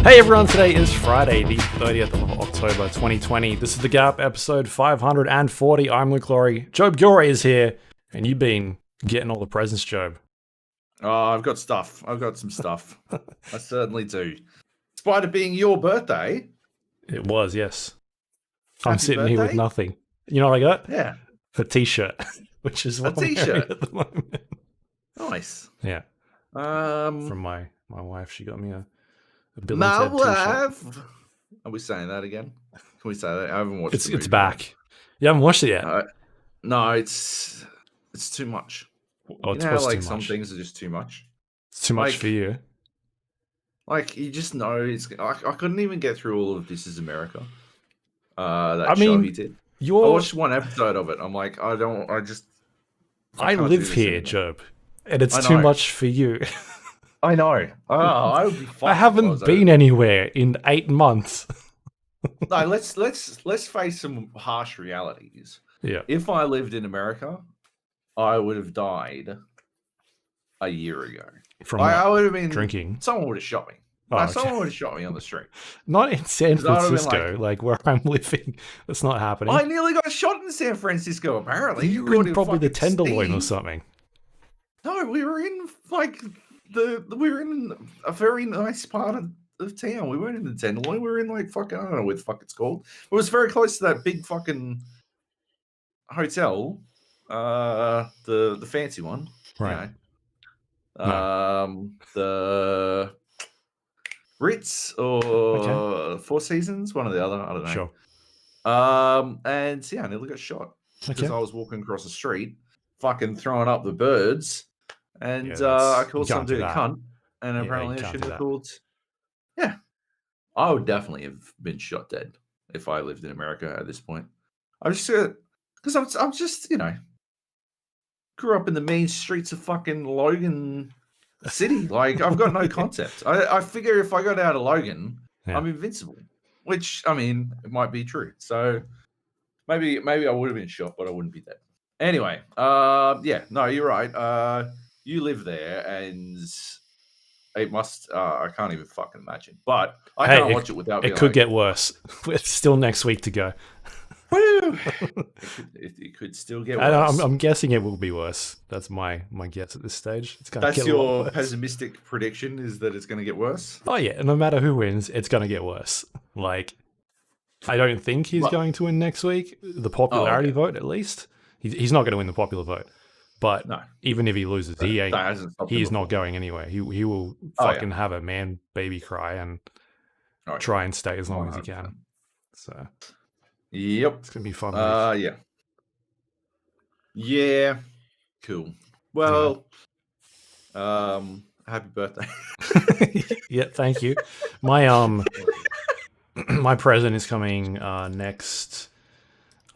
Hey everyone, today is Friday, the 30th of October 2020. This is The Gap, episode 540. I'm Lawrie. Joab Gilroy is here, and you've been getting all the presents, Joab. Oh, I've got stuff. I've got some stuff. I certainly do. Despite it being your birthday. It was, yes. Happy I'm sitting birthday? here with nothing. You know what I got? Yeah. A t-shirt, which is what I'm wearing at the moment. Nice. Yeah. From my wife, she got me a Bill My and Ted wife. t-shirt. Are we saying that again? Can we say that? I haven't watched It's the movie back. You haven't watched it yet? No, it's too much. Oh, You know how, like, too some much. things are just too much? It's too much Like- for you. Like, you just know it's. I couldn't even get through all of This Is America. That I show mean, he did. I You're. watched one episode of it. I'm like, I I can't do live this here, anymore. Joab, and it's I too know. much for you. I know. Oh, I would be fucked. I haven't if was been anywhere in 8 months. No, let's face some harsh realities. Yeah. If I lived in America, I would have died a year ago. From I would have been drinking. Someone would have shot me. Oh, No, okay. Someone would have shot me on the street. Not in San 'Cause I would've been Francisco, like where I'm living. That's not happening. I nearly got shot in San Francisco. Apparently, You were in according to probably the fucking Tenderloin or Steve. something. No, we were in like we were in a very nice part of town. We weren't in the Tenderloin. We were in like fucking, I don't know what the fuck it's called. It was very close to that big fucking hotel, the fancy one, Right. You know. The Ritz or Four Seasons, one or the other. I don't know. Sure. And yeah, I nearly got shot because Okay. I was walking across the street, fucking throwing up the birds, and Yeah, I that's- called you can't some do dude a that. cunt, and Yeah, apparently you I can't should do have that. called. Yeah, I would definitely have been shot dead if I lived in America at this point. I'm just because I'm just, you know, grew up in the mean streets of fucking Logan City. Like, I've got no concept. I figure if I go down to Logan, Yeah. I'm invincible. Which, I mean, it might be true. So maybe I would have been shot, but I wouldn't be dead. Anyway, yeah, no, you're right. You live there, and it must. I can't even fucking imagine. But I Hey, can't watch it without. It being could like, get worse. It's still next week to go. Woo! It could still get And worse. I'm guessing it will be worse. That's my guess at this stage. It's gonna That's get a lot your worse. pessimistic prediction, is that it's going to get worse? Oh yeah, no matter who wins, it's gonna get worse. Like, I don't think he's What? going to win next week. The popularity vote, at least. He's not going to win the popular vote. But No. even if he loses, That he ain't. hasn't stopped him He's before. not going anywhere. He will Oh, yeah. fucking have a man baby cry and Oh, yeah. try and stay as long as he 100%. can. So Yep. it's gonna be fun. Yeah. Yeah. Cool. Well, happy birthday. Yeah, thank you. My my present is coming next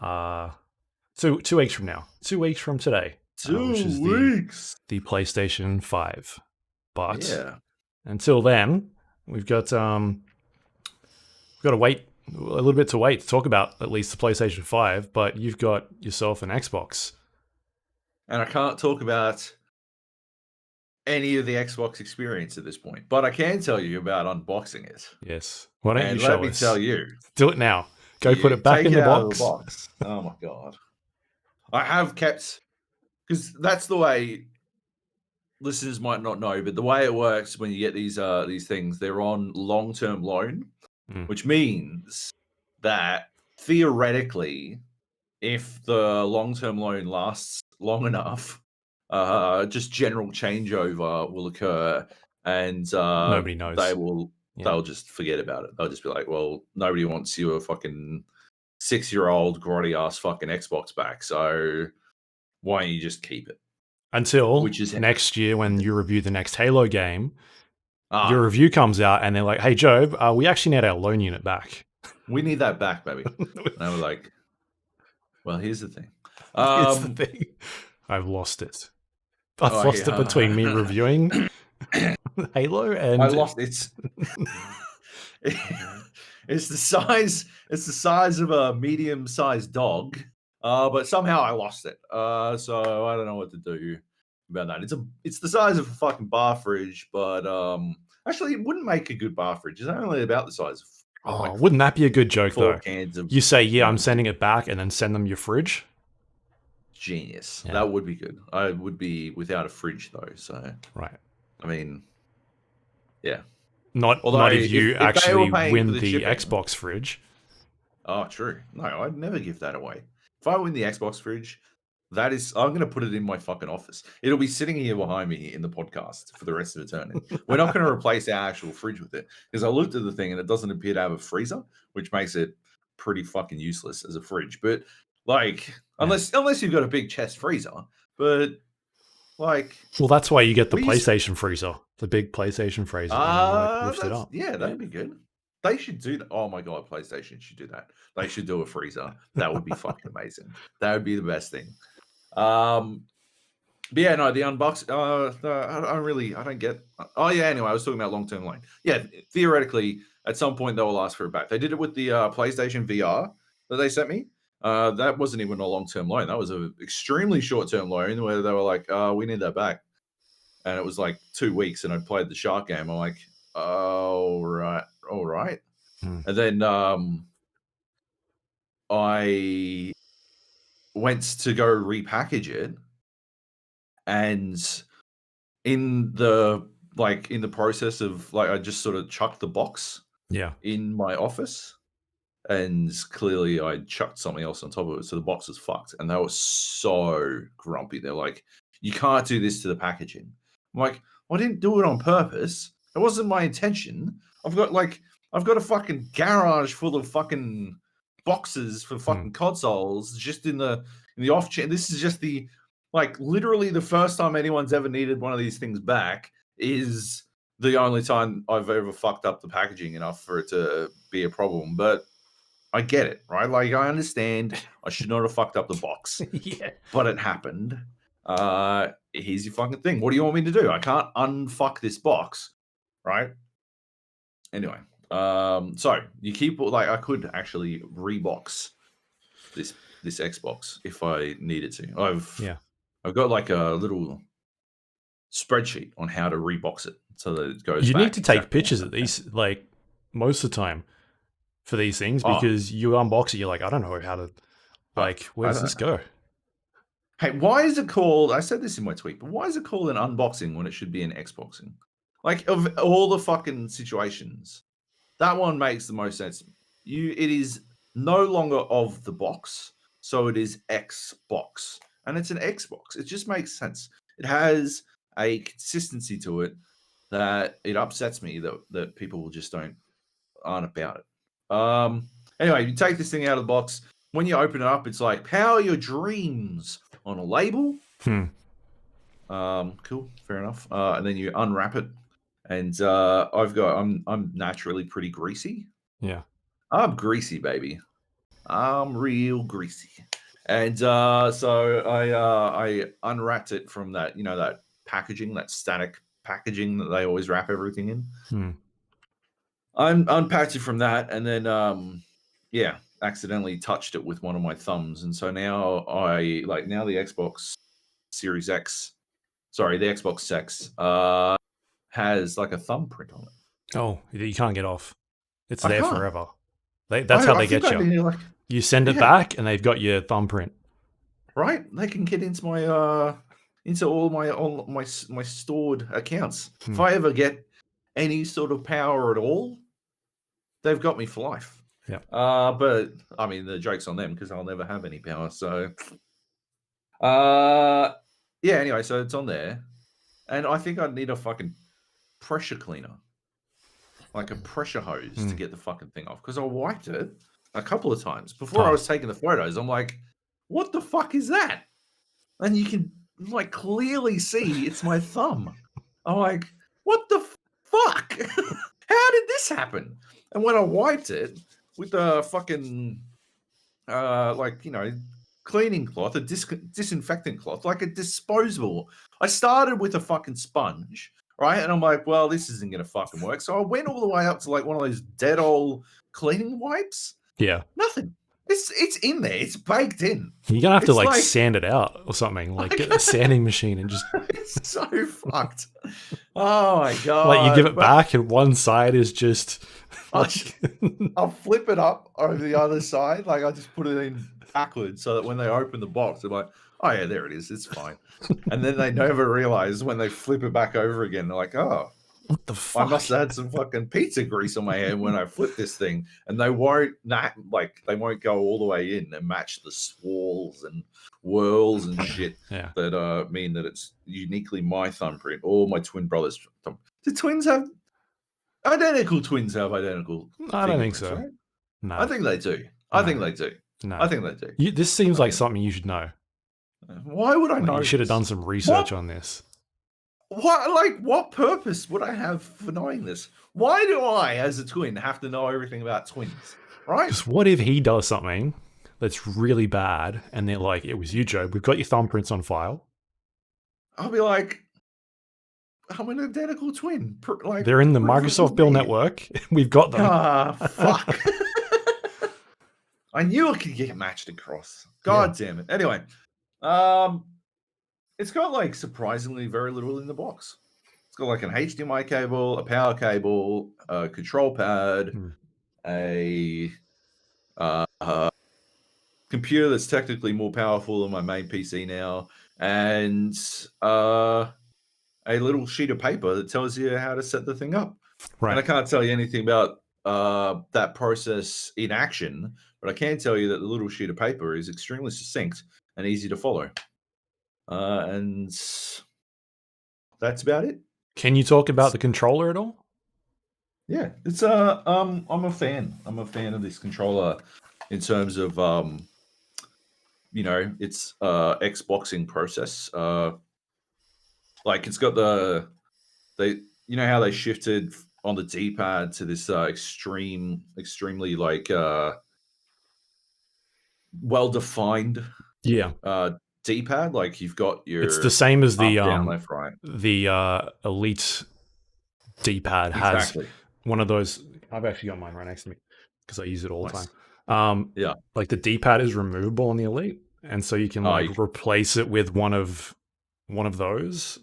2 weeks from now. 2 weeks from today. 2 which is weeks. The PlayStation 5. But Yeah. until then, we've got to wait a little bit to wait to talk about at least the PlayStation 5, but you've got yourself an Xbox. And I can't talk about any of the Xbox experience at this point, but I can tell you about unboxing it. Yes. Why don't And you show let me us? tell you. Do it now. Go put it back Take in the out of box. Oh my god. I have kept, because that's the way listeners might not know, but the way it works when you get these things, they're on long-term loan, which means that theoretically, if the long-term loan lasts long enough, just general changeover will occur, and Nobody knows. They'll just forget about it. They'll just be like, well, nobody wants your fucking 6-year-old grotty ass fucking Xbox back, so why don't you just keep it? Until Which is next year when you review the next Halo game, Ah, your review comes out and they're like, hey, Joab, we actually need our loan unit back. we need that back, baby. And I was like, well, here's the thing. It's the thing. I've lost it. I've lost it between me reviewing Halo and I lost it. It's the size of a medium-sized dog, but somehow I lost it. So I don't know what to do about that. It's the size of a fucking bar fridge, but Actually, it wouldn't make a good bar fridge. It's only about the size of Oh, wouldn't that be a good joke 4 though? cans of You say, yeah, I'm sending it back, and then send them your fridge. genius. Yeah. That would be good. I would be without a fridge though, so Right. I mean, yeah. Not if you if they were actually paying for win the the shipping, Xbox fridge. oh, true. No, I'd never give that away. If I win the Xbox fridge, I'm going to put it in my fucking office. It'll be sitting here behind me in the podcast for the rest of eternity. We're not going to replace our actual fridge with it because I looked at the thing and it doesn't appear to have a freezer, which makes it pretty fucking useless as a fridge. But like, unless you've got a big chest freezer, but like, well, that's why you get the we PlayStation freezer, the big PlayStation freezer, and you like lift it up. Yeah, that'd be good. They should do that. Oh my god, PlayStation should do that. They should do a freezer. That would be fucking amazing. That would be the best thing. But yeah, no, the unbox. I don't get. Oh yeah, anyway, I was talking about long-term loan. Yeah, theoretically, at some point they will ask for it back. They did it with the PlayStation VR that they sent me. That wasn't even a long-term loan. That was an extremely short-term loan where they were like, "We need that back," and it was like 2 weeks. And I played the shark game. I'm like, "Oh right, all right." And then I went to go repackage it, and in the process of I just sort of chucked the box in my office, and clearly I chucked something else on top of it, so the box was fucked. And they were so grumpy. They're like, "You can't do this to the packaging." I'm like, "I didn't do it on purpose. It wasn't my intention. I've got a fucking garage full of fucking boxes for fucking consoles just in the off chance. This is just the literally the first time anyone's ever needed one of these things back is the only time I've ever fucked up the packaging enough for it to be a problem." But I get it, right? Like, I understand I should not have fucked up the box. Yeah. But it happened. Here's your fucking thing. What do you want me to do? I can't unfuck this box, right? Anyway, so you keep I could actually rebox this Xbox if I needed to. I've got like a little spreadsheet on how to rebox it so that it goes. You need to take pictures of these, like, most of the time for these things, because you unbox it, you're like, I don't know how to, where does this go? Hey, why is it called? I said this in my tweet, but why is it called an unboxing when it should be an Xboxing? Like, of all the fucking situations, that one makes the most sense. It is no longer of the box, so it is Xbox, and it's an Xbox. It just makes sense. It has a consistency to it that it upsets me that people just aren't about it. Anyway, you take this thing out of the box. When you open it up, it's like, "Power your dreams" on a label. Cool, fair enough. And then you unwrap it, and I'm naturally pretty greasy. Yeah, I'm greasy, baby. I'm real greasy. And so I unwrapped it from that, that packaging, that static packaging that they always wrap everything in. I unpacked it from that, and then accidentally touched it with one of my thumbs, and so now the Xbox Series X, sorry, the Xbox X, has like a thumbprint on it. Oh, you can't get off. It's there forever. That's how they get you. You send it back, and they've got your thumbprint. Right? They can get into my into all my stored accounts. If I ever get any sort of power at all, they've got me for life. Yeah. But I mean, the joke's on them because I'll never have any power. So, yeah. Anyway, so it's on there, and I think I'd need a fucking pressure cleaner, like a pressure hose, to get the fucking thing off, because I wiped it a couple of times before I was taking the photos. I'm like, "What the fuck is that?" And you can clearly see it's my thumb. I'm like, "What the fuck? How did this happen?" And when I wiped it with the fucking cleaning cloth, a disinfectant cloth, like a disposable. I started with a fucking sponge, right? And I'm like, well, this isn't gonna fucking work. So I went all the way up to one of those dead old cleaning wipes. Yeah. Nothing. It's in there. It's baked in. You're gonna have to It's like like- sand it out or something. Like get a sanding machine and just It's so fucked. Oh my god! like you give it But back, and one side is just like I'll flip it up over the other side. Like I just put it in backwards so that when they open the box, they're like, "Oh yeah, there it is. It's fine." And then they never realize when they flip it back over again. They're like, "Oh, what the fuck? I must have had some fucking pizza grease on my hand when I flipped this thing." And they won't they won't go all the way in and match the swirls and whirls and shit Yeah. that mean that it's uniquely my thumbprint or my twin brother's thumb. Do twins have identical twins have identical? I don't think fingerprints, so. right? No. I think they do. I No. think they do. No. I think they do. This seems like Okay. something you should know. Why would I Like, know? you should have this? done some research on this. What purpose would I have for knowing this? Why do I, as a twin, have to know everything about twins? Right? Because what if he does something that's really bad and they're like, it was you, Job. We've got your thumbprints on file. I'll be like, I'm an identical twin. Like They're in the prove it Microsoft with Bill me. Network. We've got them. Ah, fuck. I knew I could get matched across. God damn it. Anyway, it's got like surprisingly very little in the box. It's got like an HDMI cable, a power cable, a control pad, a computer that's technically more powerful than my main PC now, and a little sheet of paper that tells you how to set the thing up. Right. And I can't tell you anything about that process in action, but I can tell you that the little sheet of paper is extremely succinct and easy to follow. And that's about it. Can you talk about the controller at all? Yeah, it's I'm a fan. I'm a fan of this controller in terms of its Xboxing process. Like it's got how they shifted on the D-pad to this extremely like well-defined D-pad. Like you've got your It's the same as the up, down, left, right. The Elite D-pad Exactly. has one of those. I've actually got mine right next to me because I use it all the Nice. time. Yeah. Like the D-pad is removable on the Elite, and so you can replace it with one of those.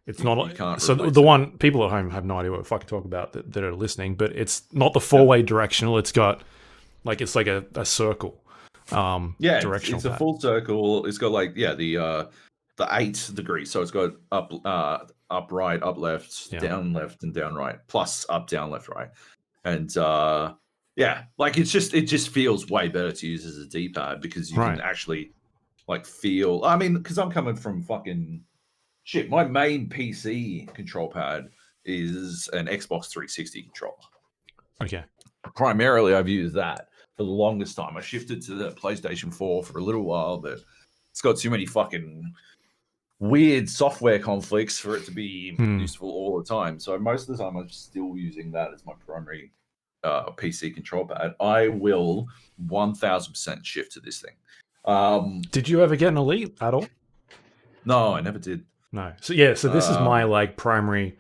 It's not You can't so replace the it. one people at home have no idea what the fuck I talk about that are listening, but it's not the four-way directional. It's got like it's like a circle. Directional it's a pad. full circle. It's got like the 8 degrees, so it's got up right, up left, down left, and down right, plus up, down, left, right, and like it just feels way better to use as a D-pad because you can actually like feel. I mean, because I'm coming from fucking shit. My main PC control pad is an Xbox 360 controller. Okay. Primarily, I've used that for the longest time. I shifted to the PlayStation 4 for a little while, but it's got too many fucking weird software conflicts for it to be useful all the time. So most of the time, I'm still using that as my primary PC control pad. I will 1000% shift to this thing. Did you ever get an Elite at all? No, I never did. No. So this is my like primary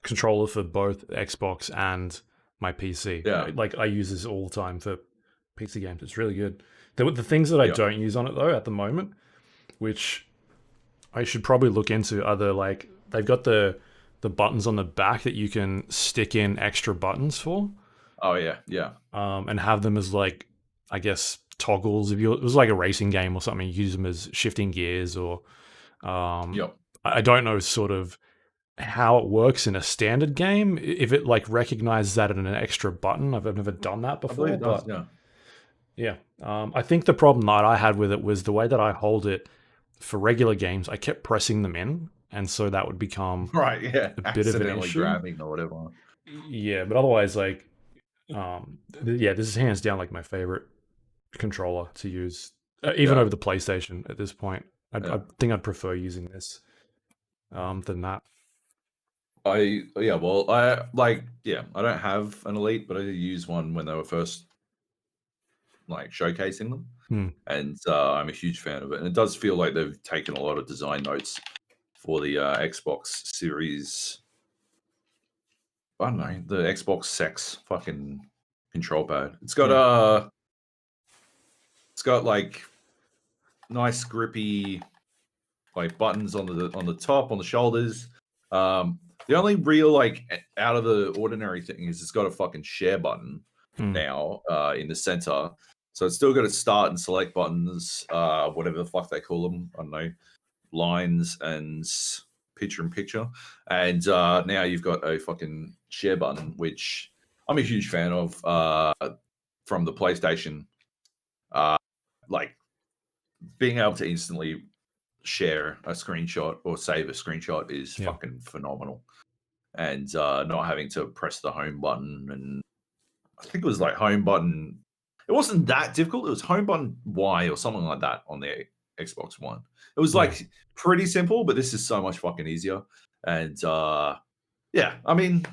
controller for both Xbox and my PC. Yeah. Like I use this all the time for PC games. It's really good. The things that I don't use on it though at the moment, which I should probably look into, other like they've got the buttons on the back that you can stick in extra buttons for. Oh yeah, yeah. And have them as like, I guess, toggles. If it was like a racing game or something, you use them as shifting gears or I don't know sort of how it works in a standard game. If it like recognizes that in an extra button, I've never done that before. I believe it does, yeah. I think the problem that I had with it was the way that I hold it for regular games. I kept pressing them in, and so that would become a bit of an issue. Grabbing or whatever. Yeah, but otherwise, like, this is hands down like my favorite controller to use, even over the PlayStation at this point. I think I'd prefer using this than that. I don't have an Elite, but I did use one when they were first like showcasing them, and I'm a huge fan of it. And it does feel like they've taken a lot of design notes for the Xbox Series. I don't know, the Xbox Sex fucking control pad. It's got like nice grippy like buttons on the top, on the shoulders. The only real like out of the ordinary thing is it's got a fucking share button now in the center. So it's still got its start and select buttons, whatever the fuck they call them. I don't know, lines and picture in picture. And now you've got a fucking share button, which I'm a huge fan of from the PlayStation. Like being able to instantly share a screenshot or save a screenshot is fucking phenomenal. And not having to press the home button, and I think it was like home button. It wasn't that difficult. It was home button Y or something like that on the Xbox One. It was like pretty simple, but this is so much fucking easier. And yeah, I mean,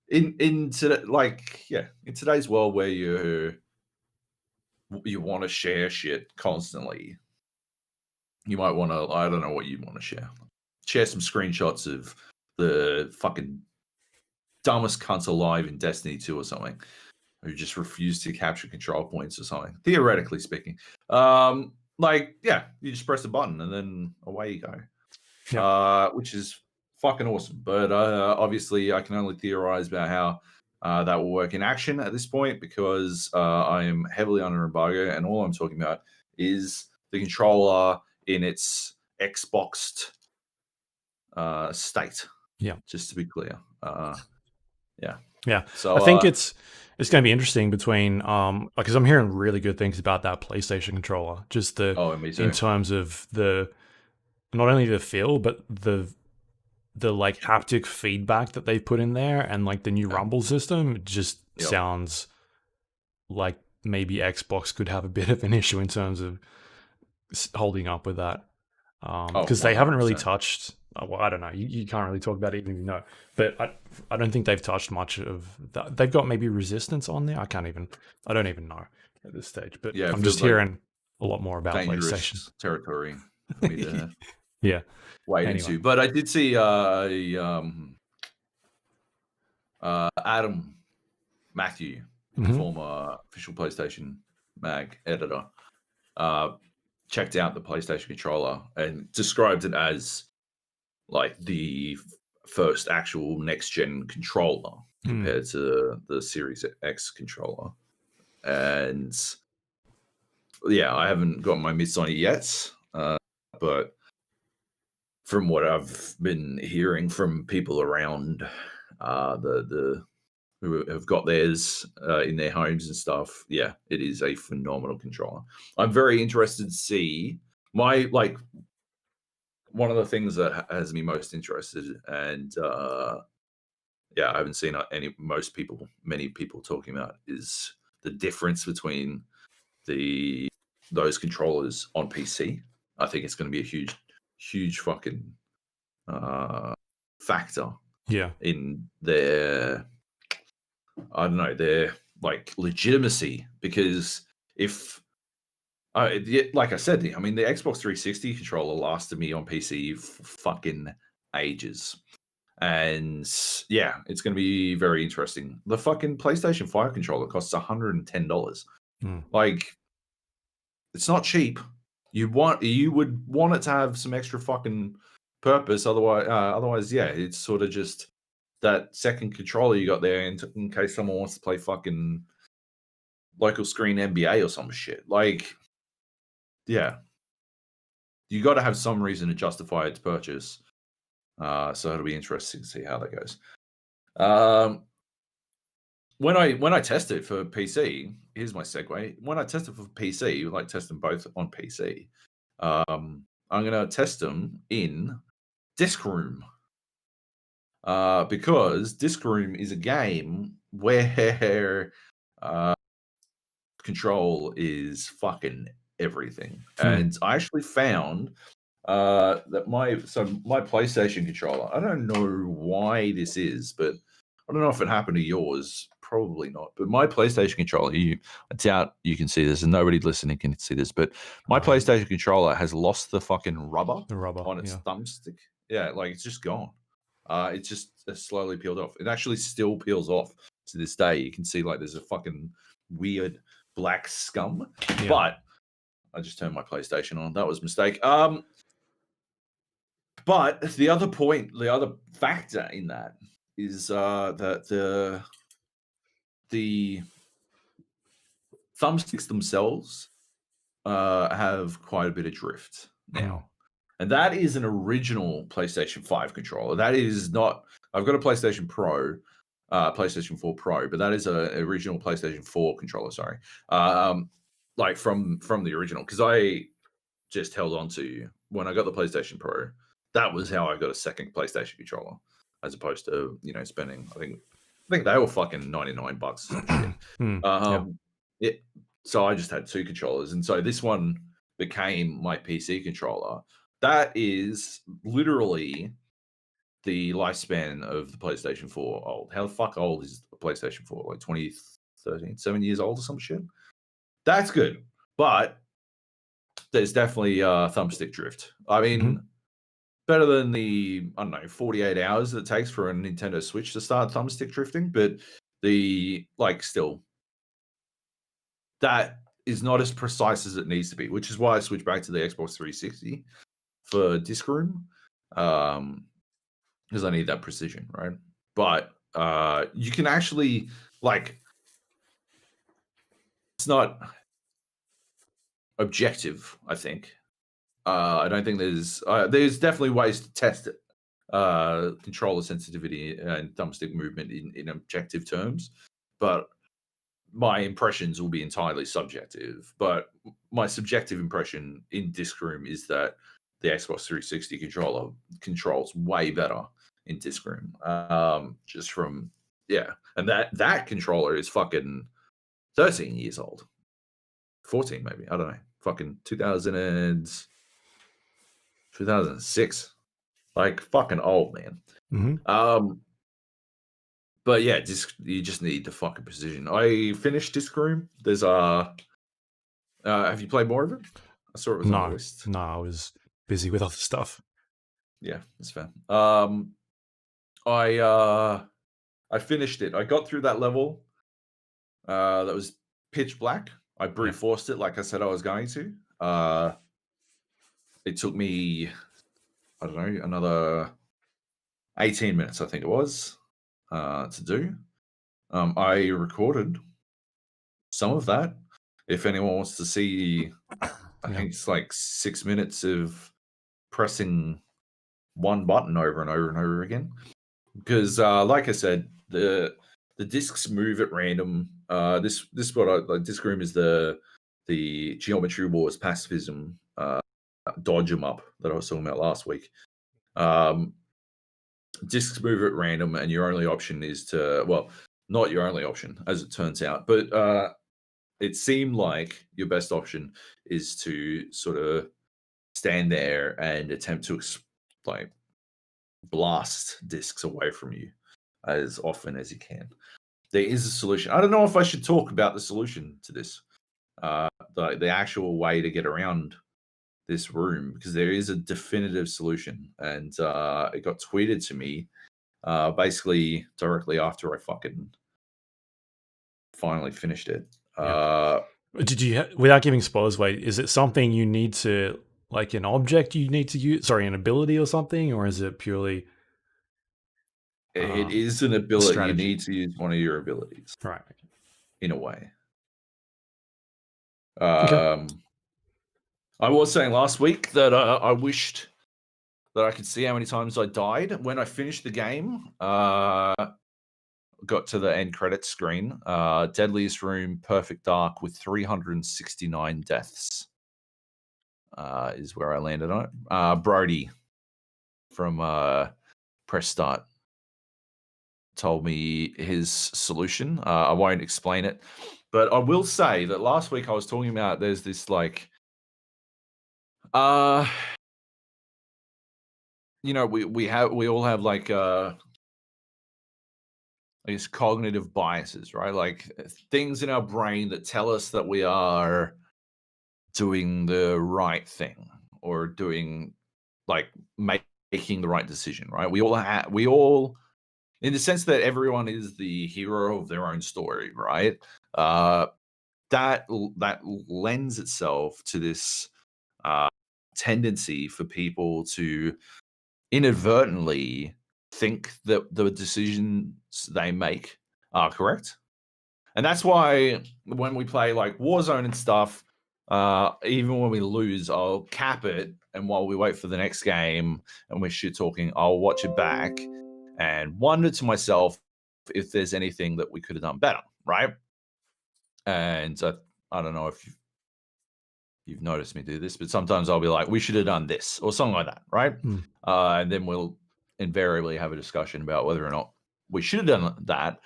in today's world where you want to share shit constantly, you might want to, I don't know what you want to share. Share some screenshots of the fucking dumbest cunts alive in Destiny 2 or something, who just refuse to capture control points or something, theoretically speaking. Like, yeah, you just press a button and then away you go, which is fucking awesome. But obviously, I can only theorize about how that will work in action at this point, because I am heavily under embargo, and all I'm talking about is the controller in its Xboxed state. Yeah, just to be clear. Yeah. So I think it's going to be interesting between because I'm hearing really good things about that PlayStation controller. Just in terms of the not only the feel, but the like haptic feedback that they put in there, and like the new rumble system just sounds like maybe Xbox could have a bit of an issue in terms of holding up with that. Because they haven't really touched. Well, I don't know. You can't really talk about it even if you know. But I don't think they've touched much of that. They've got maybe resistance on there. I don't even know at this stage. But I'm just hearing a lot more about PlayStation territory for me to wade into. But I did see Adam Matthew, former official PlayStation Mag editor, checked out the PlayStation controller and described it as like the first actual next gen controller compared to the Series X controller. And yeah, I haven't got my mitts on it yet, but from what I've been hearing from people around who have got theirs in their homes and stuff, yeah, it is a phenomenal controller. I'm very interested to see one of the things that has me most interested, and yeah, I haven't seen many people talking about, is the difference between those controllers on PC. I think it's going to be a huge fucking factor in their, I don't know, their like legitimacy, because if like I said, I mean, the Xbox 360 controller lasted me on PC fucking ages. And yeah, it's going to be very interesting. The fucking PlayStation 5 controller costs $110. Like, it's not cheap. You would want it to have some extra fucking purpose. Otherwise, yeah, it's sort of just that second controller you got there in case someone wants to play fucking local screen NBA or some shit. Like, yeah, you got to have some reason to justify its purchase. So it'll be interesting to see how that goes. When I test it for PC, here's my segue. When I test it for PC, like test them both on PC, I'm gonna test them in Disc Room, because Disc Room is a game where control is fucking everything. And I actually found that my PlayStation controller, I don't know why this is, but I don't know if it happened to yours. Probably not. But my PlayStation controller, I doubt you can see this, and nobody listening can see this, but my PlayStation controller has lost the fucking rubber on its thumbstick. Yeah, like it's just gone. It's just slowly peeled off. It actually still peels off to this day. You can see like there's a fucking weird black scum. Yeah. But I just turned my PlayStation on. That was a mistake. But the other factor in that is that the thumbsticks themselves have quite a bit of drift now. And that is an original PlayStation 5 controller. That is not... I've got a PlayStation Pro, PlayStation 4 Pro, but that is an original PlayStation 4 controller, sorry. Like from the original, because I just held on to, when I got the PlayStation Pro, that was how I got a second PlayStation controller, as opposed to, spending, I think they were fucking $99 or some shit. So I just had two controllers. And so this one became my PC controller. That is literally the lifespan of the PlayStation 4 old. How the fuck old is the PlayStation 4? Like 2013, 7 years old or some shit? That's good. But there's definitely thumbstick drift. I mean, better than the, 48 hours that it takes for a Nintendo Switch to start thumbstick drifting. But still, that is not as precise as it needs to be, which is why I switched back to the Xbox 360 for Disc Room, because I need that precision, right? But you can actually, it's not objective, I think. I don't think there's definitely ways to test it, controller sensitivity and thumbstick movement in objective terms, but my impressions will be entirely subjective. But my subjective impression in Disc Room is that the Xbox 360 controller controls way better in Disc Room. Just from, and that controller is fucking 13 years old. 14 maybe, I don't know. Fucking 2006. Like, fucking old, man. But yeah, you just need the fucking precision. I finished Disc Room. There's have you played more of it? I saw it was on the list. No, I was busy with other stuff. Yeah, that's fair. I finished it. I got through that level. That was pitch black. I brute forced it, like I said I was going to. It took me, I don't know, another 18 minutes, I think it was, to do. I recorded some of that. If anyone wants to see, I think it's like 6 minutes of pressing one button over and over and over again. Because, like I said, the discs move at random. This what I like. Disc Room is the Geometry Wars pacifism dodge 'em up that I was talking about last week. Discs move at random, and your only option is to, well, not your only option, as it turns out, but it seemed like your best option is to sort of stand there and attempt to blast discs away from you as often as you can. There is a solution. I don't know if I should talk about the solution to this, the actual way to get around this room, because there is a definitive solution, and it got tweeted to me basically directly after I fucking finally finished it. Did you, without giving spoilers away, is it something you need to, like an object you need to use, sorry, an ability or something, or is it purely... It is an ability. Strategy. You need to use one of your abilities, right? In a way. Okay. I was saying last week that I wished that I could see how many times I died when I finished the game. Got to the end credits screen. Deadliest Room, Perfect Dark with 369 deaths is where I landed on it. Brody from Press Start told me his solution. I won't explain it, but I will say that last week I was talking about there's this like, we all have like I guess cognitive biases, right? Like things in our brain that tell us that we are doing the right thing or doing, like, making the right decision, right? We all in the sense that everyone is the hero of their own story, right? That lends itself to this tendency for people to inadvertently think that the decisions they make are correct. And that's why when we play like Warzone and stuff, even when we lose, I'll cap it. And while we wait for the next game and we're shit talking, I'll watch it back and wonder to myself if there's anything that we could have done better, right? And I don't know if you've noticed me do this, but sometimes I'll be like, we should have done this or something like that, right? And then we'll invariably have a discussion about whether or not we should have done that.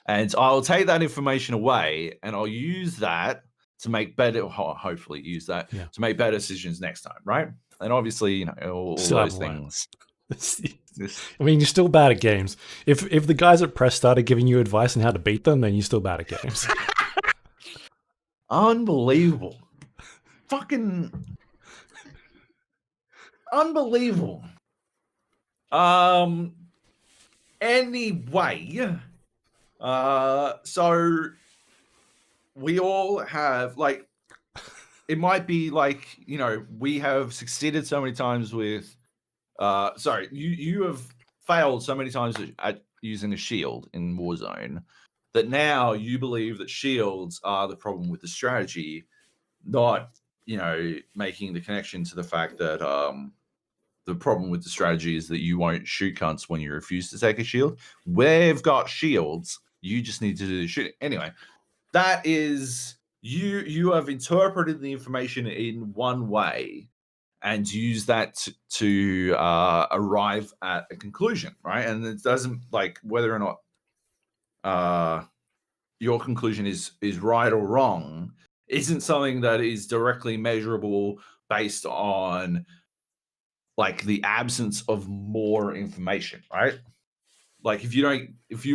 And I'll take that information away and I'll use that to make better, hopefully use that to make better decisions next time, right? And obviously, you know, all those things. I mean, you're still bad at games. If the guys at Press started giving you advice on how to beat them, then you're still bad at games. Unbelievable. Fucking unbelievable. Anyway, so we all have, like, it might be like, you know, we have succeeded so many times with sorry, you have failed so many times at using a shield in Warzone that now you believe that shields are the problem with the strategy, not, you know, making the connection to the fact that the problem with the strategy is that you won't shoot cunts when you refuse to take a shield. We've got shields. You just need to do the shooting. Anyway, that is, you have interpreted the information in one way and use that to arrive at a conclusion, right? And it doesn't, like, whether or not your conclusion is right or wrong isn't something that is directly measurable based on, like, the absence of more information, right? Like, if you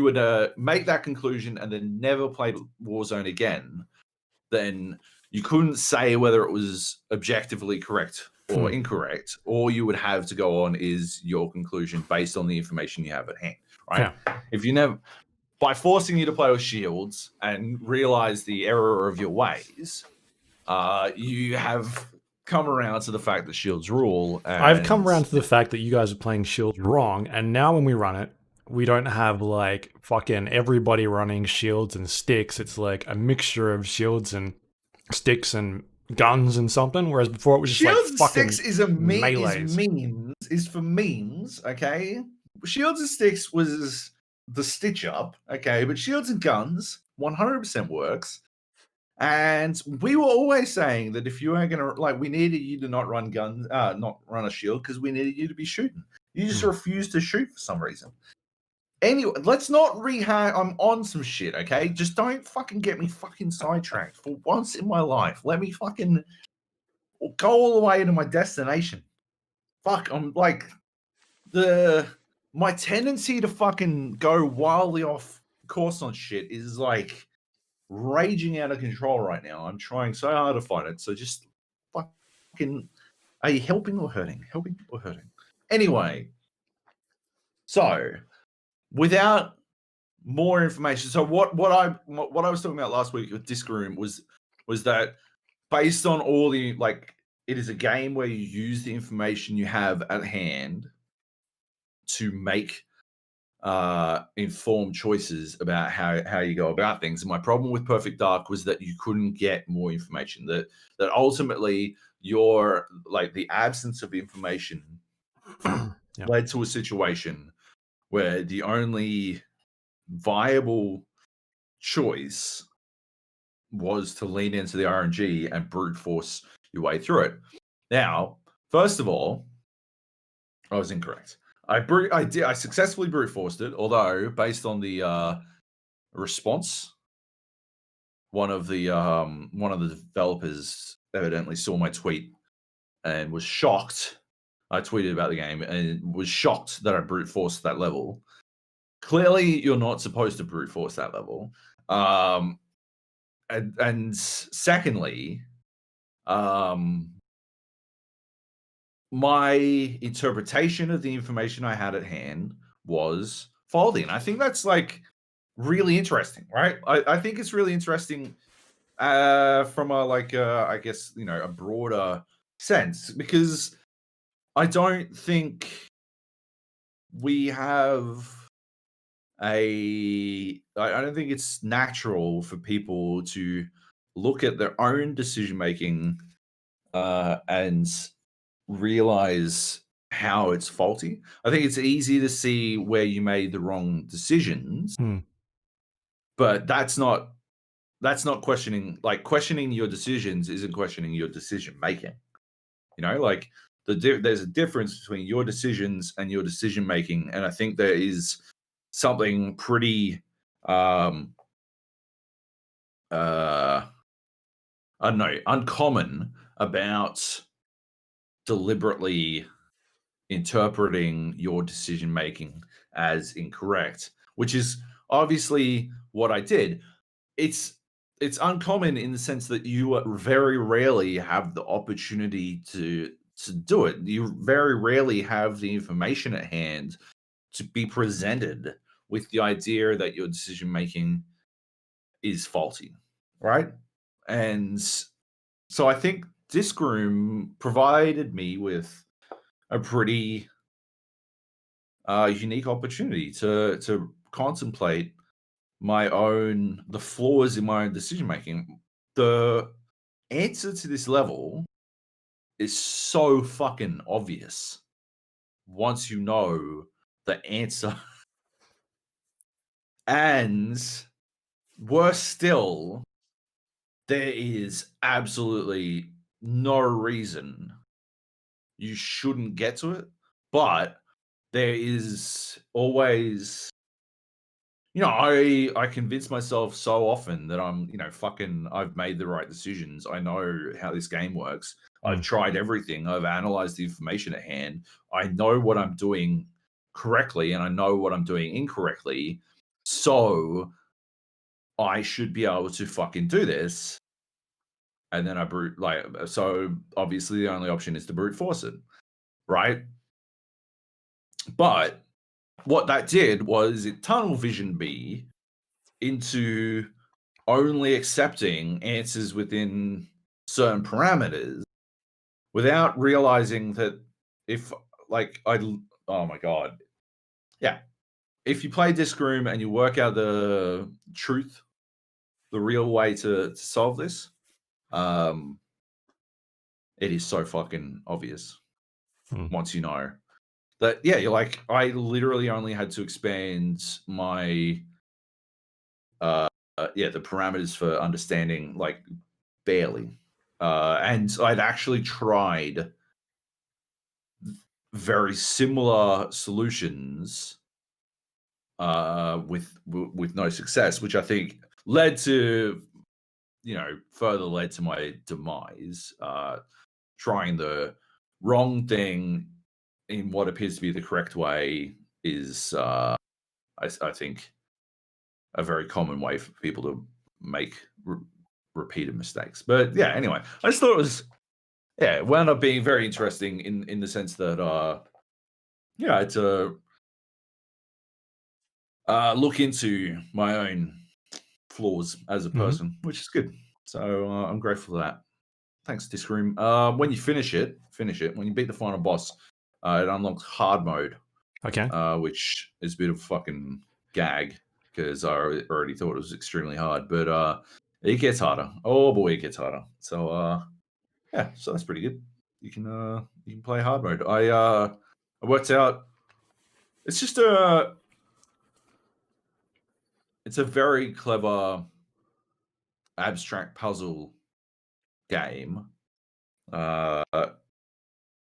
were to make that conclusion and then never play Warzone again, then you couldn't say whether it was objectively correct or incorrect. All you would have to go on is your conclusion based on the information you have at hand, right? Yeah. If you never, by forcing you to play with shields and realize the error of your ways, you have come around to the fact that shields rule. And I've come around to the fact that you guys are playing shields wrong, and now when we run it, we don't have like fucking everybody running shields and sticks. It's like a mixture of shields and sticks and guns and something. Whereas before it was just shields like fucking and sticks is melees. Is for memes, okay? Shields and sticks was the stitch up, okay? But shields and guns 100% works. And we were always saying that if you weren't gonna, like, we needed you to not run guns, not run a shield, because we needed you to be shooting. You just refused to shoot for some reason. Anyway, let's not rehash. I'm on some shit, okay? Just don't fucking get me fucking sidetracked for once in my life. Let me fucking go all the way to my destination. Fuck, I'm like, my tendency to fucking go wildly off course on shit is like raging out of control right now. I'm trying so hard to fight it. So just fucking, are you helping or hurting? Helping or hurting? Anyway, so without more information, so what I was talking about last week with Disc Room was that based on all the, like, it is a game where you use the information you have at hand to make informed choices about how you go about things. And my problem with Perfect Dark was that you couldn't get more information. That ultimately your, like, the absence of information led to a situation where the only viable choice was to lean into the RNG and brute force your way through it. Now, first of all, I was incorrect. I successfully brute forced it, although based on the response, one of the developers evidently saw my tweet and was shocked. I tweeted about the game and was shocked that I brute forced that level. Clearly, you're not supposed to brute force that level. And secondly, my interpretation of the information I had at hand was faulty. And I think that's like really interesting, right? I think it's really interesting from a I guess, a broader sense, because I don't think we have I don't think it's natural for people to look at their own decision making and realize how it's faulty. I think it's easy to see where you made the wrong decisions, but that's not questioning. Like, questioning your decisions isn't questioning your decision making. Like there's a difference between your decisions and your decision making, and I think there is something pretty I don't know, uncommon about deliberately interpreting your decision making as incorrect, which is obviously what I did. It's uncommon in the sense that you very rarely have the opportunity to do it. You very rarely have the information at hand to be presented with the idea that your decision making is faulty, right? And so I think Disc Room provided me with a pretty unique opportunity to contemplate the flaws in my own decision making. The answer to this level is so fucking obvious once you know the answer. And worse still, there is absolutely no reason you shouldn't get to it, but there is always, I convince myself so often that I'm, I've made the right decisions. I know how this game works. I've tried everything. I've analyzed the information at hand. I know what I'm doing correctly and I know what I'm doing incorrectly. So I should be able to fucking do this. And then so obviously the only option is to brute force it, right? But what that did was it tunnel visioned me into only accepting answers within certain parameters without realizing that oh my God. Yeah. If you play Disc Room and you work out the truth, the real way to solve this, it is so fucking obvious once you know that. Yeah, you're like, I literally only had to expand my the parameters for understanding, like, barely, and I'd actually tried very similar solutions with no success, which I think further led to my demise. Trying the wrong thing in what appears to be the correct way is, I think, a very common way for people to make repeated mistakes. But yeah, anyway, I just thought it wound up being very interesting in the sense that it's a look into my own flaws as a person, which is good. So I'm grateful for that. Thanks, Disc Room. When you finish it. When you beat the final boss, it unlocks hard mode. Okay. Which is a bit of a fucking gag because I already thought it was extremely hard, but it gets harder. Oh boy, it gets harder. So yeah, so that's pretty good. You can play hard mode. I worked out. It's just it's a very clever abstract puzzle game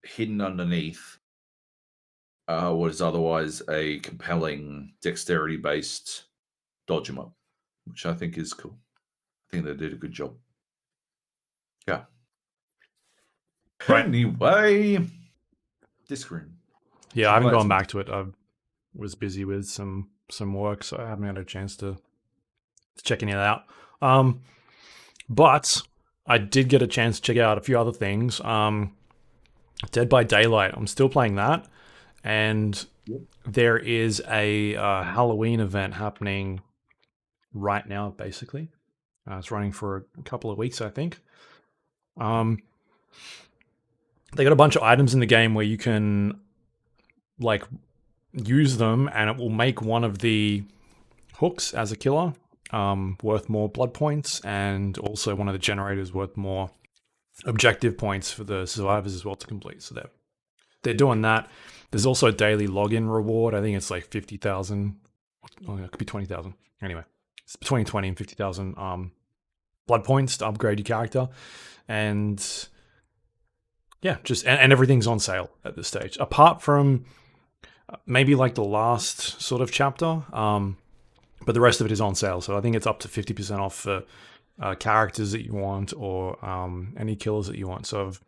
hidden underneath what is otherwise a compelling dexterity-based dodge 'em up, which I think is cool. I think they did a good job. Yeah. Right. Anyway, Disc Room. Yeah, I haven't gone back to it. I was busy with some work, so I haven't had a chance to checking it out. But I did get a chance to check out a few other things. Dead by Daylight, I'm still playing that, and there is a Halloween event happening right now, basically. It's running for a couple of weeks, I think. They got a bunch of items in the game where you can like use them, and it will make one of the hooks as a killer worth more blood points, and also one of the generators worth more objective points for the survivors as well to complete. So they're doing that. There's also a daily login reward. I think it's like 50,000. Oh, it could be 20,000. Anyway, it's between 20 and 50,000 blood points to upgrade your character. And yeah, and everything's on sale at this stage. Apart from maybe like the last sort of chapter, but the rest of it is on sale. So I think it's up to 50% off for characters that you want, or any kills that you want. So if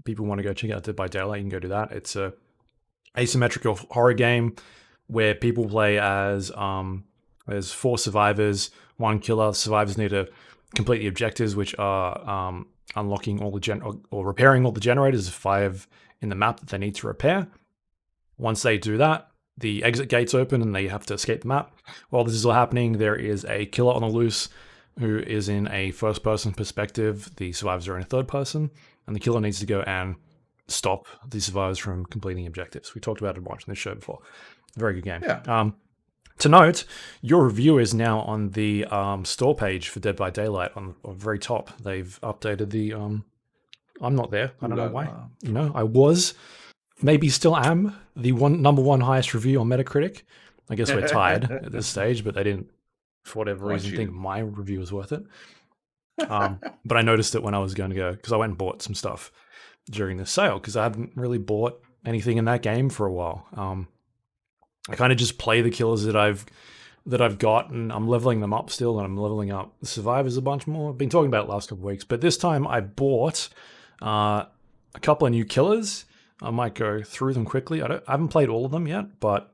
people want to go check out Dead by Daylight, you can go do that. It's a asymmetrical horror game where people play as there's 4 survivors, 1 killer. Survivors need to complete the objectives, which are unlocking all the or repairing all the generators. 5 in the map that they need to repair. Once they do that, the exit gates open and they have to escape the map. While this is all happening, there is a killer on the loose who is in a first-person perspective. The survivors are in a third person, and the killer needs to go and stop the survivors from completing objectives. We talked about it a bunch on this show before. Very good game. Yeah. To note, your review is now on the store page for Dead by Daylight on the very top. They've updated the... I'm not there. I don't know why. I was, maybe still am, the number one highest review on Metacritic. I guess we're tied at this stage, but they didn't, for whatever reason, think my review was worth it. But I noticed it when I was going to go, because I went and bought some stuff during the sale, because I hadn't really bought anything in that game for a while. I kind of just play the killers that I've got, and I'm leveling them up still, and I'm leveling up the survivors a bunch more. I've been talking about it last couple of weeks, but this time I bought a couple of new killers. I might go through them quickly. I haven't played all of them yet, but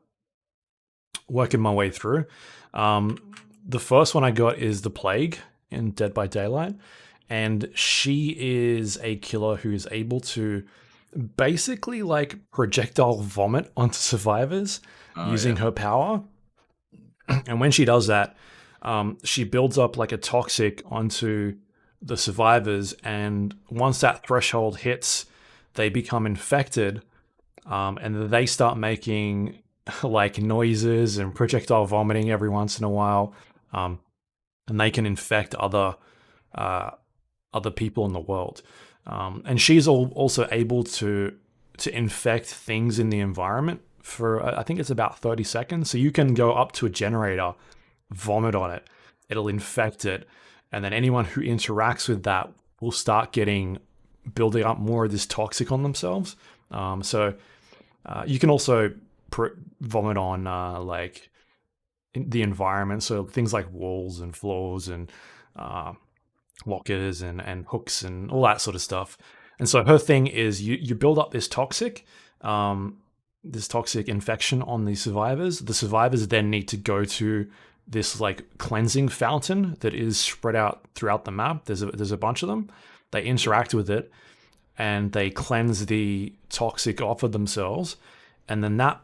working my way through. The first one I got is the Plague in Dead by Daylight, and she is a killer who is able to basically like projectile vomit onto survivors using her power. And when she does that, she builds up like a toxic onto the survivors, and once that threshold hits, they become infected, and they start making like noises and projectile vomiting every once in a while, and they can infect other people in the world. And she's also able to infect things in the environment for, I think it's about 30 seconds. So you can go up to a generator, vomit on it, it'll infect it, and then anyone who interacts with that will start building up more of this toxic on themselves. So you can also vomit on like the environment, so things like walls and floors and lockers and hooks and all that sort of stuff. And so her thing is you build up this toxic infection on the survivors. The survivors then need to go to this like cleansing fountain that is spread out throughout the map. There's a bunch of them. They interact with it and they cleanse the toxic off of themselves, and then that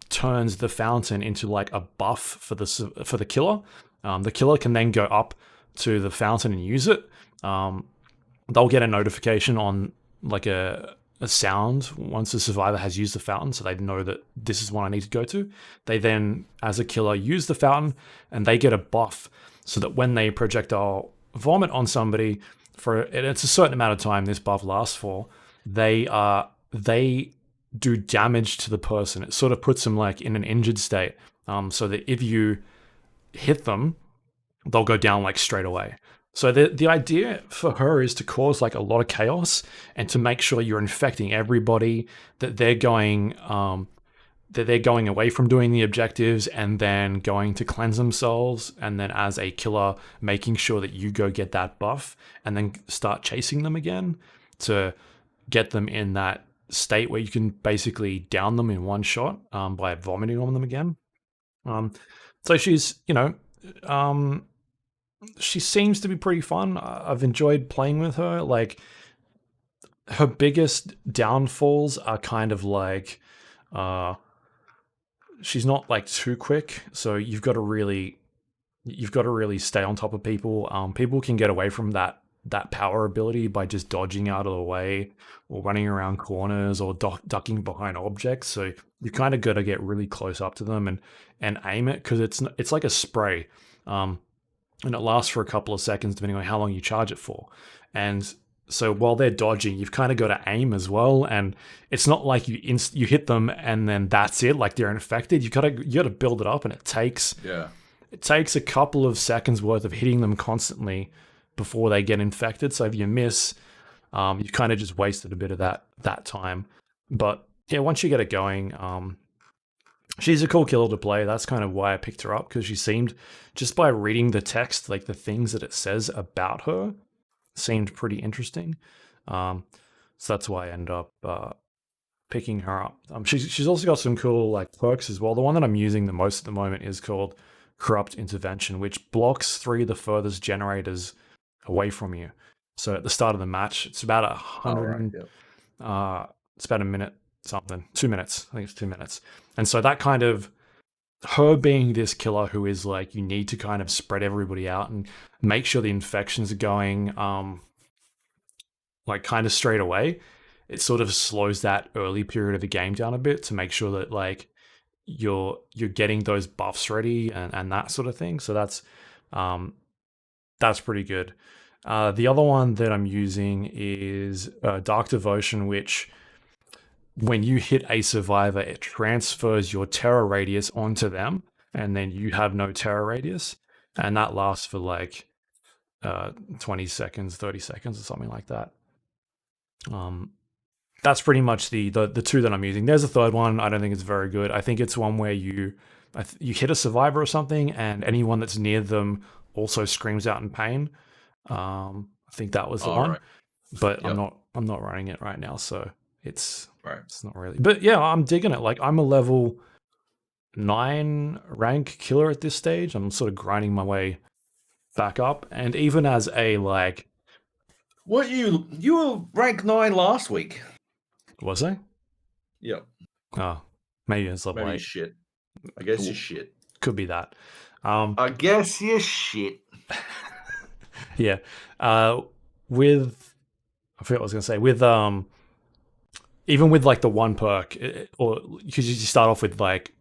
turns the fountain into like a buff for the killer. The killer can then go up to the fountain and use it. They'll get a notification on like a sound once the survivor has used the fountain, so they know that this is what I need to go to. They then, as a killer, use the fountain, and they get a buff so that when they projectile vomit on somebody, it's a certain amount of time this buff lasts for, they do damage to the person. It sort of puts them like in an injured state, so that if you hit them, they'll go down like straight away. So the idea for her is to cause like a lot of chaos and to make sure you're infecting everybody, that they're going away from doing the objectives and then going to cleanse themselves, and then as a killer making sure that you go get that buff and then start chasing them again to get them in that state where you can basically down them in one shot by vomiting on them again. So she's, she seems to be pretty fun. I've enjoyed playing with her. Like, her biggest downfalls are kind of like she's not like too quick, so you've got to really stay on top of people. People can get away from that power ability by just dodging out of the way or running around corners or ducking behind objects. So you kind of got to get really close up to them and aim it, because it's like a spray, and it lasts for a couple of seconds depending on how long you charge it for. And so while they're dodging, you've kind of got to aim as well. And it's not like you hit them and then that's it, like they're infected. You got to build it up, and it takes a couple of seconds worth of hitting them constantly before they get infected. So if you miss, you kind of just wasted a bit of that time. But yeah, once you get it going, she's a cool killer to play. That's kind of why I picked her up, because she seemed, just by reading the text, like the things that it says about her seemed pretty interesting. So that's why I ended up picking her up. She's also got some cool like perks as well. The one that I'm using the most at the moment is called Corrupt Intervention, which blocks 3 of the furthest generators away from you. So at the start of the match, it's about 100. It's about a minute something, 2 minutes. I think it's 2 minutes. And so that kind of, her being this killer who is like, you need to kind of spread everybody out and make sure the infections are going like kind of straight away. It sort of slows that early period of the game down a bit to make sure that like you're getting those buffs ready and that sort of thing. So that's pretty good. The other one that I'm using is Dark Devotion, which when you hit a survivor, it transfers your terror radius onto them, and then you have no terror radius, and that lasts for like 20 seconds, 30 seconds, or something like that. That's pretty much the two that I'm using. There's a third one. I don't think it's very good. I think it's one where you hit a survivor or something, and anyone that's near them also screams out in pain. I think that was the one, right. But yep. I'm not running it right now, so it's not really. But yeah, I'm digging it. Like, I'm a level 9 rank killer at this stage. I'm sort of grinding my way back up, and even as a like, what you were rank 9 last week? Was I? Yep. Oh, maybe it's level 8. Shit. I guess you're shit. Could be that. I guess you're shit. Yeah. With, I forgot what I was going to say, with even with like the one perk, or because you start off with like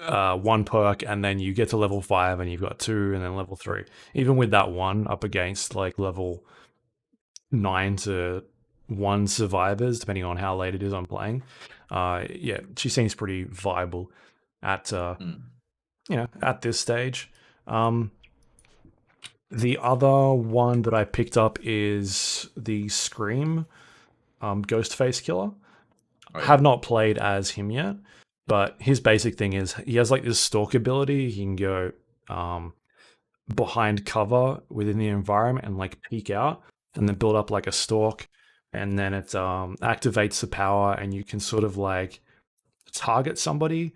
one perk and then you get to level 5 and you've got 2 and then level 3. Even with that one up against like level 9 to 1 survivors, depending on how late it is I'm playing, yeah, she seems pretty viable at at this stage. The other one that I picked up is the Scream Ghostface Killer. I have not played as him yet, but his basic thing is he has like this stalk ability. He can go behind cover within the environment and like peek out and then build up like a stalk, and then it activates the power and you can sort of like target somebody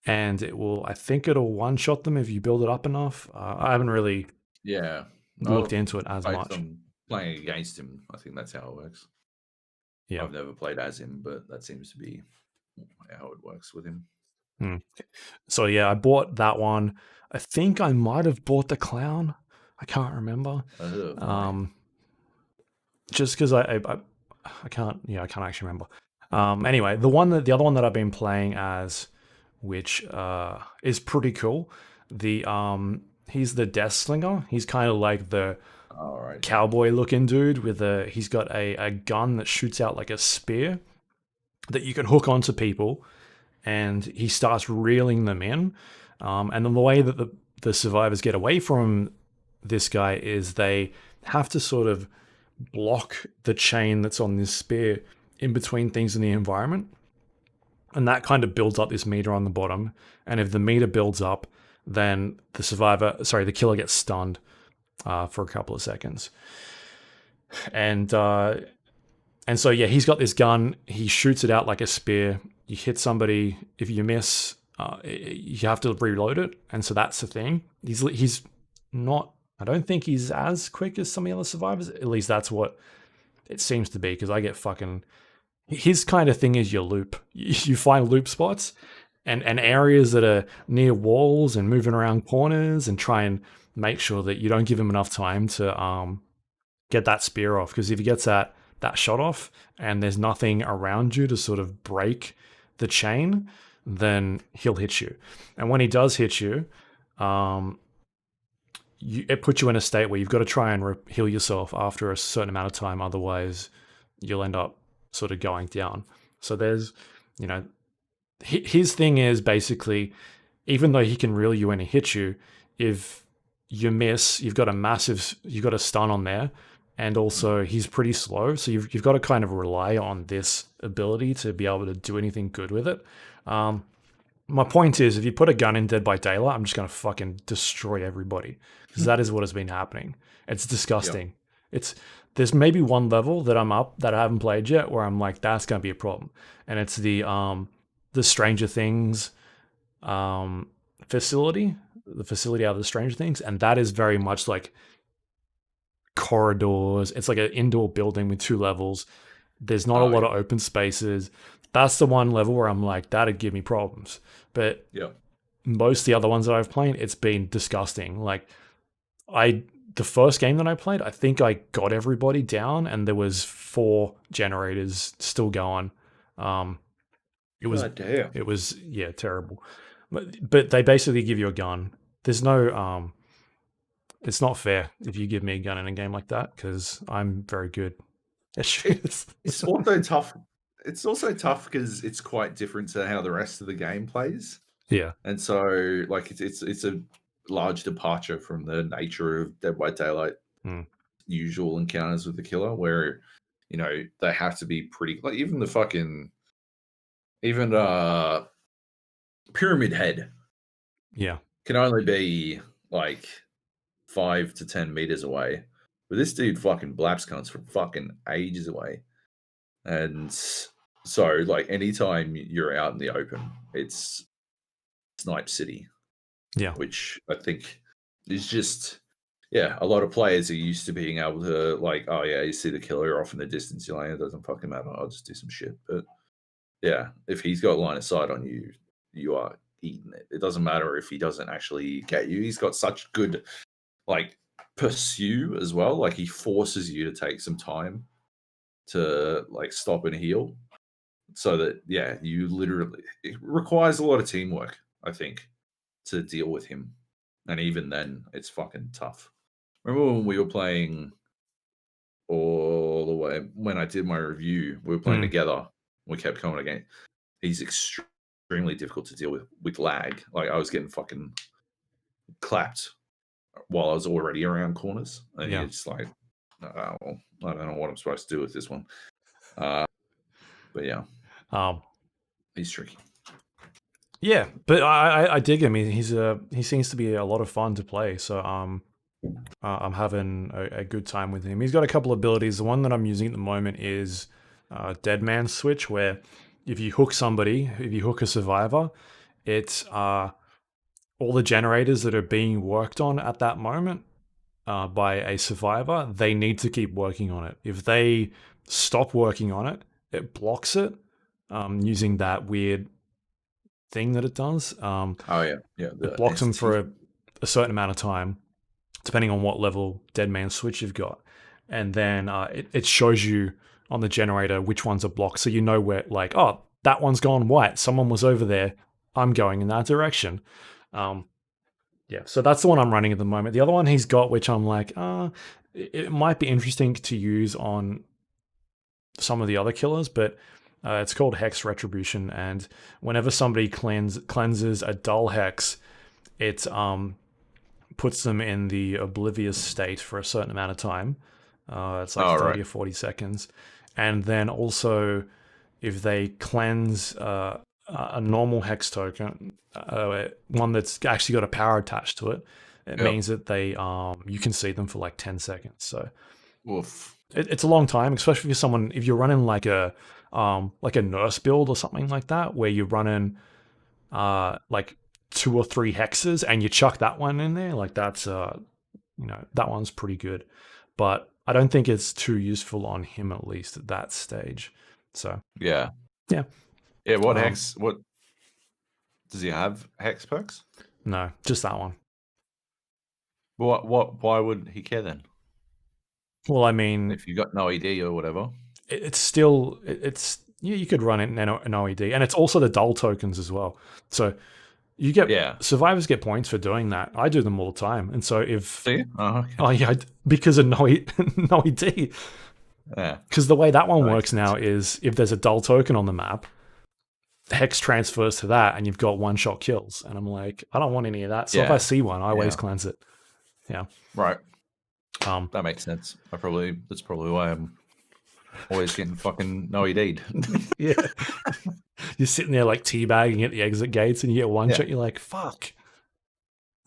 and I think it'll one-shot them if you build it up enough. I haven't really looked into it as much. I'm playing against him. I think that's how it works. Yeah, I've never played as him, but that seems to be how it works with him. So yeah, I bought that one. I think I might have bought the clown. I can't remember. Just because I can't. Yeah, I can't actually remember. Anyway, the other one that I've been playing as, which is pretty cool. He's the Death Slinger. He's kind of like the cowboy looking dude with he's got a gun that shoots out like a spear that you can hook onto people, and he starts reeling them in. And then the way that the survivors get away from this guy is they have to sort of block the chain that's on this spear in between things in the environment. And that kind of builds up this meter on the bottom. And if the meter builds up, then the killer gets stunned for a couple of seconds. And so, yeah, he's got this gun. He shoots it out like a spear. You hit somebody. If you miss, you have to reload it. And so that's the thing. He's not, I don't think he's as quick as some of the other survivors. At least that's what it seems to be, because I get fucking... His kind of thing is your loop. You find loop spots, and areas that are near walls and moving around corners, and try and make sure that you don't give him enough time to get that spear off. Because if he gets that shot off and there's nothing around you to sort of break the chain, then he'll hit you. And when he does hit you, it puts you in a state where you've got to try and heal yourself after a certain amount of time. Otherwise, you'll end up sort of going down. So there's, his thing is basically, even though he can reel you in and hit you, if you miss, you've got a stun on there. And also he's pretty slow. So you've got to kind of rely on this ability to be able to do anything good with it. My point is, if you put a gun in Dead by Daylight, I'm just going to fucking destroy everybody, because that is what has been happening. It's disgusting. Yep. There's maybe one level that I'm up that I haven't played yet where I'm like, that's going to be a problem. And it's the Stranger Things facility, the facility out of the Stranger Things. And that is very much like corridors. It's like an indoor building with 2 levels. There's not a lot of open spaces. That's the one level where I'm like, that'd give me problems. But most of the other ones that I've played, it's been disgusting. Like the first game that I played, I think I got everybody down, and there was 4 generators still going. It was terrible. But they basically give you a gun. There's no it's not fair if you give me a gun in a game like that, because I'm very good at shooters. It's also tough. It's also tough because it's quite different to how the rest of the game plays. Yeah. And so, like, it's a large departure from the nature of Dead by Daylight usual encounters with the killer, where, they have to be pretty, like, even Pyramid Head can only be like 5 to 10 meters away. But this dude fucking blaps cunts from fucking ages away. And so, like, anytime you're out in the open, it's Snipe City. Yeah. Which I think is just, a lot of players are used to being able to, like, oh yeah, you see the killer off in the distance, you're like, it doesn't fucking matter, I'll just do some shit. But yeah, if he's got line of sight on you, you are eating it. It doesn't matter if he doesn't actually get you. He's got such good, like, pursue as well. Like, he forces you to take some time to, like, stop and heal, so that you literally, it requires a lot of teamwork, I think, to deal with him. And even then, it's fucking tough. Remember when we were playing all the way, when I did my review, we were playing together, we kept coming again. He's extremely difficult to deal with lag. Like, I was getting fucking clapped while I was already around corners, and you're just like, I don't know what I'm supposed to do with this one. But yeah, he's tricky. Yeah, but I dig him. He seems to be a lot of fun to play. So I'm having a good time with him. He's got a couple of abilities. The one that I'm using at the moment is Dead Man Switch, where if you hook a survivor, it's all the generators that are being worked on at that moment by a survivor, they need to keep working on it. If they stop working on it, it blocks it using that weird thing that it does. It blocks them for a certain amount of time, depending on what level Dead Man Switch you've got. And then it shows you on the generator which ones are blocked, so you know where, like, oh, that one's gone white. Someone was over there. I'm going in that direction. So that's the one I'm running at the moment. The other one he's got, which I'm like, it might be interesting to use on some of the other killers, but it's called Hex Retribution, and whenever somebody cleanses a dull hex, it puts them in the oblivious state for a certain amount of time. It's like 30 or 40 seconds. And then also, if they cleanse a normal hex token, one that's actually got a power attached to it, it means that they you can see them for like 10 seconds. So it's a long time, especially if you're running like a nurse build or something like that, where you're running like 2 or 3 hexes and you chuck that one in there, like that's that one's pretty good. But I don't think it's too useful on him, at least at that stage. So what hex? Does he have hex perks? No, just that one. Why would he care then? Well, I mean, if you got no ED or whatever, it's still you could run it in an OED, and it's also the dull tokens as well. So you get survivors get points for doing that. I do them all the time, and so if do you? Okay. Oh yeah, because of no ED. Yeah. Because the way that one works now is if there's a dull token on the map, hex transfers to that, and you've got one-shot kills. And I'm like, I don't want any of that. So if I see one, I always cleanse it. Yeah. Right. That makes sense. That's probably why I'm always getting fucking no ED'd. Yeah. You're sitting there like teabagging at the exit gates, and you get one shot. You're like, fuck.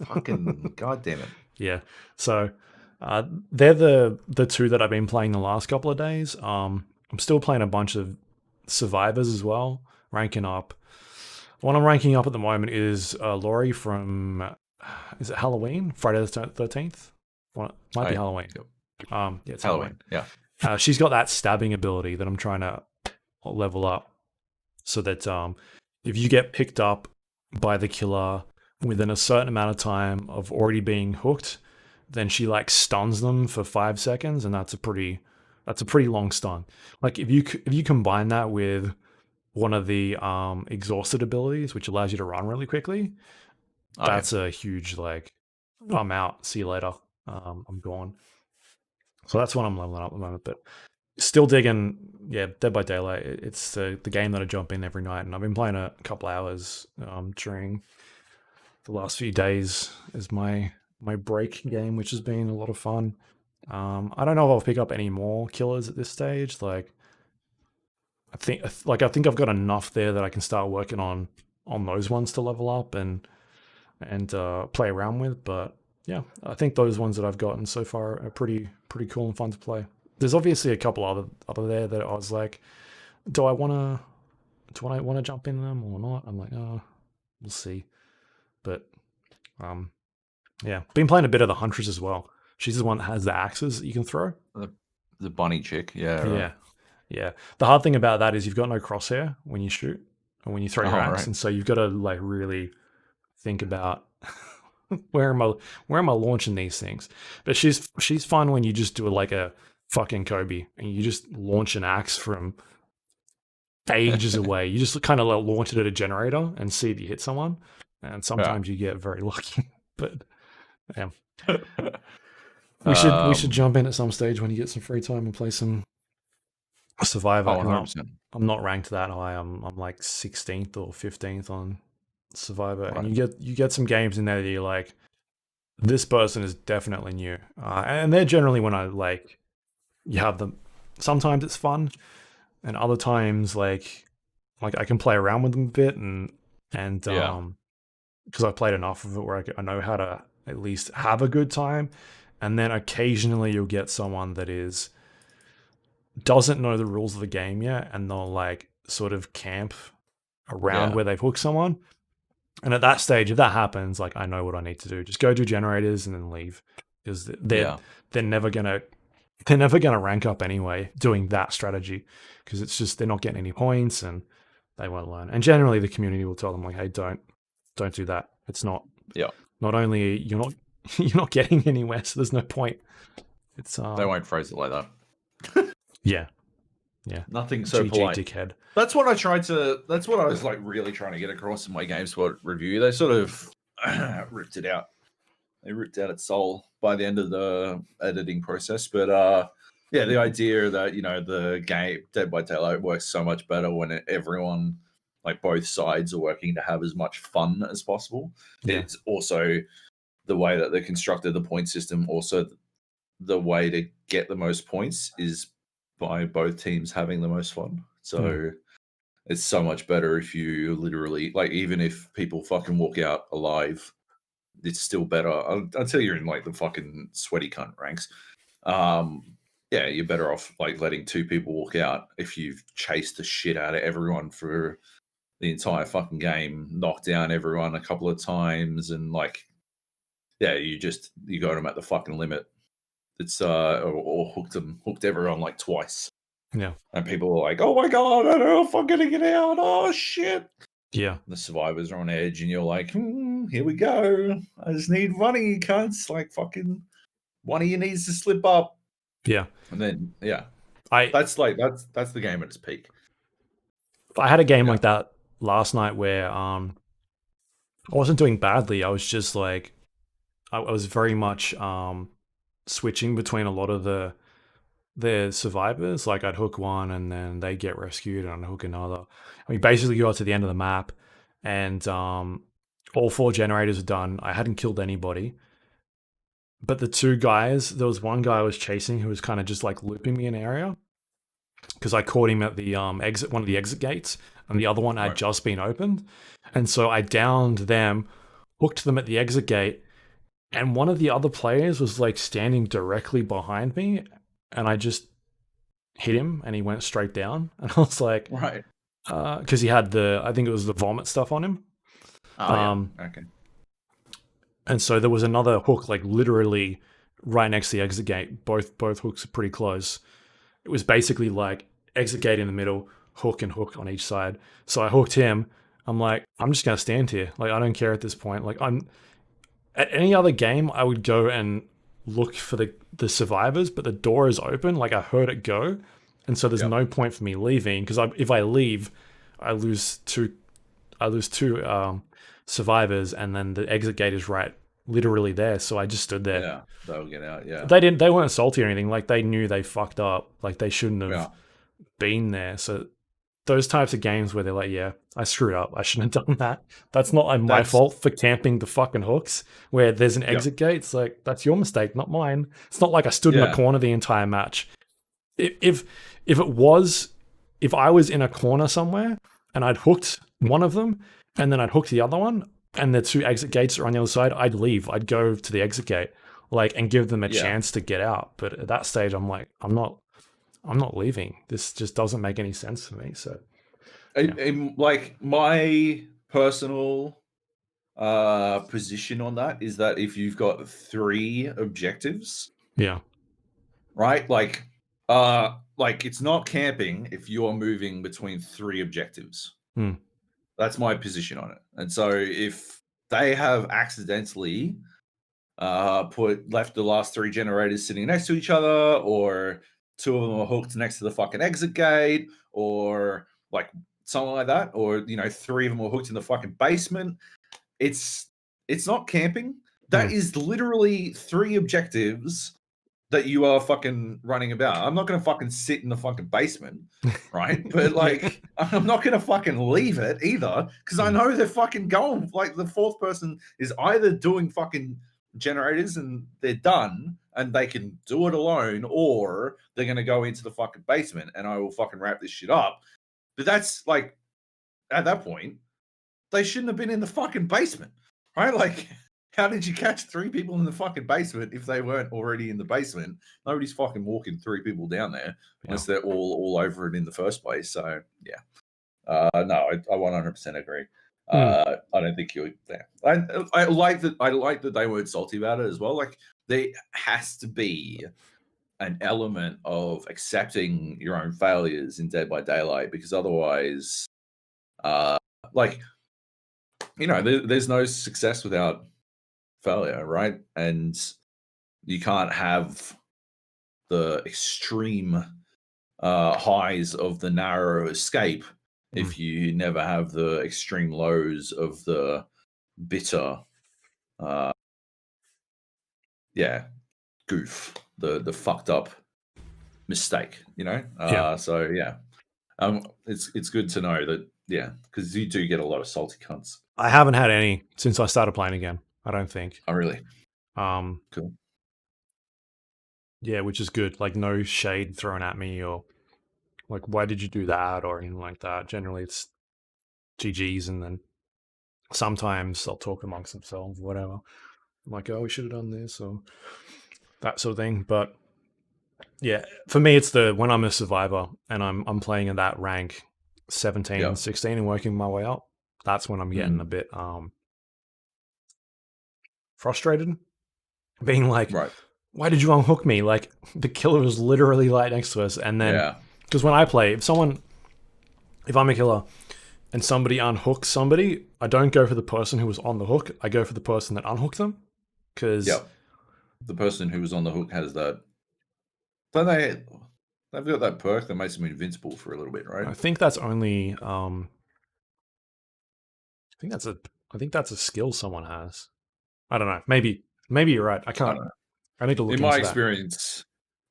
Fucking goddamn it. Yeah. So they're the two that I've been playing the last couple of days. I'm still playing a bunch of survivors as well, ranking up. What I'm ranking up at the moment is Lawrie from, is it Halloween? Friday the 13th? Well, it might be Halloween. Yep. Yeah, it's Halloween. Yeah. She's got that stabbing ability that I'm trying to level up so that if you get picked up by the killer within a certain amount of time of already being hooked, then she like stuns them for 5 seconds, and that's a pretty long stun. Like if you combine that with one of the exhausted abilities, which allows you to run really quickly, that's a huge like, I'm out, see you later, I'm gone. So that's what I'm leveling up at the moment, but still digging. Yeah, Dead by Daylight. It's the game that I jump in every night, and I've been playing a couple hours during the last few days as my break game, which has been a lot of fun. I don't know if I'll pick up any more killers at this stage. Like, I think I've got enough there that I can start working on those ones to level up and play around with. But yeah, I think those ones that I've gotten so far are pretty cool and fun to play. There's obviously a couple other there that I was like, do I want to jump in them or not? I'm like, oh, we'll see. But yeah, been playing a bit of the Huntress as well. She's the one that has the axes that you can throw. The bunny chick, yeah. Right. Yeah. The hard thing about that is you've got no crosshair when you shoot or when you throw your axe, and so you've got to like really think about where am I launching these things. But she's fun when you just do like a fucking Kobe and you just launch an axe from ages away. You just kind of like launch it at a generator and see if you hit someone, and sometimes you get very lucky. But yeah. We should jump in at some stage when you get some free time and play some Survivor. I'm not ranked that high. I'm like 16th or 15th on Survivor, and you get some games in there that you're like, this person is definitely new, and they're generally when I like you have them. Sometimes it's fun, and other times like I can play around with them a bit, and because I've played enough of it where I know how to at least have a good time. And then occasionally you'll get someone that doesn't know the rules of the game yet, and they'll like sort of camp around where they've hooked someone. And at that stage, if that happens, like I know what I need to do. Just go do generators and then leave, because they're never gonna rank up anyway doing that strategy, because it's just they're not getting any points and they won't learn. And generally the community will tell them like, hey, don't do that. It's not. Yeah. Not only you're not getting anywhere, so there's no point. It's they won't phrase it like that. Yeah. Nothing so polite. Dickhead. That's what I was like really trying to get across in my GameSpot review. They sort of ripped it out. They ripped out its soul by the end of the editing process. But the idea that the game Dead by Daylight works so much better when everyone, like both sides, are working to have as much fun as possible. Yeah. It's also the way that they constructed the point system. Also, the way to get the most points is by both teams having the most fun. So it's so much better if you literally, like, even if people fucking walk out alive, it's still better. Until you're in like the fucking sweaty cunt ranks. You're better off like letting two people walk out if you've chased the shit out of everyone for the entire fucking game, knocked down everyone a couple of times, and like, you got them at the fucking limit. It's or hooked everyone like twice. Yeah. And people were like, oh my god, I don't know if I'm gonna get out. Oh shit. Yeah. The survivors are on edge, and you're like, here we go. I just need one of you cunts. Like, fucking one of you needs to slip up. Yeah. And then, yeah. That's the game at its peak. I had a game like that last night where I wasn't doing badly. I was just like, I was very much switching between a lot of the survivors. Like I'd hook one and then they get rescued and I'd hook another. I mean, basically you got to the end of the map and all 4 generators are done. I hadn't killed anybody. But the 2 guys, there was one guy I was chasing who was kind of just like looping me in an area because I caught him at the exit, one of the exit gates, and the other one had just been opened. And so I downed them, hooked them at the exit gate, and one of the other players was like standing directly behind me, and I just hit him and he went straight down. And I was like, right. Because he had I think it was the vomit stuff on him. Oh, yeah. Okay. And so there was another hook, like literally right next to the exit gate. Both hooks are pretty close. It was basically like exit gate in the middle, hook and hook on each side. So I hooked him. I'm like, I'm just gonna stand here. Like I don't care at this point. Like at any other game, I would go and look for the survivors, but the door is open. Like I heard it go, and so there's no point for me leaving because if I leave, I lose two survivors, and then the exit gate is right literally there. So I just stood there. Yeah, they'll get out. Yeah, they weren't salty or anything. Like they knew they fucked up. Like they shouldn't have been there. So those types of games where they're like, yeah, I screwed up. I shouldn't have done that. That's not my fault for camping the fucking hooks where there's an exit gate. It's like, that's your mistake, not mine. It's not like I stood in a corner the entire match. If I was in a corner somewhere and I'd hooked one of them and then I'd hooked the other one and the 2 exit gates are on the other side, I'd leave. I'd go to the exit gate, like, and give them a chance to get out. But at that stage, I'm like, I'm not leaving. This just doesn't make any sense to me. So, like my personal position on that is that if you've got 3 objectives, right, like it's not camping if you're moving between 3 objectives. That's my position on it. And so if they have accidentally left the last 3 generators sitting next to each other, or 2 of them are hooked next to the fucking exit gate, or like something like that, or 3 of them were hooked in the fucking basement, it's not camping. That is literally 3 objectives that you are fucking running about. I'm not going to fucking sit in the fucking basement, right? But like, I'm not going to fucking leave it either because I know they're fucking going. Like the 4th person is either doing fucking generators and they're done and they can do it alone, or they're going to go into the fucking basement and I will fucking wrap this shit up. But that's like, at that point, they shouldn't have been in the fucking basement, right? Like, how did you catch 3 people in the fucking basement if they weren't already in the basement? Nobody's fucking walking 3 people down there unless they're all over it in the first place. So yeah, no, I 100% agree. I don't think you. Yeah, I like that. I like that they weren't salty about it as well. Like there has to be an element of accepting your own failures in Dead by Daylight, because otherwise, like there's no success without failure, right? And you can't have the extreme highs of the narrow escape if you never have the extreme lows of the bitter goof, the fucked up mistake, so yeah, it's good to know that, because you do get a lot of salty cunts. I haven't had any since I started playing again, I don't think. Oh, really? Cool. Yeah, which is good. Like no shade thrown at me or like, why did you do that or anything like that. Generally it's GG's, and then sometimes they'll talk amongst themselves, whatever. I'm like, oh, we should have done this or that sort of thing. But yeah, for me, it's when I'm a survivor and I'm playing in that rank 17, 16 and working my way up. That's when I'm getting a bit frustrated, being like, why did you unhook me? Like the killer was literally right next to us. And then, because when I play, if I'm a killer and somebody unhooks somebody, I don't go for the person who was on the hook. I go for the person that unhooked them. Because the person who was on the hook has that. Don't they've got that perk that makes them invincible for a little bit, right? I think that's only. I think that's a skill someone has. I don't know. Maybe you're right. I can't. I need to look in into my that. experience.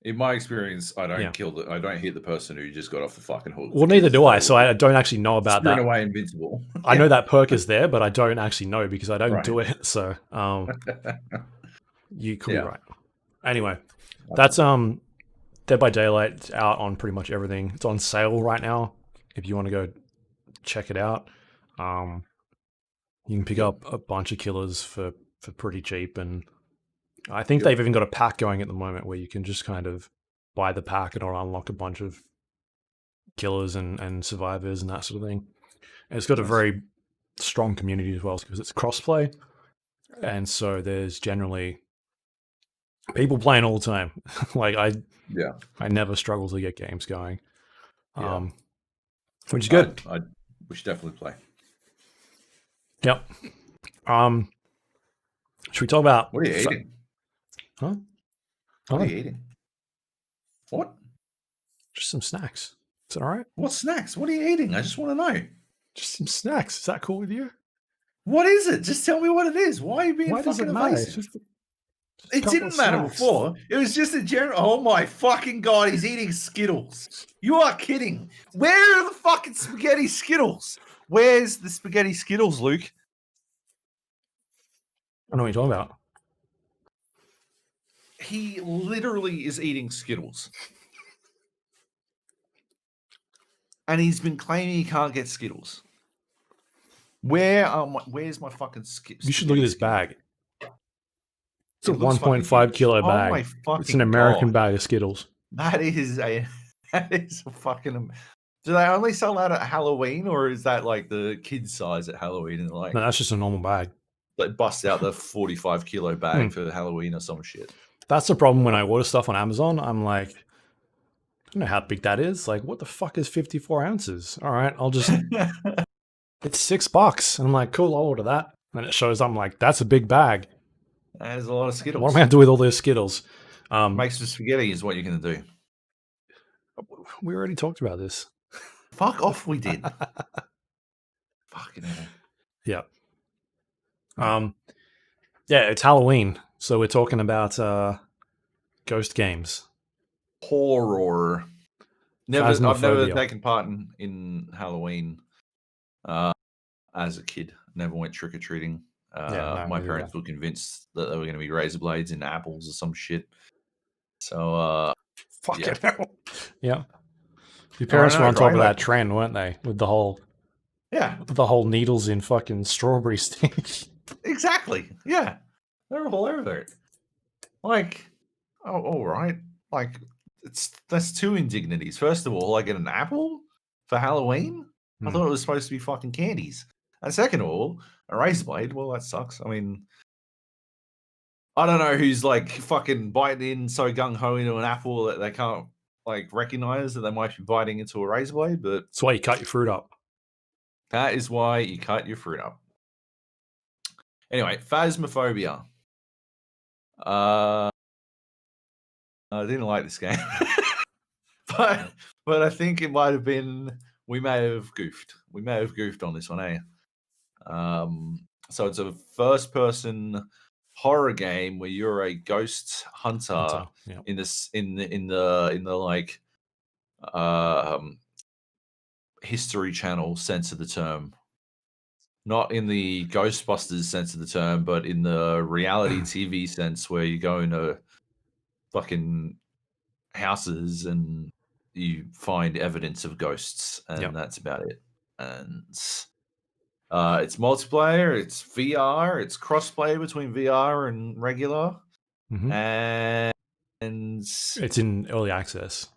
In my experience, I don't I don't hit the person who just got off the fucking hook. Well, neither do I. So I don't actually know about that. Away invincible. I know that perk is there, but I don't actually know because I don't do it. So you could be right. Anyway, that's Dead by Daylight. It's out on pretty much everything. It's on sale right now. If you want to go check it out, you can pick up a bunch of killers for pretty cheap, and I think they've even got a pack going at the moment where you can just kind of buy the pack and it'll unlock a bunch of killers and survivors and that sort of thing. And it's got a very strong community as well because it's crossplay, and so there's generally people playing all the time. Like I never struggle to get games going, which is good. We should definitely play. Yep. Should we talk about what are you eating? Huh? What are you eating? What? Just some snacks. Is that all right? What snacks? What are you eating? I just want to know. Just some snacks. Is that cool with you? What is it? Just tell me what it is. Why are you being fucking evasive? It didn't matter before. It was just a general. Oh my fucking god, he's eating Skittles. You are kidding. Where are the fucking spaghetti Skittles? Where's the spaghetti Skittles, Luke? I know what you're talking about. He literally is eating Skittles. And he's been claiming he can't get Skittles. Where's my fucking Skittles? You should look at this bag. It's a 1.5 kilo bag. It's an American bag of Skittles. That is a fucking. Do they only sell that at Halloween, or is that like the kids' size at Halloween? And like, no, that's just a normal bag. Like bust out the 45 kilo bag for Halloween or some shit. That's the problem when I order stuff on Amazon. I'm like, I don't know how big that is. Like, what the fuck is 54 ounces? All right, I'll just. It's $6, and I'm like, cool, I'll order that. And it shows I'm like, that's a big bag. That is a lot of Skittles. What am I going to do with all those Skittles? Make some spaghetti is what you're going to do. We already talked about this. Fuck off, we did. Fucking hell. Yeah. Yeah, it's Halloween, so we're talking about ghost games. Horror. I've never taken part in Halloween as a kid. Never went trick-or-treating. My parents were convinced that they were going to be razor blades in apples or some shit. So, fucking hell. Yeah. Your parents were on top of that trend, weren't they? With the whole needles in fucking strawberry sticks. Exactly. Yeah. They're all over it. Like, oh, all right. Like, that's two indignities. First of all, I get an apple for Halloween. I thought it was supposed to be fucking candies. And second of all, a razor blade. Well, that sucks. I mean, I don't know who's like fucking biting in so gung ho into an apple that they can't like recognize that they might be biting into a razor blade. But that's why you cut your fruit up. That is why you cut your fruit up. Anyway, Phasmophobia. I didn't like this game, but I think it might have been we may have goofed. We may have goofed on this one, eh? So it's a first-person horror game where you're a ghost hunter in the like History Channel sense of the term. Not in the Ghostbusters sense of the term, but in the reality TV sense where you go into fucking houses and you find evidence of ghosts, and that's about it. And it's multiplayer, it's VR, it's crossplay between VR and regular, and it's in early access.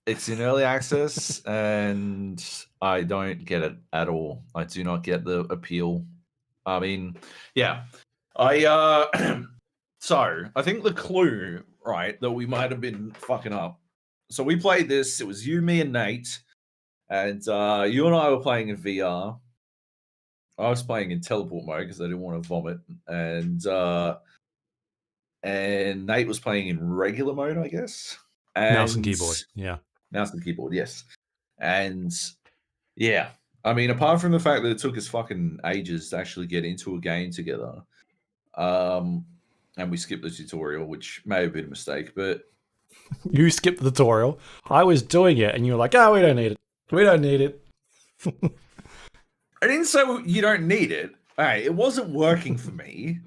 It's in early access, and I don't get it at all. I do not get the appeal. I mean, yeah. So I think the clue, right, that we might have been fucking up. So we played this. It was you, me, and Nate, and you and I were playing in VR. I was playing in teleport mode because I didn't want to vomit, and Nate was playing in regular mode, I guess. And Mouse and keyboard, yeah. Mouse and keyboard, yes. And yeah, I mean, apart from the fact that it took us fucking ages to actually get into a game together, and we skipped the tutorial, which may have been a mistake, but you skipped the tutorial. I was doing it, and you were like, "Oh, we don't need it. We don't need it." I didn't say you don't need it. Hey, it wasn't working for me,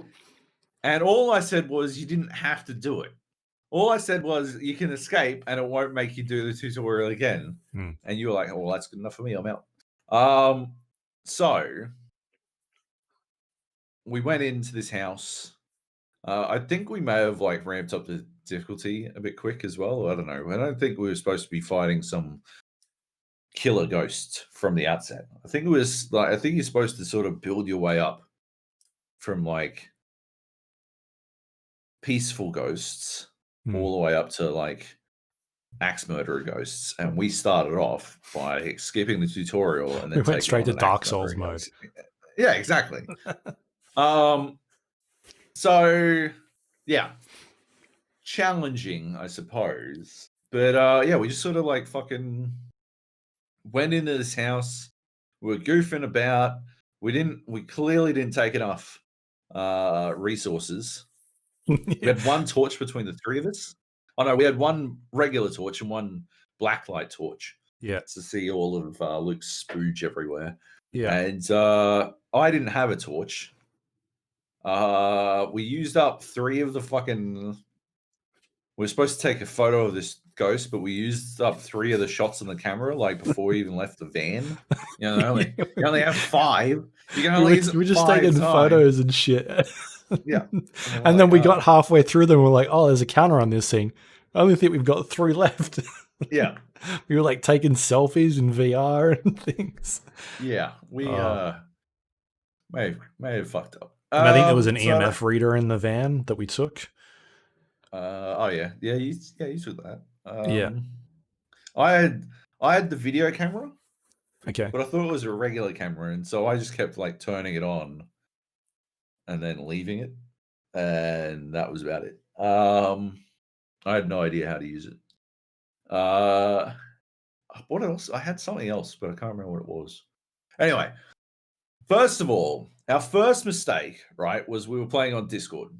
and all I said was you didn't have to do it. All I said was you can escape, and it won't make you do the tutorial again. And you were like, "Oh, well, that's good enough for me. I'm out." So we went into this house. I think we may have like ramped up the difficulty a bit quick as well. I don't know. I don't think we were supposed to be fighting some killer ghosts from the outset. I think it was like, I think you're supposed to sort of build your way up from like peaceful ghosts all the way up to like axe murderer ghosts, and we started off by skipping the tutorial and then we went straight to Dark Souls mode. Yeah, exactly. So yeah, challenging, I suppose. But yeah, we just sort of like fucking went into this house. We were goofing about. We clearly didn't take enough resources. We had one torch between the three of us. Oh no, we had one regular torch and one blacklight torch. Yeah. To see all of Luke's spooge everywhere. Yeah. And I didn't have a torch. We used up 3 of the fucking. We were supposed to take a photo of this ghost, but we used up 3 of the shots on the camera, like before we even left the van. You know, you only have 5. You can only use it we're just 5 taking times. photos and shit. Yeah. And then we got halfway through them. We're like, oh, there's a counter on this thing. I only think we've got 3 left. Yeah. We were like taking selfies in VR and things. Yeah. We may have fucked up. And I think there was an EMF reader in the van that we took. Oh yeah. Yeah, you took that. Yeah. I had the video camera. Okay. But I thought it was a regular camera, and so I just kept like turning it on and then leaving it. And that was about it. I had no idea how to use it. What else? I had something else, but I can't remember what it was. Anyway, first of all, our first mistake, right, was we were playing on Discord.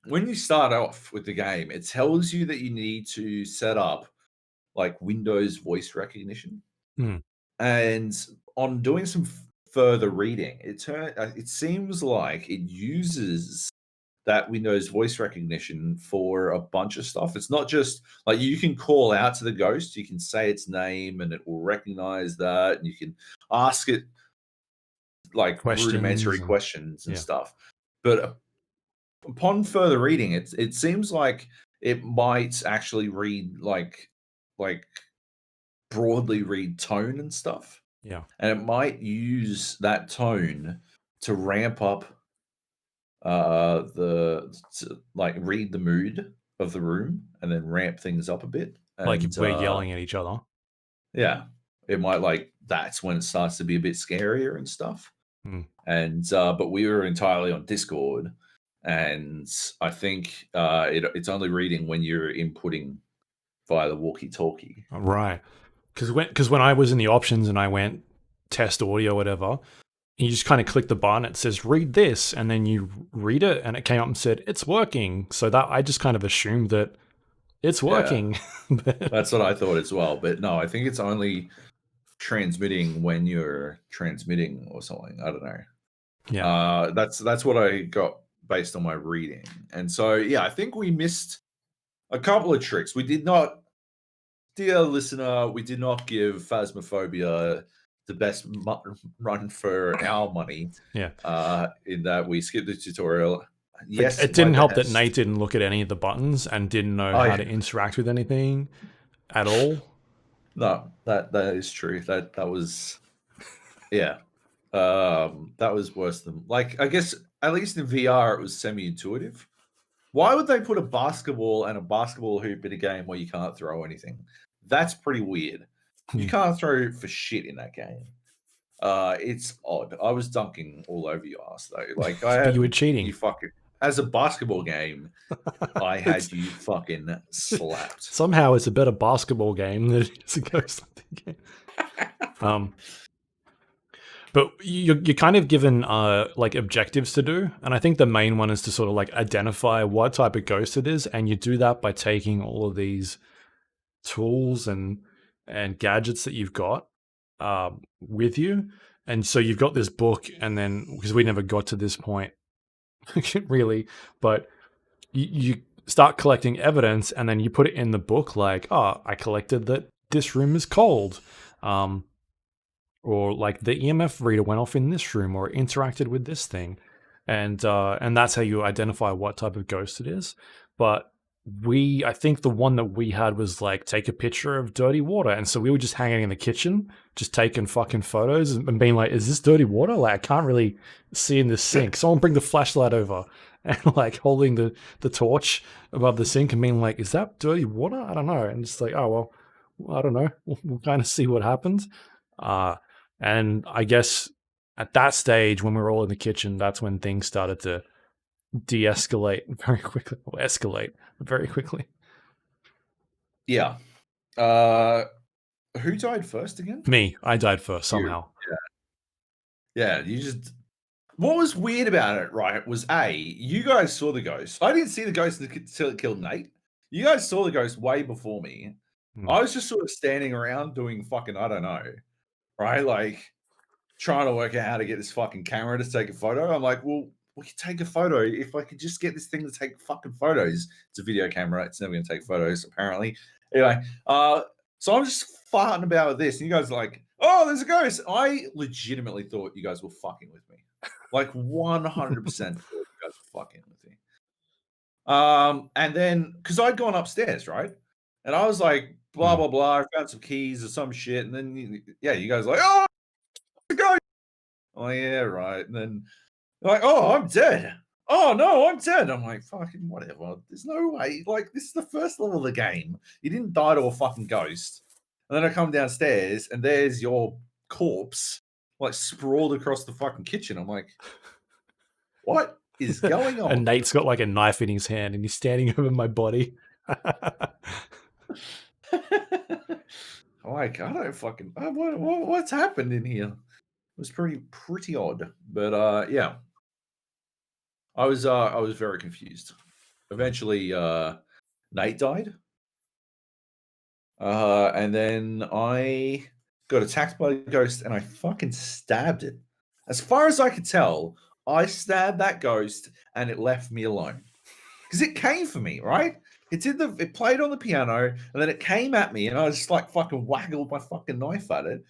When you start off with the game, it tells you that you need to set up like Windows voice recognition. And on doing some further reading, it seems like it uses that Windows voice recognition for a bunch of stuff. It's not just like you can call out to the ghost, you can say its name and it will recognize that, and you can ask it like rudimentary questions and stuff. But upon further reading, it seems like it might actually read like broadly read tone and stuff. Yeah. And it might use that tone to ramp up read the mood of the room and then ramp things up a bit. And, like if we're yelling at each other. Yeah. It might that's when it starts to be a bit scarier and stuff. And but we were entirely on Discord, and I think it's only reading when you're inputting via the walkie-talkie. Right. Because when I was in the options and I went test audio, whatever, you just kind of click the button, it says read this, and then you read it, and it came up and said it's working. So that I just kind of assumed that it's working. Yeah. That's what I thought as well. But no, I think it's only transmitting when you're transmitting or something. I don't know. Yeah. That's what I got based on my reading. And so yeah, I think we missed a couple of tricks. We did not. Dear listener, we did not give Phasmophobia the best run for our money. Yeah. In that we skipped the tutorial. Yes. It didn't help that Nate didn't look at any of the buttons and didn't know how to interact with anything at all. No, that is true. That was yeah. That was worse than I guess at least in VR it was semi-intuitive. Why would they put a basketball and a basketball hoop in a game where you can't throw anything? That's pretty weird. You can't throw for shit in that game. It's odd. I was dunking all over your ass though. Like I But had you were cheating. you fucking as a basketball game. I had you fucking slapped. Somehow it's a better basketball game than it is a ghost hunting game. But you're kind of given like objectives to do, and I think the main one is to sort of like identify what type of ghost it is, and you do that by taking all of these tools and gadgets that you've got with you. And so you've got this book, and then because we never got to this point really, but you start collecting evidence, and then you put it in the book, like, oh, I collected that this room is cold. Or like the EMF reader went off in this room, or interacted with this thing, and that's how you identify what type of ghost it is. But I think the one that we had was like, take a picture of dirty water, and so we were just hanging in the kitchen, just taking fucking photos and being like, "Is this dirty water? Like, I can't really see in this sink. Someone bring the flashlight over." And like holding the torch above the sink and being like, "Is that dirty water? I don't know." And it's like, "Oh well, I don't know. We'll kind of see what happens." And I guess at that stage, when we were all in the kitchen, that's when things started to de-escalate very quickly, or escalate very quickly. Yeah. Who died first again? Me. I died first somehow. Yeah. You just. What was weird about it, right, was you guys saw the ghost. I didn't see the ghost until it killed Nate. You guys saw the ghost way before me. I was just sort of standing around doing fucking, I don't know, right? Like trying to work out how to get this fucking camera to take a photo. I'm like, well, we could take a photo if I could just get this thing to take fucking photos. It's a video camera. It's never going to take photos, apparently. Anyway, so I'm just farting about this. And you guys are like, oh, there's a ghost. I legitimately thought you guys were fucking with me. Like 100% thought you guys were fucking with me. And then, because I'd gone upstairs, right? And I was like, blah, blah, blah. I found some keys or some shit. And then, you guys are like, oh, it's a ghost. Oh, yeah, right. And then, like, oh, I'm dead. Oh, no, I'm dead. I'm like, fucking whatever. There's no way. Like, this is the first level of the game. You didn't die to a fucking ghost. And then I come downstairs, and there's your corpse, like, sprawled across the fucking kitchen. I'm like, what is going on? And Nate's got like a knife in his hand, and he's standing over my body. Like, I don't fucking what's happened in here. It was pretty odd, but yeah, I was very confused. Eventually, Nate died, and then I got attacked by a ghost, and I fucking stabbed it. As far as I could tell, I stabbed that ghost, and it left me alone because it came for me, right? It played on the piano, and then it came at me, and I just like fucking waggled my fucking knife at it,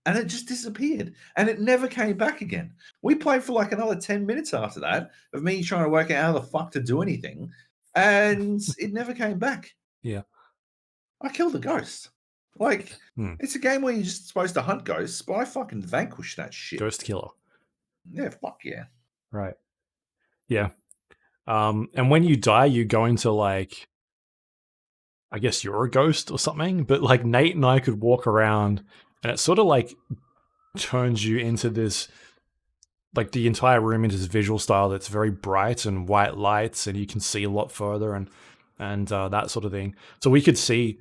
and it just disappeared, and it never came back again. We played for like another 10 minutes after that of me trying to work out how the fuck to do anything, and it never came back. Yeah. I killed a ghost. Like, it's a game where you're just supposed to hunt ghosts, but I fucking vanquished that shit. Ghost killer. Yeah, fuck yeah. Right. Yeah. And when you die, you go into like, I guess you're a ghost or something, but like Nate and I could walk around, and it sort of like turns you into this, like the entire room into this visual style that's very bright and white lights, and you can see a lot further and that sort of thing. So we could see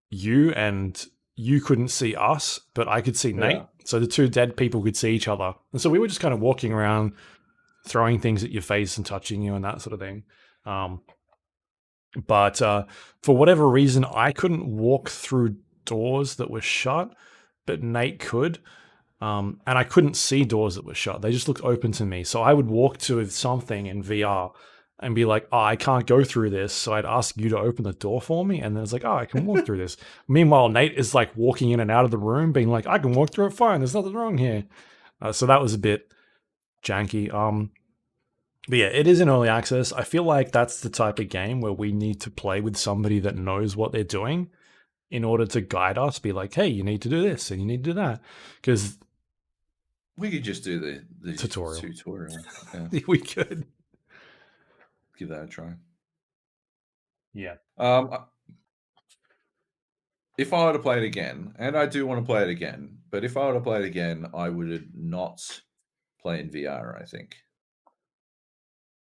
you, and you couldn't see us, but I could see Nate. So the two dead people could see each other. And so we were just kind of walking around, throwing things at your face and touching you and that sort of thing. But for whatever reason, I couldn't walk through doors that were shut, but Nate could. And I couldn't see doors that were shut. They just looked open to me. So I would walk to something in VR and be like, oh, I can't go through this. So I'd ask you to open the door for me. And then it's like, oh, I can walk through this. Meanwhile, Nate is like walking in and out of the room being like, I can walk through it fine. There's nothing wrong here. So that was a bit janky. But yeah, it is in early access. I feel like that's the type of game where we need to play with somebody that knows what they're doing in order to guide us, be like, hey, you need to do this and you need to do that. Because we could just do the tutorial. Yeah. We could. Give that a try. Yeah. if I were to play it again, and I do want to play it again, but if I were to play it again, I would not play in VR, I think.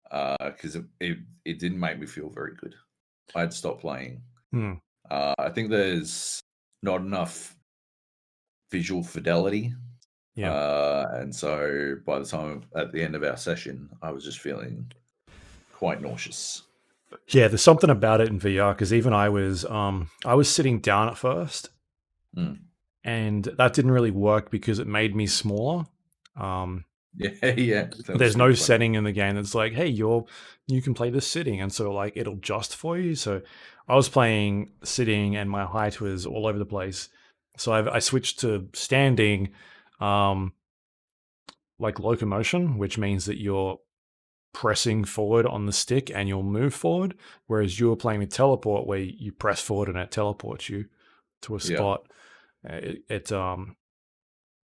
Because it didn't make me feel very good. I'd stop playing. I think there's not enough visual fidelity. And so by the time at the end of our session, I was just feeling quite nauseous. Yeah, there's something about it in VR because even I was sitting down at first, and that didn't really work because it made me smaller. Yeah. There's no setting in the game that's like, hey, you can play this sitting, and so like it'll adjust for you. So I was playing sitting, and my height was all over the place. So I switched to standing, like locomotion, which means that you're pressing forward on the stick and you'll move forward, whereas you were playing with teleport, where you press forward and it teleports you to a spot.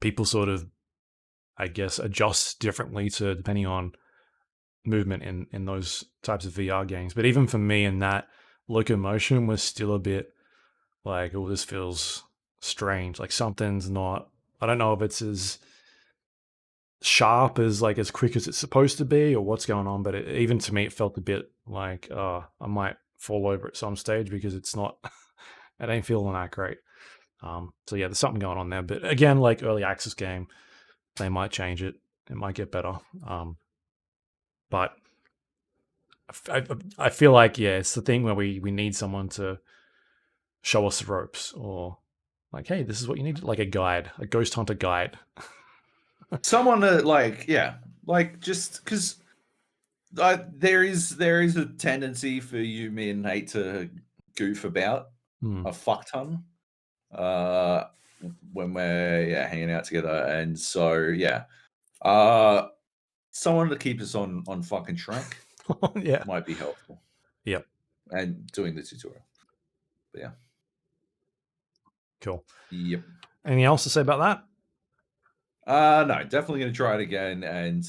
People sort of, I guess, adjust differently to depending on movement in those types of VR games. But even for me, in that locomotion was still a bit like, oh, this feels strange. Like something's not. I don't know if it's as sharp as like as quick as it's supposed to be or what's going on, but even to me it felt a bit like I might fall over at some stage because it's not it ain't feeling that great. So yeah, there's something going on there, but again, like early access game, they might change it might get better. But I feel like, yeah, it's the thing where we need someone to show us the ropes, or like, hey, this is what you need, like a guide, a ghost hunter guide. Someone just because there is a tendency for you, me and Nate, to goof about a fuck ton when we're hanging out together, and so someone to keep us on fucking track might be helpful. Yep. And doing the tutorial. But yeah. Cool. Yep. Anything else to say about that? No, definitely going to try it again. And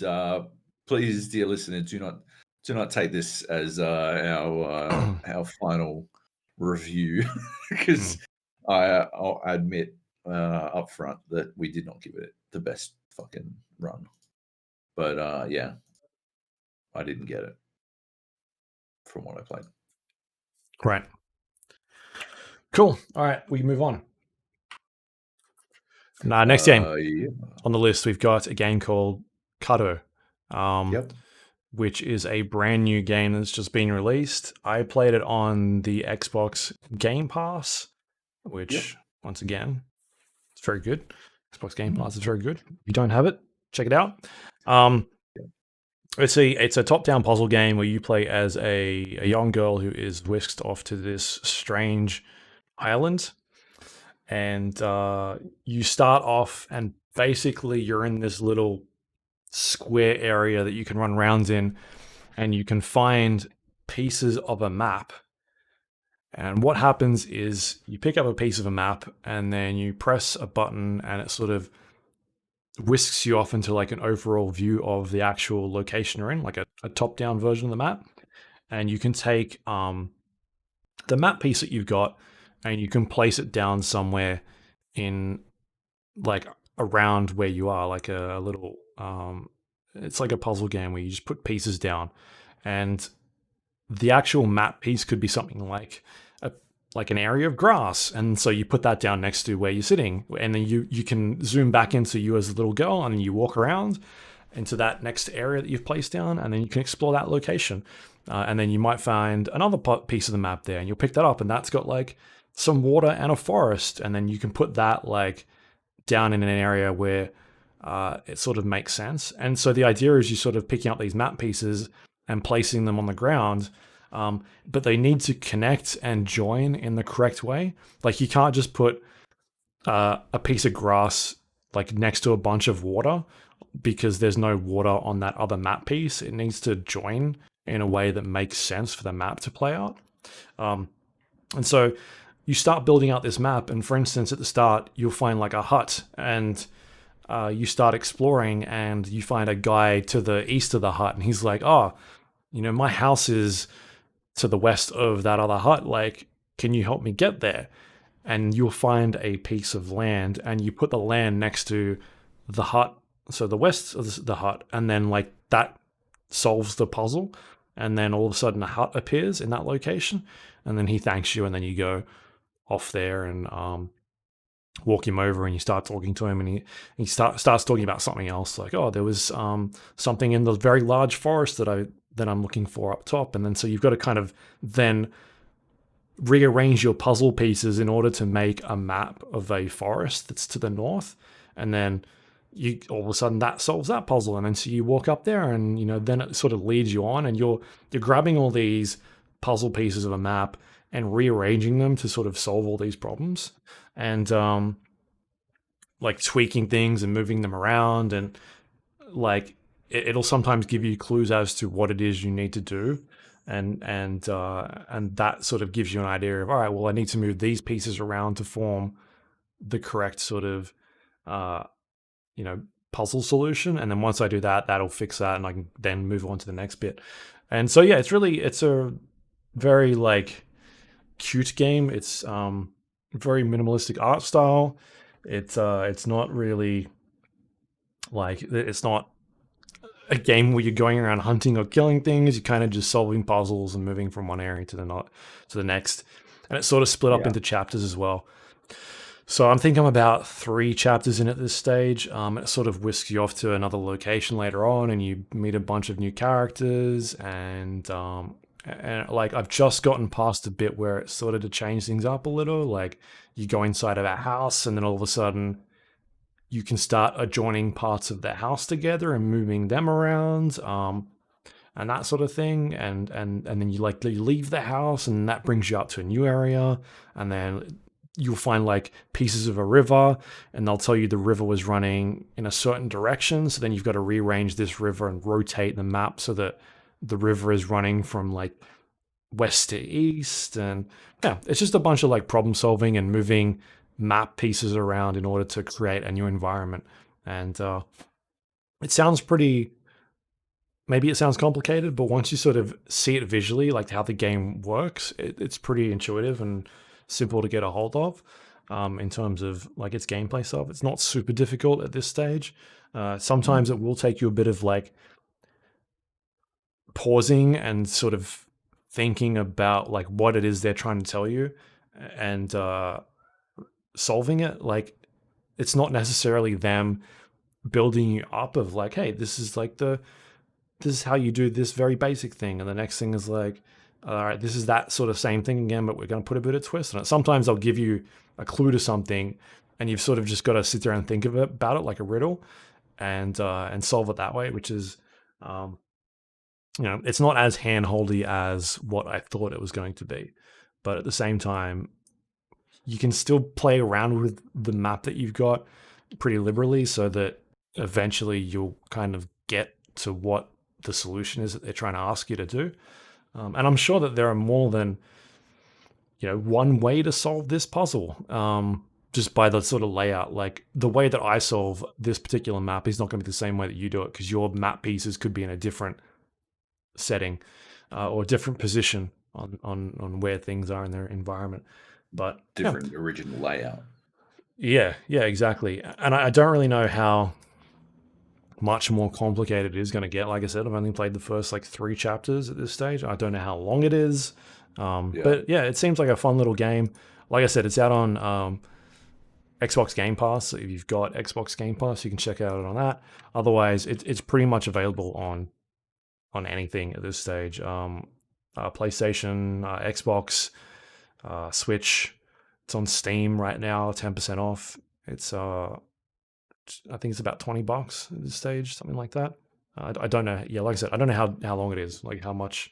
please, dear listener, do not take this as our final review, because I'll admit up front that we did not give it the best fucking run. But yeah, I didn't get it from what I played. Right. Cool. All right, we can move on. Next game on the list, we've got a game called Carto, which is a brand new game that's just been released. I played it on the Xbox Game Pass, which, once again, it's very good. Xbox Game Pass is very good. If you don't have it, check it out. It's a top-down puzzle game where you play as a young girl who is whisked off to this strange island. And you start off, and basically you're in this little square area that you can run rounds in, and you can find pieces of a map. And what happens is you pick up a piece of a map, and then you press a button, and it sort of whisks you off into like an overall view of the actual location you're in, like a top-down version of the map. And you can take the map piece that you've got, and you can place it down somewhere in like around where you are, like a little it's like a puzzle game where you just put pieces down, and the actual map piece could be something like an area of grass, and so you put that down next to where you're sitting, and then you can zoom back into you as a little girl, and you walk around into that next area that you've placed down, and then you can explore that location, and then you might find another piece of the map there, and you'll pick that up, and that's got like some water and a forest, and then you can put that like down in an area where it sort of makes sense. And so the idea is you sort of picking up these map pieces and placing them on the ground, but they need to connect and join in the correct way. Like you can't just put a piece of grass like next to a bunch of water, because there's no water on that other map piece. It needs to join in a way that makes sense for the map to play out. And so you start building out this map, and for instance, at the start, you'll find like a hut, and you start exploring, and you find a guy to the east of the hut, and he's like, oh, my house is to the west of that other hut. Like, can you help me get there? and you'll find a piece of land, and you put the land next to the hut, so the west of the hut, and then like that solves the puzzle, and then all of a sudden a hut appears in that location, and then he thanks you, and then you go off there and walk him over, and you start talking to him, and he starts talking about something else, like, oh, there was something in the very large forest that I'm looking for up top, and then so you've got to kind of then rearrange your puzzle pieces in order to make a map of a forest that's to the north, and then you all of a sudden that solves that puzzle, and then so you walk up there, and then it sort of leads you on, and you're grabbing all these puzzle pieces of a map and rearranging them to sort of solve all these problems, and like tweaking things and moving them around, and like it'll sometimes give you clues as to what it is you need to do, and that sort of gives you an idea of, all right, well, I need to move these pieces around to form the correct sort of puzzle solution, and then once I do that, that'll fix that, and I can then move on to the next bit. And so yeah, it's a very like cute game. It's very minimalistic art style. It's not really like, it's not a game where you're going around hunting or killing things. You're kind of just solving puzzles and moving from one area to the next. And it's sort of split up into chapters as well. So I'm thinking I'm about 3 chapters in at this stage. It sort of whisks you off to another location later on, and you meet a bunch of new characters, and like I've just gotten past a bit where it's sort of to change things up a little. Like you go inside of a house, and then all of a sudden you can start adjoining parts of the house together and moving them around, and that sort of thing. And then you leave the house, and that brings you up to a new area, and then you'll find like pieces of a river, and they'll tell you the river was running in a certain direction. So then you've got to rearrange this river and rotate the map so that the river is running from like west to east. And yeah, it's just a bunch of like problem solving and moving map pieces around in order to create a new environment. And it sounds maybe it sounds complicated, but once you sort of see it visually, like how the game works, it's pretty intuitive and simple to get a hold of, in terms of like its gameplay stuff. It's not super difficult at this stage. Sometimes it will take you a bit of like pausing and sort of thinking about like what it is they're trying to tell you, and solving it. Like it's not necessarily them building you up of like, hey, this is how you do this very basic thing, and the next thing is like, all right, this is that sort of same thing again, but we're going to put a bit of twist on it. Sometimes they'll give you a clue to something, and you've sort of just got to sit there and think about it like a riddle, and solve it that way, which is, it's not as handholdy as what I thought it was going to be, but at the same time, you can still play around with the map that you've got pretty liberally, so that eventually you'll kind of get to what the solution is that they're trying to ask you to do. And I'm sure that there are more than one way to solve this puzzle, just by the sort of layout. Like the way that I solve this particular map is not going to be the same way that you do it, because your map pieces could be in a different setting, or a different position on where things are in their environment. But different original layout. Yeah, exactly. And I don't really know how much more complicated it is going to get. Like I said, I've only played the first like 3 chapters at this stage. I don't know how long it is. But yeah, it seems like a fun little game. Like I said, it's out on Xbox Game Pass. So if you've got Xbox Game Pass, you can check out on that. Otherwise, it's pretty much available on anything at this stage. PlayStation, Xbox, Switch. It's on Steam right now, 10% off. It's I think it's about $20 at this stage, something like that. I don't know. Yeah, like I said, I don't know how long it is, like how much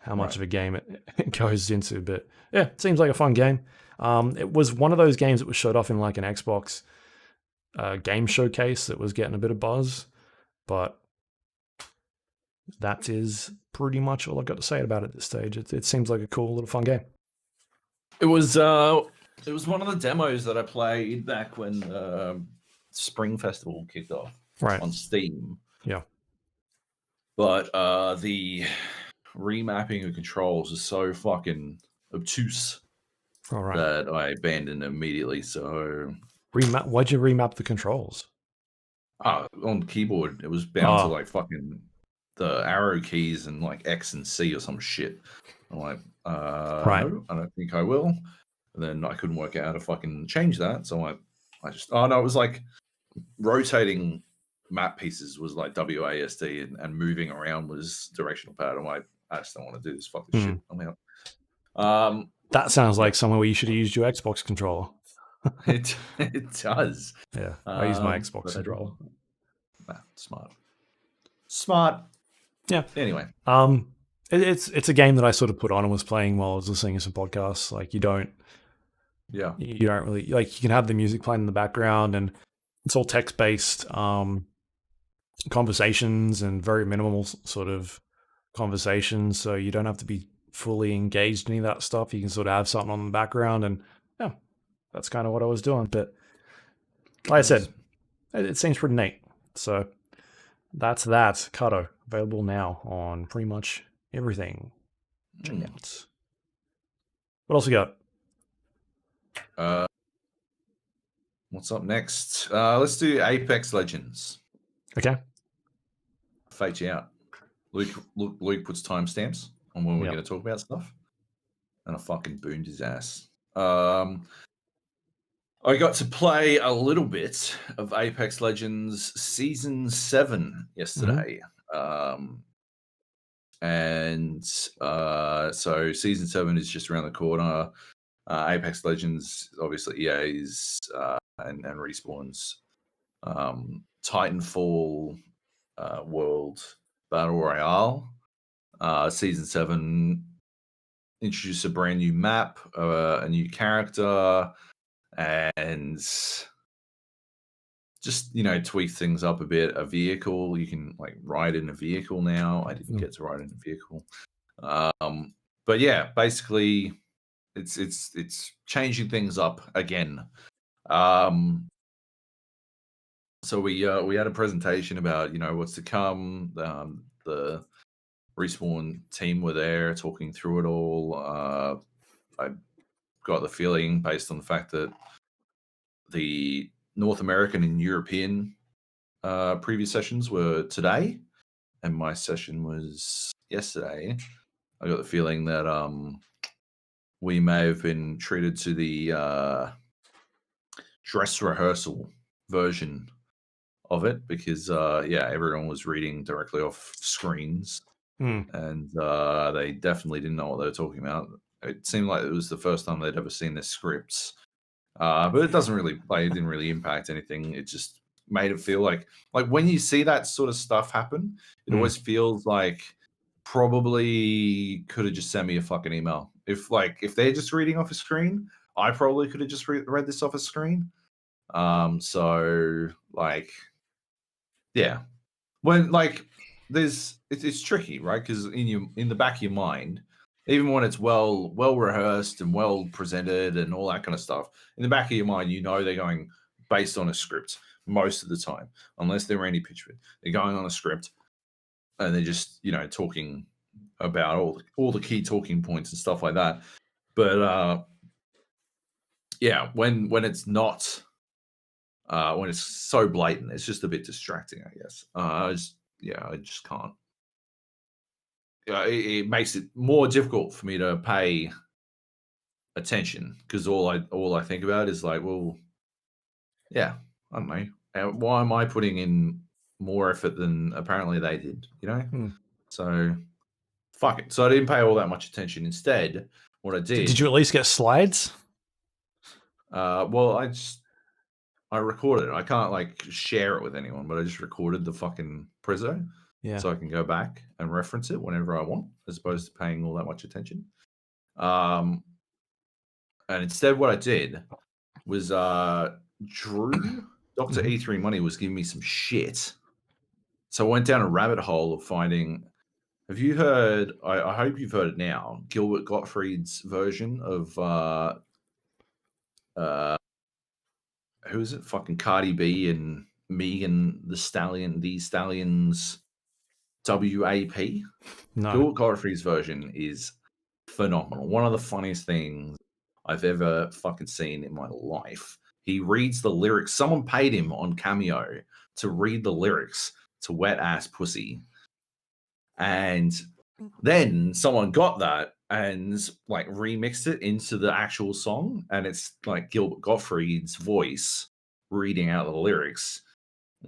of a game it goes into. But yeah, it seems like a fun game. It was one of those games that was showed off in like an Xbox game showcase that was getting a bit of buzz. But that is pretty much all I've got to say about it at this stage. It seems like a cool little fun game. It was one of the demos that I played back when Spring Festival kicked off, right, on Steam. Yeah. But the remapping of controls is so fucking obtuse. All right. that I abandoned immediately. So Why'd you remap the controls? on the keyboard, it was bound to like fucking the arrow keys and like X and C or some shit. I'm like, Right. no, I don't think I will. And then I couldn't work out how to fucking change that. So I just, oh no, it was like rotating map pieces was like WASD and moving around was directional pad. I'm like, I just don't want to do this fucking shit. I'm out. That sounds like somewhere where you should have used your Xbox controller. it does. Yeah, I use my Xbox controller. Smart. Yeah. Anyway, it's a game that I sort of put on and was playing while I was listening to some podcasts. Like you don't really like, you can have the music playing in the background, and it's all text based conversations and very minimal sort of conversations. So you don't have to be fully engaged in any of that stuff. You can sort of have something on the background, and yeah, that's kind of what I was doing. But like I said, it seems pretty neat. So that's that. Carto, available now on pretty much everything. Check it out. What else we got? What's up next? Let's do Apex Legends. Okay. Fate you out. Luke puts timestamps on when we're going to talk about stuff, and I fucking boomed his ass. I got to play a little bit of Apex Legends Season 7 yesterday. So Season 7 is just around the corner. Apex Legends, obviously EA's and Respawn's Titanfall World Battle Royale. Season 7 introduced a brand new map, a new character, and just, tweak things up a bit. A vehicle, you can like ride in a vehicle now. I didn't get to ride in a vehicle. But yeah, basically it's changing things up again. So we had a presentation about, what's to come. The Respawn team were there talking through it all. I got the feeling, based on the fact that the North American and European previous sessions were today, and my session was yesterday, I got the feeling that we may have been treated to the dress rehearsal version of it, because everyone was reading directly off screens, and they definitely didn't know what they were talking about. It seemed like it was the first time they'd ever seen their scripts, but it didn't really impact anything. It just made it feel like when you see that sort of stuff happen, it always feels like probably could have just sent me a fucking email. If they're just reading off a screen, I probably could have just read this off a screen. Yeah, when it's tricky, right? Because in the back of your mind, even when it's well rehearsed and well presented and all that kind of stuff, in the back of your mind, they're going based on a script most of the time, unless they're Randy Pitchford. They're going on a script, and they're just talking about all the key talking points and stuff like that. But when it's not. When it's so blatant, it's just a bit distracting, I guess. I just can't. It makes it more difficult for me to pay attention, because all I think about is like, well, yeah, I don't know. Why am I putting in more effort than apparently they did? So fuck it. So I didn't pay all that much attention. Instead, what I did. Did you at least get slides? Well, I recorded it. I can't share it with anyone, but I just recorded the fucking prezzo, so I can go back and reference it whenever I want, as opposed to paying all that much attention. And instead, what I did was Drew, Dr. E3 Money, was giving me some shit. So I went down a rabbit hole of finding. Have you heard? I hope you've heard it now. Gilbert Gottfried's version of who is it? Fucking Cardi B and Megan the Stallion's WAP. No. Gilbert Gottfried's version is phenomenal. One of the funniest things I've ever fucking seen in my life. He reads the lyrics. Someone paid him on Cameo to read the lyrics to Wet Ass Pussy. And then someone got that and like remixed it into the actual song. And it's like Gilbert Gottfried's voice reading out the lyrics.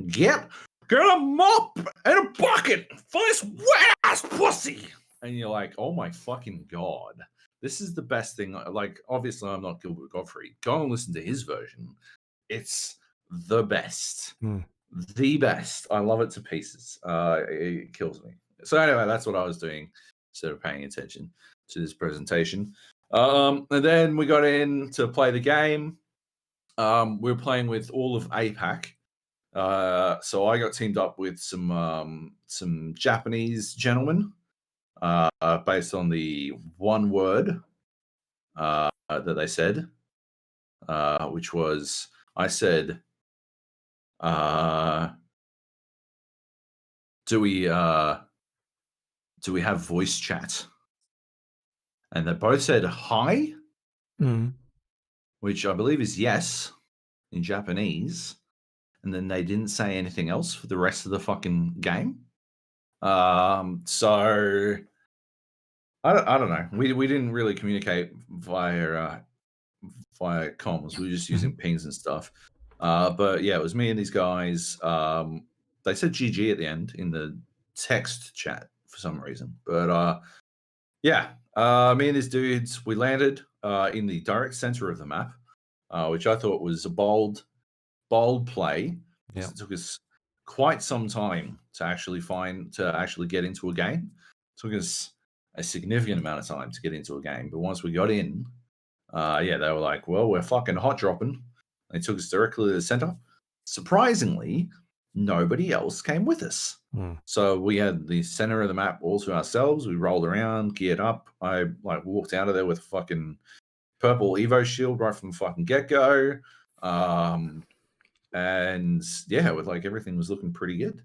Get a mop and a bucket for this wet ass pussy. And you're like, oh my fucking God. This is the best thing. Like, obviously, I'm not Gilbert Gottfried. Go and listen to his version. It's the best. The best. I love it to pieces. It kills me. So anyway, that's what I was doing instead of paying attention to this presentation. And then we got in to play the game. We were playing with all of APAC. So I got teamed up with some Japanese gentlemen based on the one word that they said, which was, I said, do we have voice chat? And they both said hi, which I believe is yes in Japanese. And then they didn't say anything else for the rest of the fucking game. So I don't know. We didn't really communicate via comms. We were just using pings and stuff. But yeah, it was me and these guys. They said GG at the end in the text chat for some reason. But yeah, me and these dudes, we landed in the direct center of the map, which I thought was a bold play. Yeah. It took us quite some time to actually get into a game. It took us a significant amount of time to get into a game. But once we got in, yeah, they were like, well, we're fucking hot dropping. They took us directly to the center. Surprisingly, nobody else came with us. So we had the center of the map all to ourselves. We rolled around, geared up. I like walked out of there with a fucking purple Evo shield right from the fucking get-go. And yeah, with like everything was looking pretty good.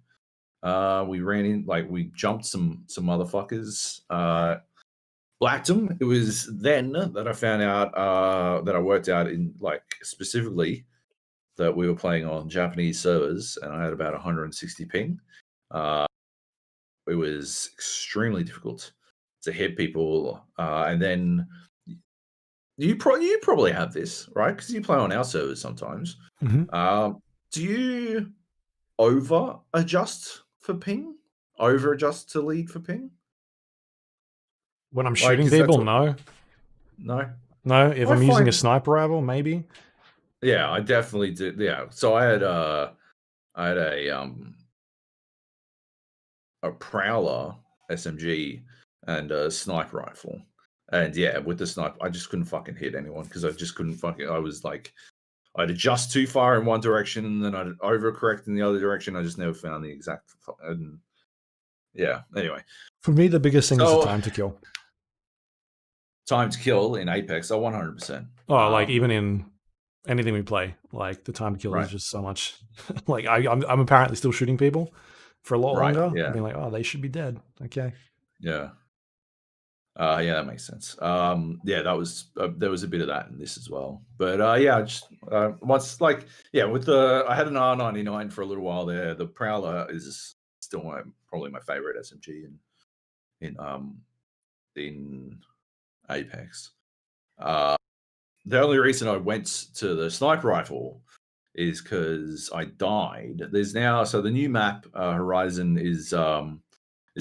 We ran in, like we jumped some motherfuckers, blacked them. It was then that I found out that I worked out in like specifically that we were playing on Japanese servers, and I had about 160 ping. It was extremely difficult to hit people, and then you probably have this, right? Because you play on our servers sometimes. Do you over adjust for ping? Over adjust to lead for ping? When I'm shooting people, no. No? No, if I'm using a sniper rifle, maybe. Yeah, I definitely did. Yeah. So I had a Prowler SMG and a sniper rifle. And yeah, with the sniper, I just couldn't fucking hit anyone because I just couldn't fucking. I was like, I'd adjust too far in one direction and then I'd overcorrect in the other direction. I just never found the exact. And yeah. Anyway, for me, the biggest thing is the time to kill. Time to kill in Apex, 100%. Oh, like even in anything we play, like the time to kill is just so much. Like I'm apparently still shooting people for a lot longer. Yeah. Being like, oh, they should be dead. Okay. Yeah. Yeah, that makes sense. Yeah, that was there was a bit of that in this as well. But yeah, just once like with I had an R99 for a little while there. The Prowler is still probably my favorite SMG in Apex. The only reason I went to the sniper rifle is because I died. There's now the new map Horizon is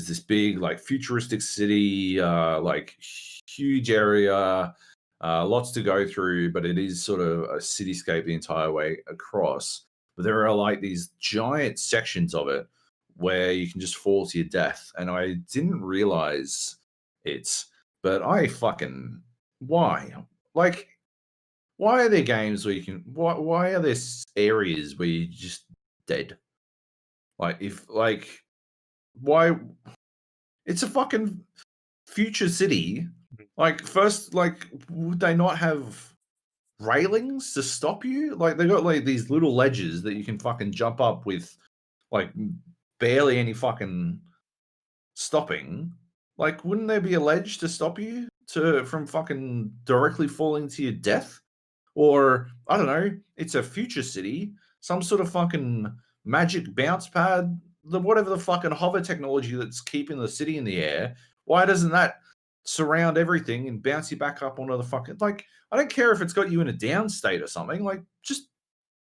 this big like futuristic city, like huge area, lots to go through, but it is sort of a cityscape the entire way across. But there are like these giant sections of it where you can just fall to your death, and I didn't realize it, but I fucking why are there games where you can why are there areas where you're just dead? Like why? It's a fucking future city. Like first, like would they not have railings to stop you? Like they got like these little ledges that you can fucking jump up with, like barely any fucking stopping. Like, wouldn't there be a ledge to stop you from fucking directly falling to your death? Or I don't know, it's a future city, some sort of fucking magic bounce pad, whatever the fucking hover technology that's keeping the city in the air. Why doesn't that surround everything and bounce you back up onto the fucking, like, I don't care if it's got you in a down state or something. Like, just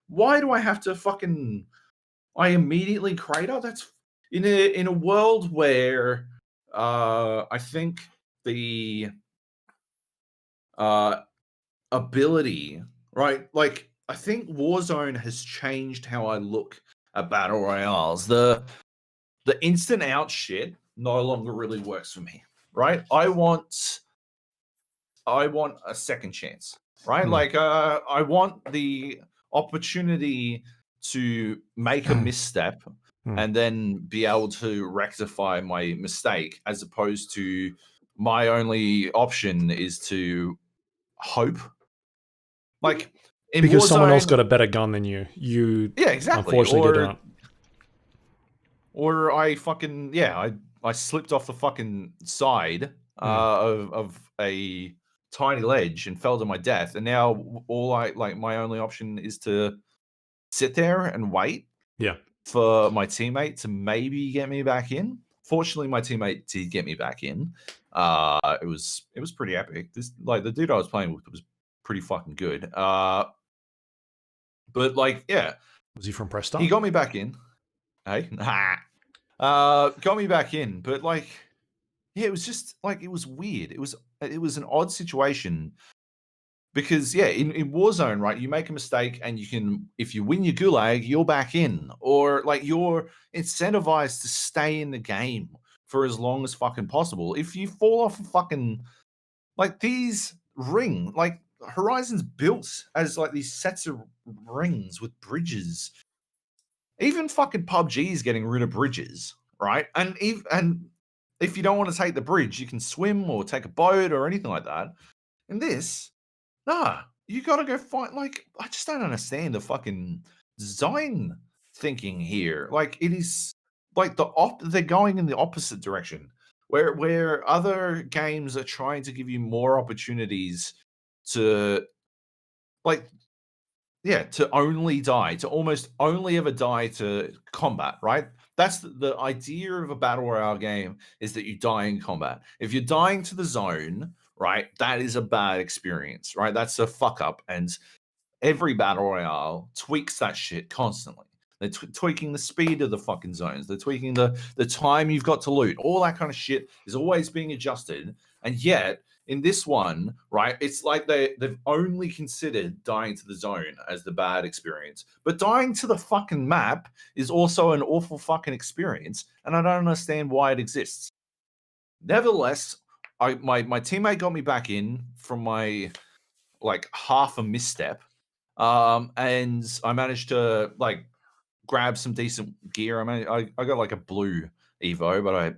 why do I have to fucking I immediately crater? That's in a world where I think the ability, right? Like, I think Warzone has changed how I look at battle royales. The instant out shit no longer really works for me, right? I want a second chance, right? Like, I want the opportunity to make a misstep and then be able to rectify my mistake, as opposed to my only option is to hope. Like, in because Warzone, someone else got a better gun than you. Yeah, exactly. Unfortunately did not. Or I fucking I slipped off the fucking side of a tiny ledge and fell to my death, and now my only option is to sit there and wait. Yeah. For my teammate to maybe get me back in. Fortunately, my teammate did get me back in. It was pretty epic. This, like, the dude I was playing with was pretty fucking good. But like, yeah. Was he from Preston? He got me back in. Hey? Got me back in, but like, yeah, it was just like, it was weird. It was an odd situation. Because, yeah, in Warzone, right, you make a mistake and you can, if you win your gulag, you're back in. Or, like, you're incentivized to stay in the game for as long as fucking possible. If you fall off a fucking, like, these like, Horizon's built as, like, these sets of rings with bridges. Even fucking PUBG is getting rid of bridges, right? And if you don't want to take the bridge, you can swim or take a boat or anything like that. And this... Nah, you gotta go find, like, I just don't understand the fucking design thinking here. Like, it is like they're going in the opposite direction. Where other games are trying to give you more opportunities to, like, yeah, to only die, to almost only ever die to combat, right? That's the idea of a battle royale game, is that you die in combat. If you're dying to the zone, right, that is a bad experience, right? That's a fuck up. And every battle royale tweaks that shit constantly. They're tweaking the speed of the fucking zones. They're tweaking the time you've got to loot. All that kind of shit is always being adjusted. And yet, in this one, right, it's like they've only considered dying to the zone as the bad experience. But dying to the fucking map is also an awful fucking experience. And I don't understand why it exists. Nevertheless, my teammate got me back in from my, like, half a misstep. And I managed to, like, grab some decent gear. I mean, I got like a blue Evo, but I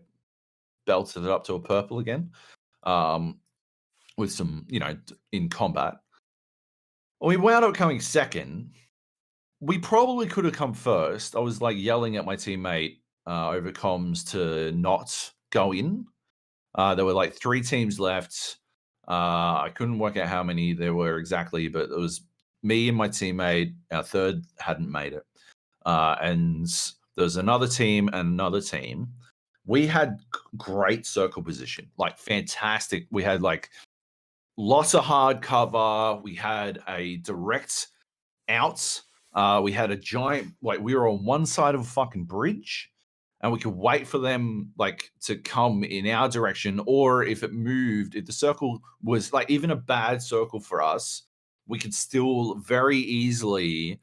belted it up to a purple again. With some, in combat. We wound up coming second. We probably could have come first. I was, like, yelling at my teammate over comms to not go in. There were, like, 3 teams left. I couldn't work out how many there were exactly, but it was me and my teammate. Our third hadn't made it. And there was another team and another team. We had great circle position, like, fantastic. We had, like, lots of hard cover. We had a direct out. We had a giant, like, we were on one side of a fucking bridge, and we could wait for them, like, to come in our direction. Or if it moved, if the circle was, like, even a bad circle for us, we could still very easily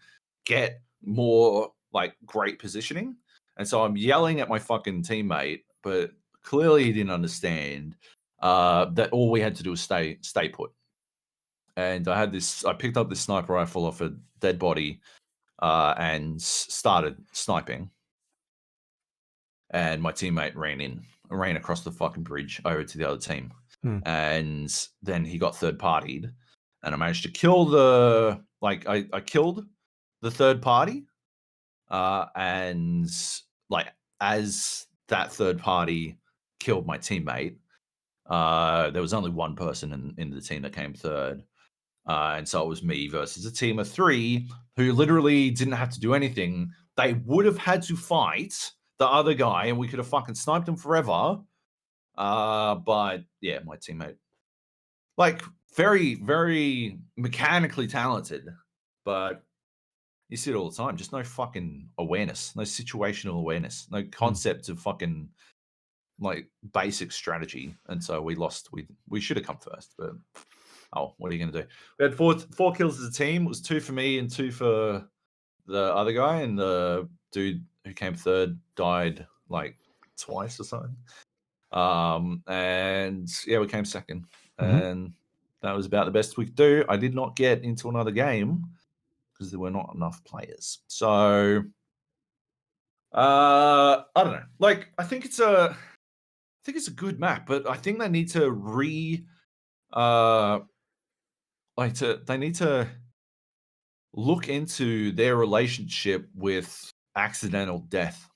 get more, like, great positioning. And so I'm yelling at my fucking teammate, but clearly he didn't understand that all we had to do was stay put. And I picked up this sniper rifle off a dead body and started sniping. And my teammate ran across the fucking bridge over to the other team. And then he got third partied, and I managed to kill I killed the third party. And, like, as that third party killed my teammate. There was only one person in the team that came third. And so it was me versus a team of 3 who literally didn't have to do anything. They would have had to fight the other guy, and we could have fucking sniped him forever. But yeah, my teammate, like, very, very mechanically talented, but you see it all the time. Just no fucking awareness, no situational awareness, no concept of fucking like basic strategy. And so we lost. We should have come first, but oh, what are you going to do? We had four kills as a team. It was 2 for me and 2 for the other guy, and the dude who came third died like twice or something. And yeah, we came second, and that was about the best we could do. I did not get into another game because there were not enough players. So I don't know. Like, I think it's a good map, but I think they need to they need to look into their relationship with accidental death,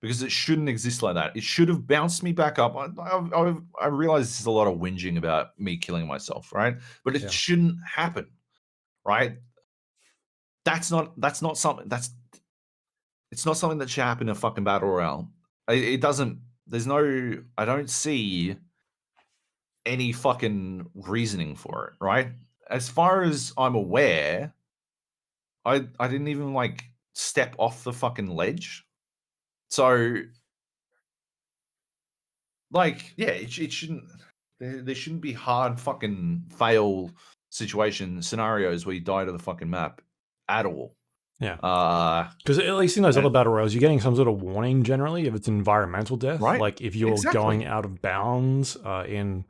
because it shouldn't exist like that. It should have bounced me back up. I realize this is a lot of whinging about me killing myself, right? But it shouldn't happen, right? It's not something that should happen in a fucking battle royale. It doesn't. I don't see any fucking reasoning for it, right? As far as I'm aware, I didn't even like step off the fucking ledge. So, like, yeah, it shouldn't. There shouldn't be hard fucking fail scenarios where you die to the fucking map at all. Yeah. Because at least in those other battle royals, you're getting some sort of warning generally if it's environmental death. Right. Like if you're going out of bounds in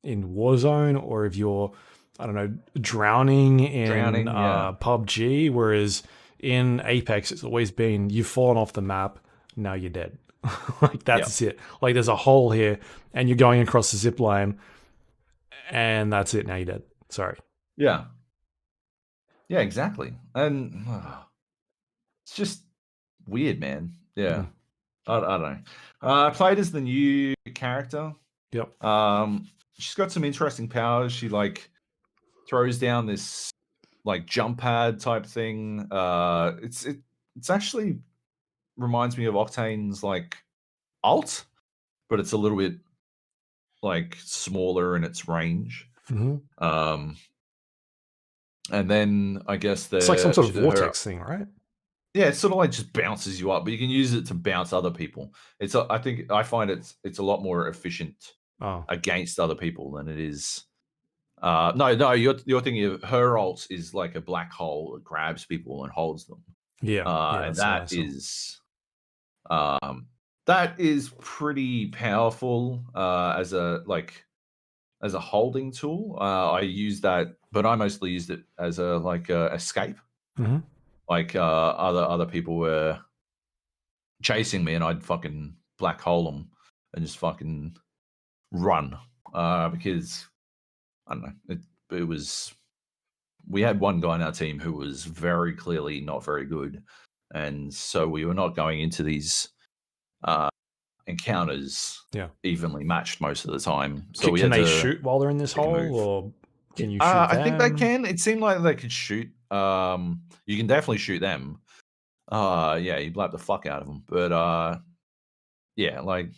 Warzone, or if you're, I don't know, drowning in PUBG, whereas in Apex it's always been you've fallen off the map, now you're dead. Like that's it. Like there's a hole here and you're going across the zip line and that's it, now you're dead. Sorry. Yeah. Yeah, exactly. And it's just weird, man. Yeah. I don't know. I played as the new character. Yep. She's got some interesting powers. She like throws down this like jump pad type thing. It's actually reminds me of Octane's like ult, but it's a little bit like smaller in its range. And then I guess it's like some sort of vortex thing, right? Yeah, it sort of like just bounces you up, but you can use it to bounce other people. I find it's a lot more efficient against other people than it is. No, you're thinking of her ult is like a black hole that grabs people and holds them. Yeah, and that is pretty powerful as a holding tool. I use that, but I mostly used it as a escape. Like other people were chasing me, and I'd fucking black hole them and just fucking run because I don't know. It was. We had one guy in our team who was very clearly not very good, and so we were not going into these encounters evenly matched most of the time. So can they shoot while they're in this hole, or can you shoot them? I think they can. It seemed like they could shoot. You can definitely shoot them. Yeah, you blap the fuck out of them. But yeah, like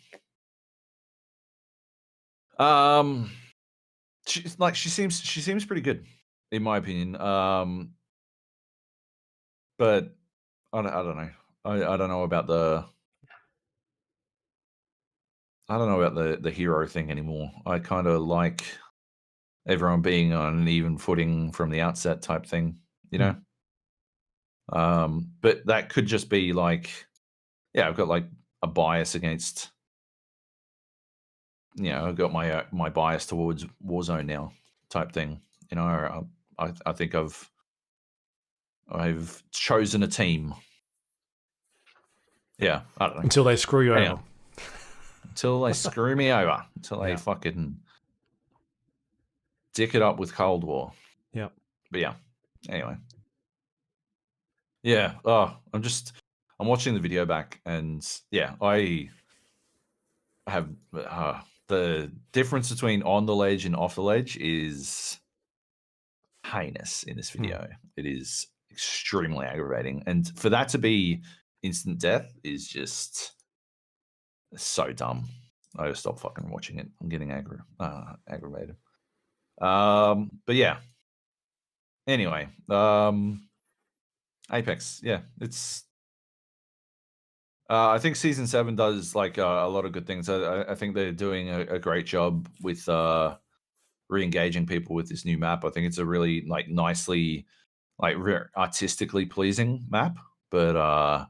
she seems pretty good in my opinion. But I don't know. I don't know about the hero thing anymore. I kind of like everyone being on an even footing from the outset type thing, you know? But that could just be like, yeah, I've got like a bias against, I've got my bias towards Warzone now type thing. I think I've chosen a team. Yeah, I don't know. Until they screw you over. Until they screw me over. Until they fucking dick it up with Cold War. Yeah. But yeah, anyway. Yeah. Oh, I'm watching the video back, and yeah, have the difference between on the ledge and off the ledge is heinous in this video. It is extremely aggravating, and for that to be instant death is just so dumb. I gotta stop fucking watching it. I'm getting aggravated. But yeah. Anyway, Apex, yeah, it's. I think season 7 does like a lot of good things. I think they're doing a great job with re-engaging people with this new map. I think it's a really like nicely, like artistically pleasing map. But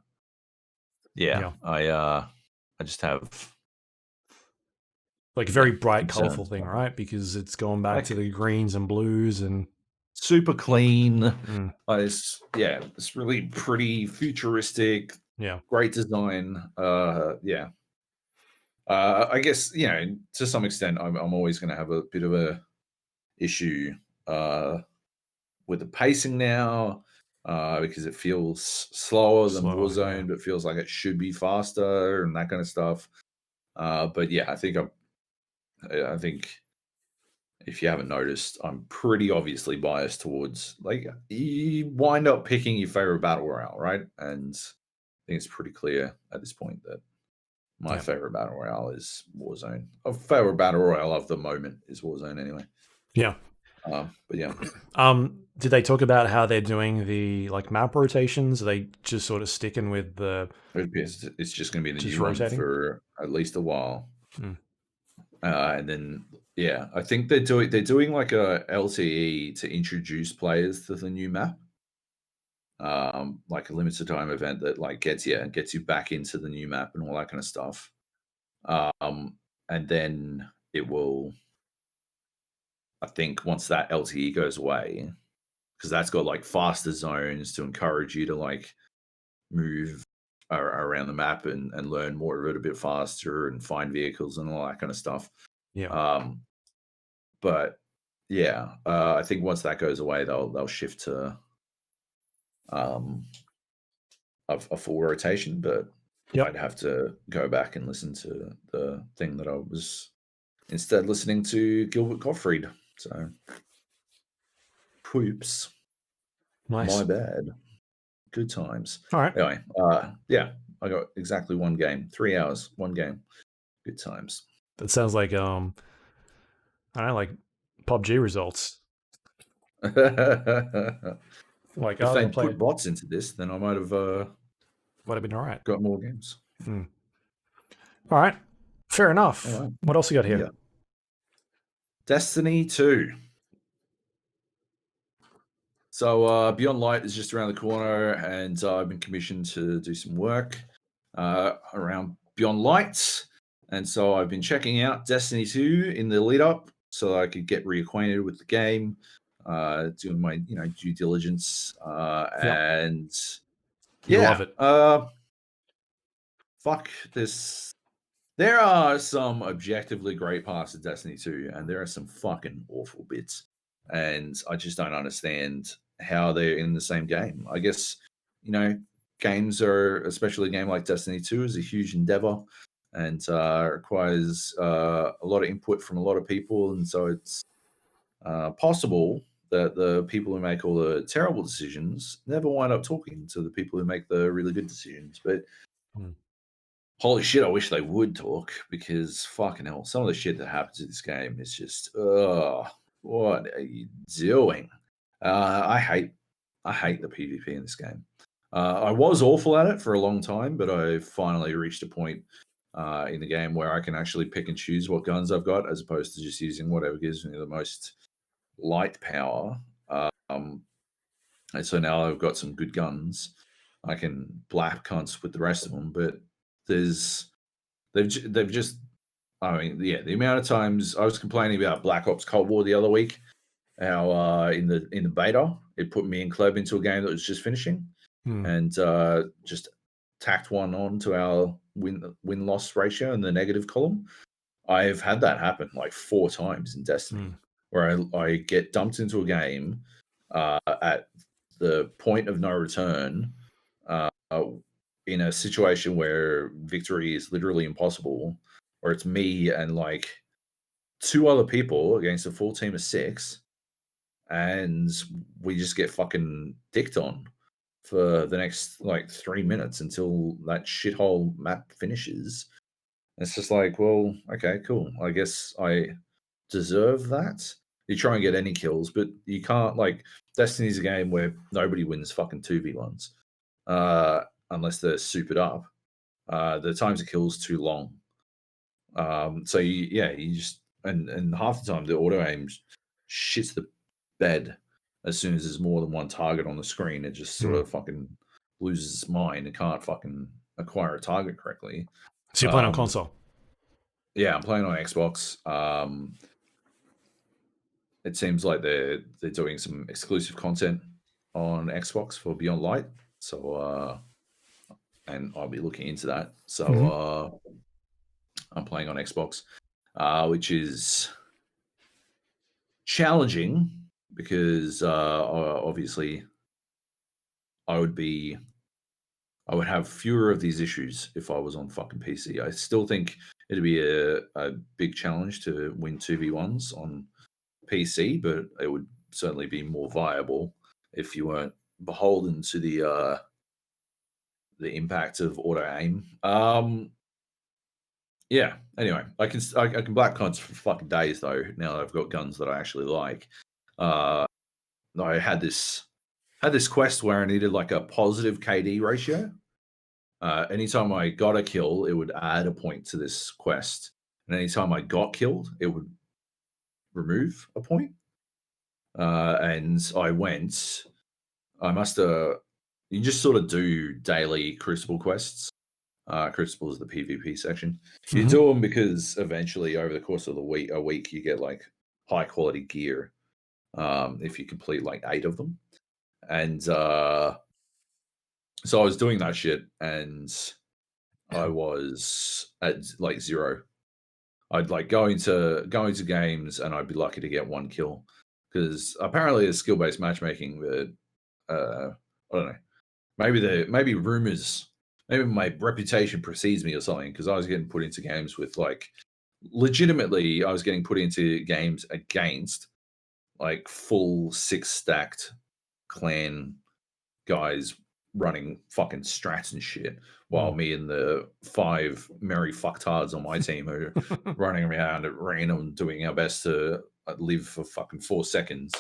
yeah. I just have like very bright, concerns colorful thing, about right? Because it's going back like, to the greens and blues and super clean. It's really pretty, futuristic. Yeah. Great design. Yeah. I guess, to some extent, I'm always going to have a bit of a issue with the pacing now, because it feels slower than Warzone, but feels like it should be faster and that kind of stuff. But yeah, I think if you haven't noticed, I'm pretty obviously biased towards, like, you wind up picking your favorite battle royale, right? And I think it's pretty clear at this point that my favorite battle royale is Warzone. A favorite battle royale of the moment is Warzone, anyway. Yeah. But yeah. Did they talk about how they're doing the like map rotations? Are they just sort of sticking with the? It's just going to be the new rotating one for at least a while. And then I think they're doing like a LTE to introduce players to the new map. Like a limited time event that like gets you back into the new map and all that kind of stuff. And then it will, I think, once that LTE goes away, because that's got like faster zones to encourage you to like move around the map and learn more of it a bit faster and find vehicles and all that kind of stuff. But yeah, I think once that goes away, they'll shift to a full rotation. But I'd have to go back and listen to the thing that I was instead listening to Gilbert Gottfried. So, poops. Nice. My bad. Good times. All right. Anyway, I got exactly one game, 3 hours, one game. Good times. That sounds like I don't know, like PUBG results. Like, if they put bots into this, then I might have been all right. Got more games. All right, fair enough. Right. What else you got here? Yeah. Destiny 2. So Beyond Light is just around the corner, and I've been commissioned to do some work around Beyond Light. And so I've been checking out Destiny 2 in the lead up so I could get reacquainted with the game, doing my due diligence, and you love it. Fuck this. There are some objectively great parts of Destiny 2, and there are some fucking awful bits. And I just don't understand how they're in the same game. I guess, games are, especially a game like Destiny 2, is a huge endeavor and requires a lot of input from a lot of people. And so it's possible that the people who make all the terrible decisions never wind up talking to the people who make the really good decisions. But holy shit, I wish they would talk, because fucking hell, some of the shit that happens in this game is just, what are you doing? I hate the PvP in this game. I was awful at it for a long time, but I finally reached a point in the game where I can actually pick and choose what guns I've got, as opposed to just using whatever gives me the most light power. And so now I've got some good guns. I can blap cunts with the rest of them, but they've just, I mean, the amount of times I was complaining about Black Ops Cold War the other week, how in the beta it put me and Kleb into a game that was just finishing, and just tacked one on to our win-loss ratio in the negative column. I've had that happen like 4 times in Destiny, where I get dumped into a game at the point of no return, in a situation where victory is literally impossible, or it's me and like 2 other people against a full team of 6, and we just get fucking dicked on for the next like 3 minutes until that shithole map finishes. It's just like, well, okay, cool. I guess I deserve that. You try and get any kills, but you can't. Like, Destiny's a game where nobody wins fucking 2v1s unless they're supered up. The times of kills too long. So you just and half the time the auto aim shits the bed as soon as there's more than one target on the screen. It just sort of fucking loses its mind and can't fucking acquire a target correctly. So you're playing on console? Yeah, I'm playing on Xbox. It seems like they're doing some exclusive content on Xbox for Beyond Light. So and I'll be looking into that. So I'm playing on Xbox, which is challenging because obviously I would have fewer of these issues if I was on fucking PC. I still think it'd be a big challenge to win 2v1s on PC, but it would certainly be more viable if you weren't beholden to the impact of auto aim. Yeah. Anyway, I can black cons for fucking days though. Now that I've got guns that I actually like. I had this quest where I needed like a positive KD ratio. Anytime I got a kill, it would add a point to this quest, and anytime I got killed, it would remove a point. And I went. I must have. You just sort of do daily Crucible quests. Crucible is the PvP section. You do them because eventually, over the course of a week, you get like high quality gear. If you complete like 8 of them, and so I was doing that shit, and I was at like 0. I'd like go into games, and I'd be lucky to get 1 kill because apparently it's skill based matchmaking. But I don't know. Maybe rumors. Maybe my reputation precedes me or something, because I was getting put into games with like legitimately, I was getting put into games against like full 6 stacked clan guys running fucking strats and shit, while me and the 5 merry fucktards on my team are running around at random doing our best to live for fucking 4 seconds.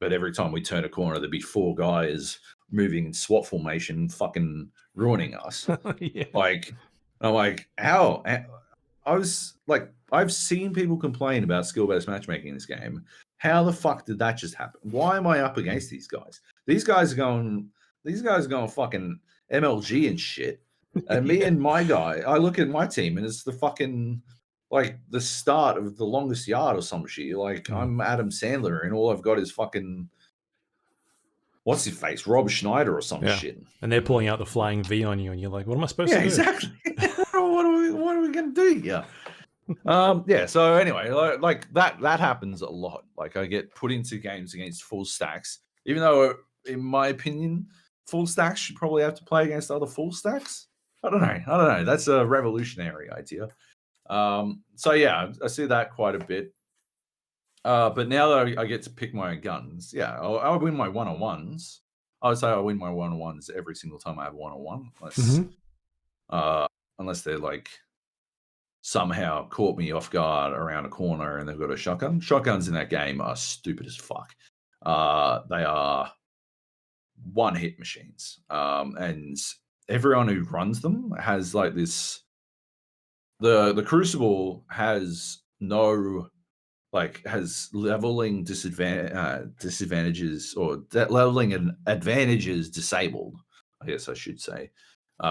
But every time we turn a corner, there'd be 4 guys moving in SWAT formation, fucking ruining us. Yeah. Like, I'm like, how? I was like, I've seen people complain about skill-based matchmaking in this game. How the fuck did that just happen? Why am I up against these guys? These guys are going fucking MLG and shit. And me and my guy, I look at my team and it's the fucking like the start of the longest yard or some shit. Like I'm Adam Sandler and all I've got is fucking what's his face, Rob Schneider or some shit. And they're pulling out the flying V on you, and you're like, "What am I supposed to do?" Exactly. what are we gonna do here? Yeah. So anyway, like that happens a lot. Like I get put into games against full stacks, even though, in my opinion, full stacks should probably have to play against other full stacks. I don't know. That's a revolutionary idea. So yeah, I see that quite a bit. But now that I get to pick my own guns, yeah, I win my one-on-ones. I would say I win my one-on-ones every single time I have one-on-one, unless they're like somehow caught me off guard around a corner and they've got a shotgun. Shotguns in that game are stupid as fuck. They are one-hit machines, and everyone who runs them has like this. The Crucible has no. Like has leveling disadvantages or leveling and advantages disabled, I guess I should say,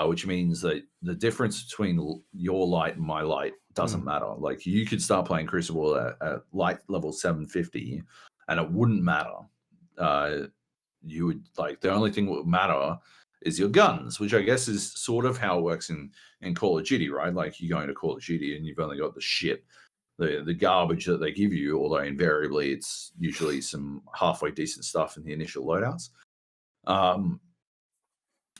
which means that the difference between your light and my light doesn't matter. Like you could start playing Crucible at light level 750 and it wouldn't matter. You would like the only thing that would matter is your guns, which I guess is sort of how it works in Call of Duty, right? Like you go into Call of Duty and you've only got the shit. The garbage that they give you, although invariably it's usually some halfway decent stuff in the initial loadouts.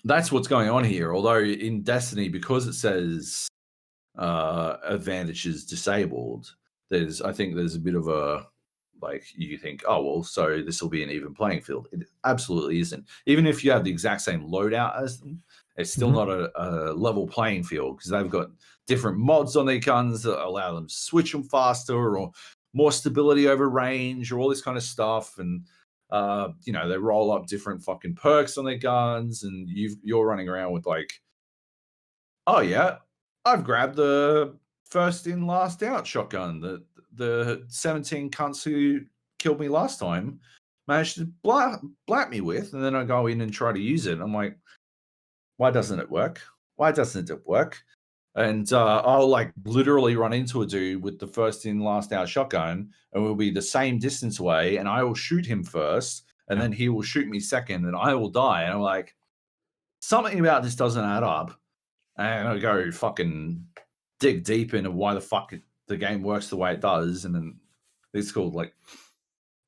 That's what's going on here. Although in Destiny, because it says advantages disabled, I think there's a bit of a, like, you think, oh, well, so this will be an even playing field. It absolutely isn't. Even if you have the exact same loadout as them, it's still not a level playing field, because they've got different mods on their guns that allow them to switch them faster, or more stability over range, or all this kind of stuff. And they roll up different fucking perks on their guns, and you're running around with like, oh yeah, I've grabbed the first in, last out shotgun that the 17 cunts who killed me last time managed to blat me with, and then I go in and try to use it. I'm like, why doesn't it work? Why doesn't it work? And I'll like literally run into a dude with the first in, last out shotgun, and we'll be the same distance away, and I will shoot him first, and then he will shoot me second, and I will die. And I'm like, something about this doesn't add up. And I go fucking dig deep into why the fuck the game works the way it does. And then it's called like,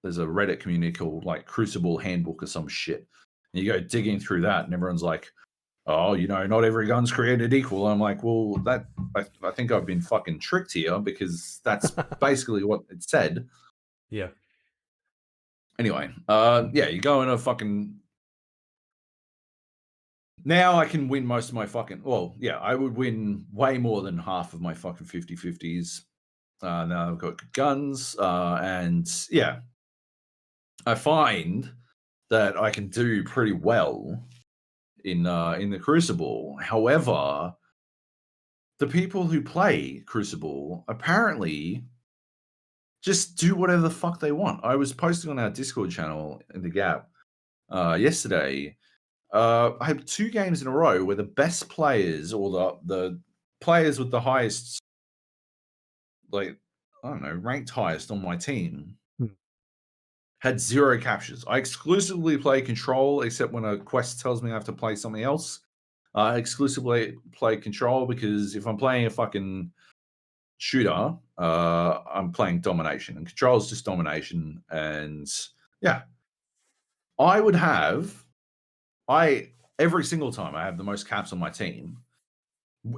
there's a Reddit community called like Crucible Handbook or some shit. And you go digging through that, and everyone's like, oh, not every gun's created equal. I'm like, well, I think I've been fucking tricked here, because that's basically what it said. Yeah. Anyway, you go in a fucking. Now I can win most of my fucking. Well, yeah, I would win way more than half of my fucking 50-50s. Now I've got good guns, and yeah, I find that I can do pretty well in the Crucible. However, the people who play Crucible apparently just do whatever the fuck they want. I was posting on our Discord channel in the Gap yesterday. I had 2 games in a row where the best players, or the players with the highest, like, I don't know, ranked highest on my team, had 0 captures. I exclusively play Control, except when a quest tells me I have to play something else. I exclusively play Control, because if I'm playing a fucking shooter, I'm playing Domination, and Control is just Domination. And yeah, every single time I have the most caps on my team,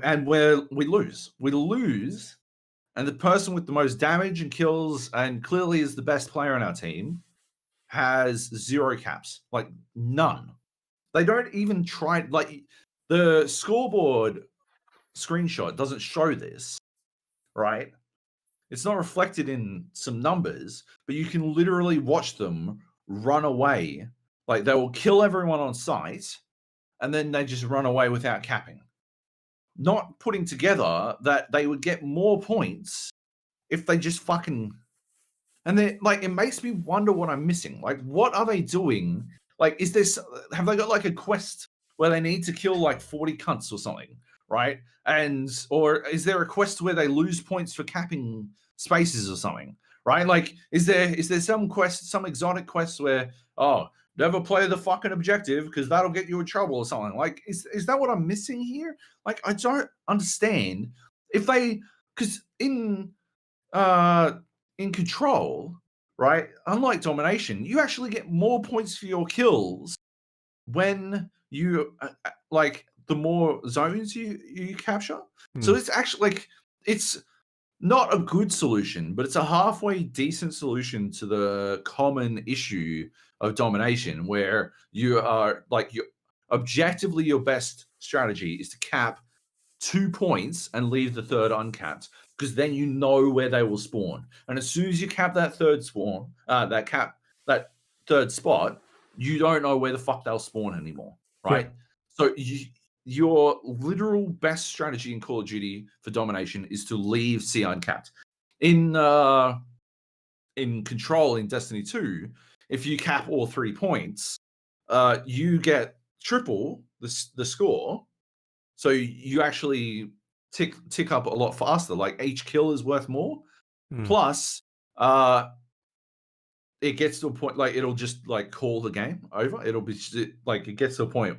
and we lose, and the person with the most damage and kills, and clearly is the best player on our team, has 0 caps, like none. They don't even try. Like, the scoreboard screenshot doesn't show this, right? It's not reflected in some numbers, but you can literally watch them run away. Like, they will kill everyone on sight, and then they just run away without capping. Not putting together that they would get more points if they just fucking. And then, like, it makes me wonder what I'm missing. Like, what are they doing? Like, have they got like a quest where they need to kill like 40 cunts or something, right? Or is there a quest where they lose points for capping spaces or something, right? Like, is there some quest, some exotic quest where, oh, never play the fucking objective because that'll get you in trouble or something? Like, is that what I'm missing here? Like, I don't understand because in Control, right, unlike Domination, you actually get more points for your kills when you like the more zones you capture. So it's actually like, it's not a good solution, but it's a halfway decent solution to the common issue of Domination, where you are like, objectively your best strategy is to cap 2 points and leave the third uncapped, because then you know where they will spawn. And as soon as you cap that third spawn, that third spot, you don't know where the fuck they'll spawn anymore, right? Yeah. So your literal best strategy in Call of Duty for Domination is to leave C uncapped. In Control, in Destiny 2, if you cap all 3 points, you get triple the score. So you actually tick up a lot faster. Like, each kill is worth more. Plus, it gets to a point, like, it'll just like call the game over. It'll be like, it gets to a point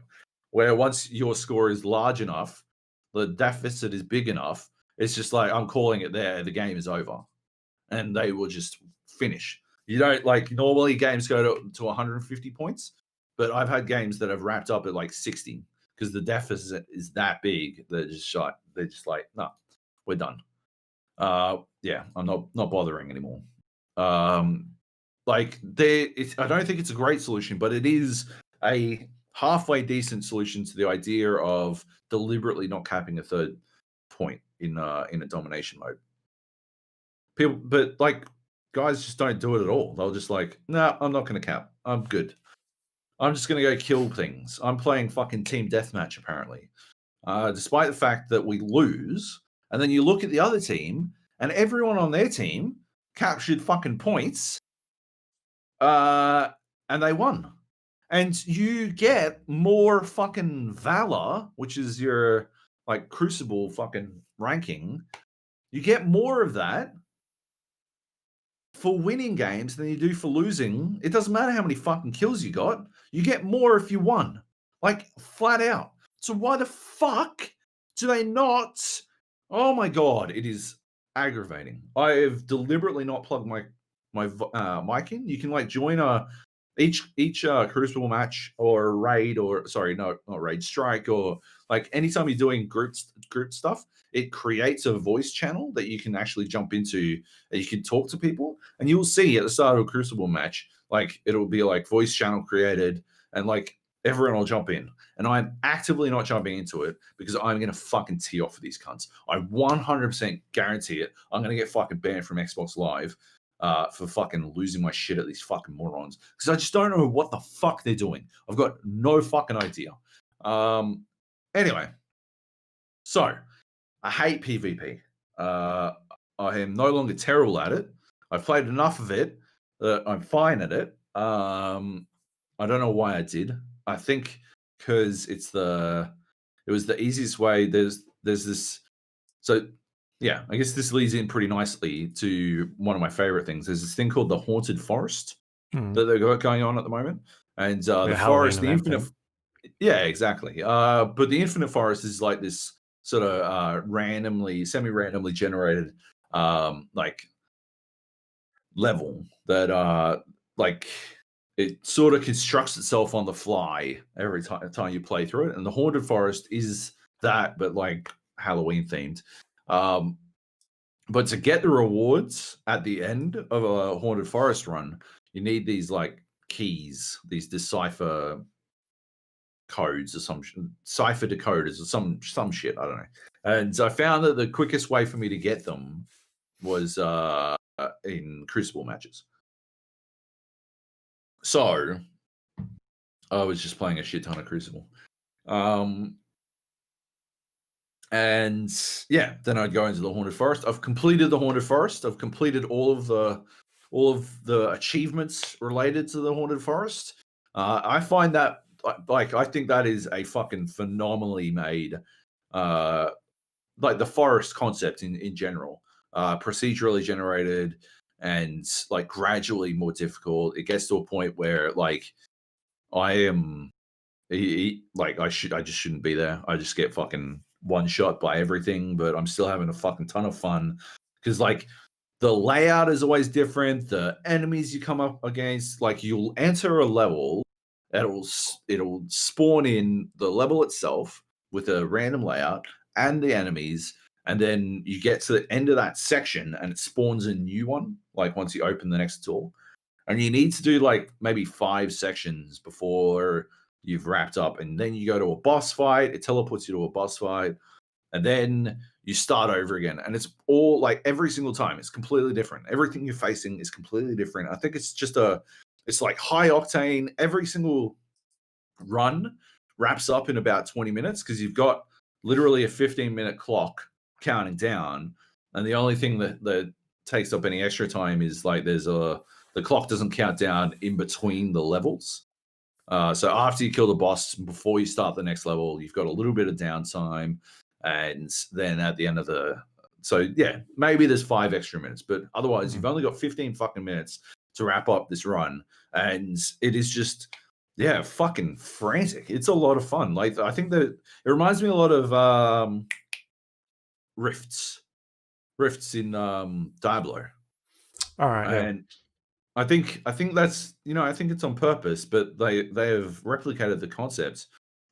where once your score is large enough, the deficit is big enough, it's just like, I'm calling it there, the game is over. And they will just finish. You don't, like, normally games go to 150 points, but I've had games that have wrapped up at like 60, because the deficit is that big. They're just like, no, we're done. Yeah, I'm not bothering anymore. Like I don't think it's a great solution, but it is a halfway decent solution to the idea of deliberately not capping a third point in a domination mode. People, but like guys just don't do it at all. They'll just like, no, I'm not going to cap. I'm good. I'm just going to go kill things. I'm playing fucking team deathmatch apparently, despite the fact that we lose. And then you look at the other team, and everyone on their team captured fucking points, and they won. And you get more fucking valor, which is your like crucible fucking ranking. You get more of that for winning games than you do for losing. It doesn't matter how many fucking kills you got. You get more if you won. Like, flat out. So why the fuck do they not? Oh my god, it is aggravating. I have deliberately not plugged my mic in. You can like join each crucible match or raid, or sorry, no, not raid, strike, or like anytime you're doing group stuff, it creates a voice channel that you can actually jump into and you can talk to people. And you'll see at the start of a crucible match, like it'll be like voice channel created, and like everyone will jump in. And I'm actively not jumping into it because I'm going to fucking tee off for these cunts. I 100% guarantee it. I'm going to get fucking banned from Xbox Live for fucking losing my shit at these fucking morons. Because I just don't know what the fuck they're doing. I've got no fucking idea. Anyway, so I hate PvP. I am no longer terrible at it. I've played enough of it that I'm fine at it. I don't know why I did. I think because it was the easiest way. There's this. So yeah, I guess this leads in pretty nicely to one of my favorite things. There's this thing called the Haunted Forest that they've got going on at the moment, and the forest, the infinite. Yeah, exactly. But the infinite forest is like this sort of semi-randomly generated like level that like it sort of constructs itself on the fly every time you play through it. And the Haunted Forest is that, but like Halloween themed. But to get the rewards at the end of a Haunted Forest run, you need these like keys, these decipher codes or some cipher decoders or some shit. I don't know. And I found that the quickest way for me to get them was in Crucible matches. So I was just playing a shit ton of Crucible. And yeah, then I'd go into the Haunted Forest. I've completed the Haunted Forest. I've completed all of the achievements related to the Haunted Forest. I find that like I think that is a fucking phenomenally made like the forest concept in general. Procedurally generated and like gradually more difficult. It gets to a point where like I am like I just shouldn't be there. I just get fucking one shot by everything, but I'm still having a fucking ton of fun because like the layout is always different. The enemies you come up against, like you'll enter a level, it'll spawn in the level itself with a random layout and the enemies, and then you get to the end of that section and it spawns a new one. Like once you open the next door, and you need to do like maybe 5 sections before you've wrapped up, and then you go to a boss fight. It teleports you to a boss fight, and then you start over again. And it's all like every single time it's completely different. Everything you're facing is completely different. I think it's just it's like high octane. Every single run wraps up in about 20 minutes because you've got literally a 15-minute clock counting down, and the only thing that takes up any extra time is like the clock doesn't count down in between the levels. So after you kill the boss, before you start the next level, you've got a little bit of downtime, and then at the end of so yeah, maybe there's 5 extra minutes, but otherwise you've only got 15 fucking minutes to wrap up this run, and it is just fucking frantic. It's a lot of fun. Like I think that it reminds me a lot of rifts in Diablo. All right, and I think that's I think it's on purpose, but they have replicated the concepts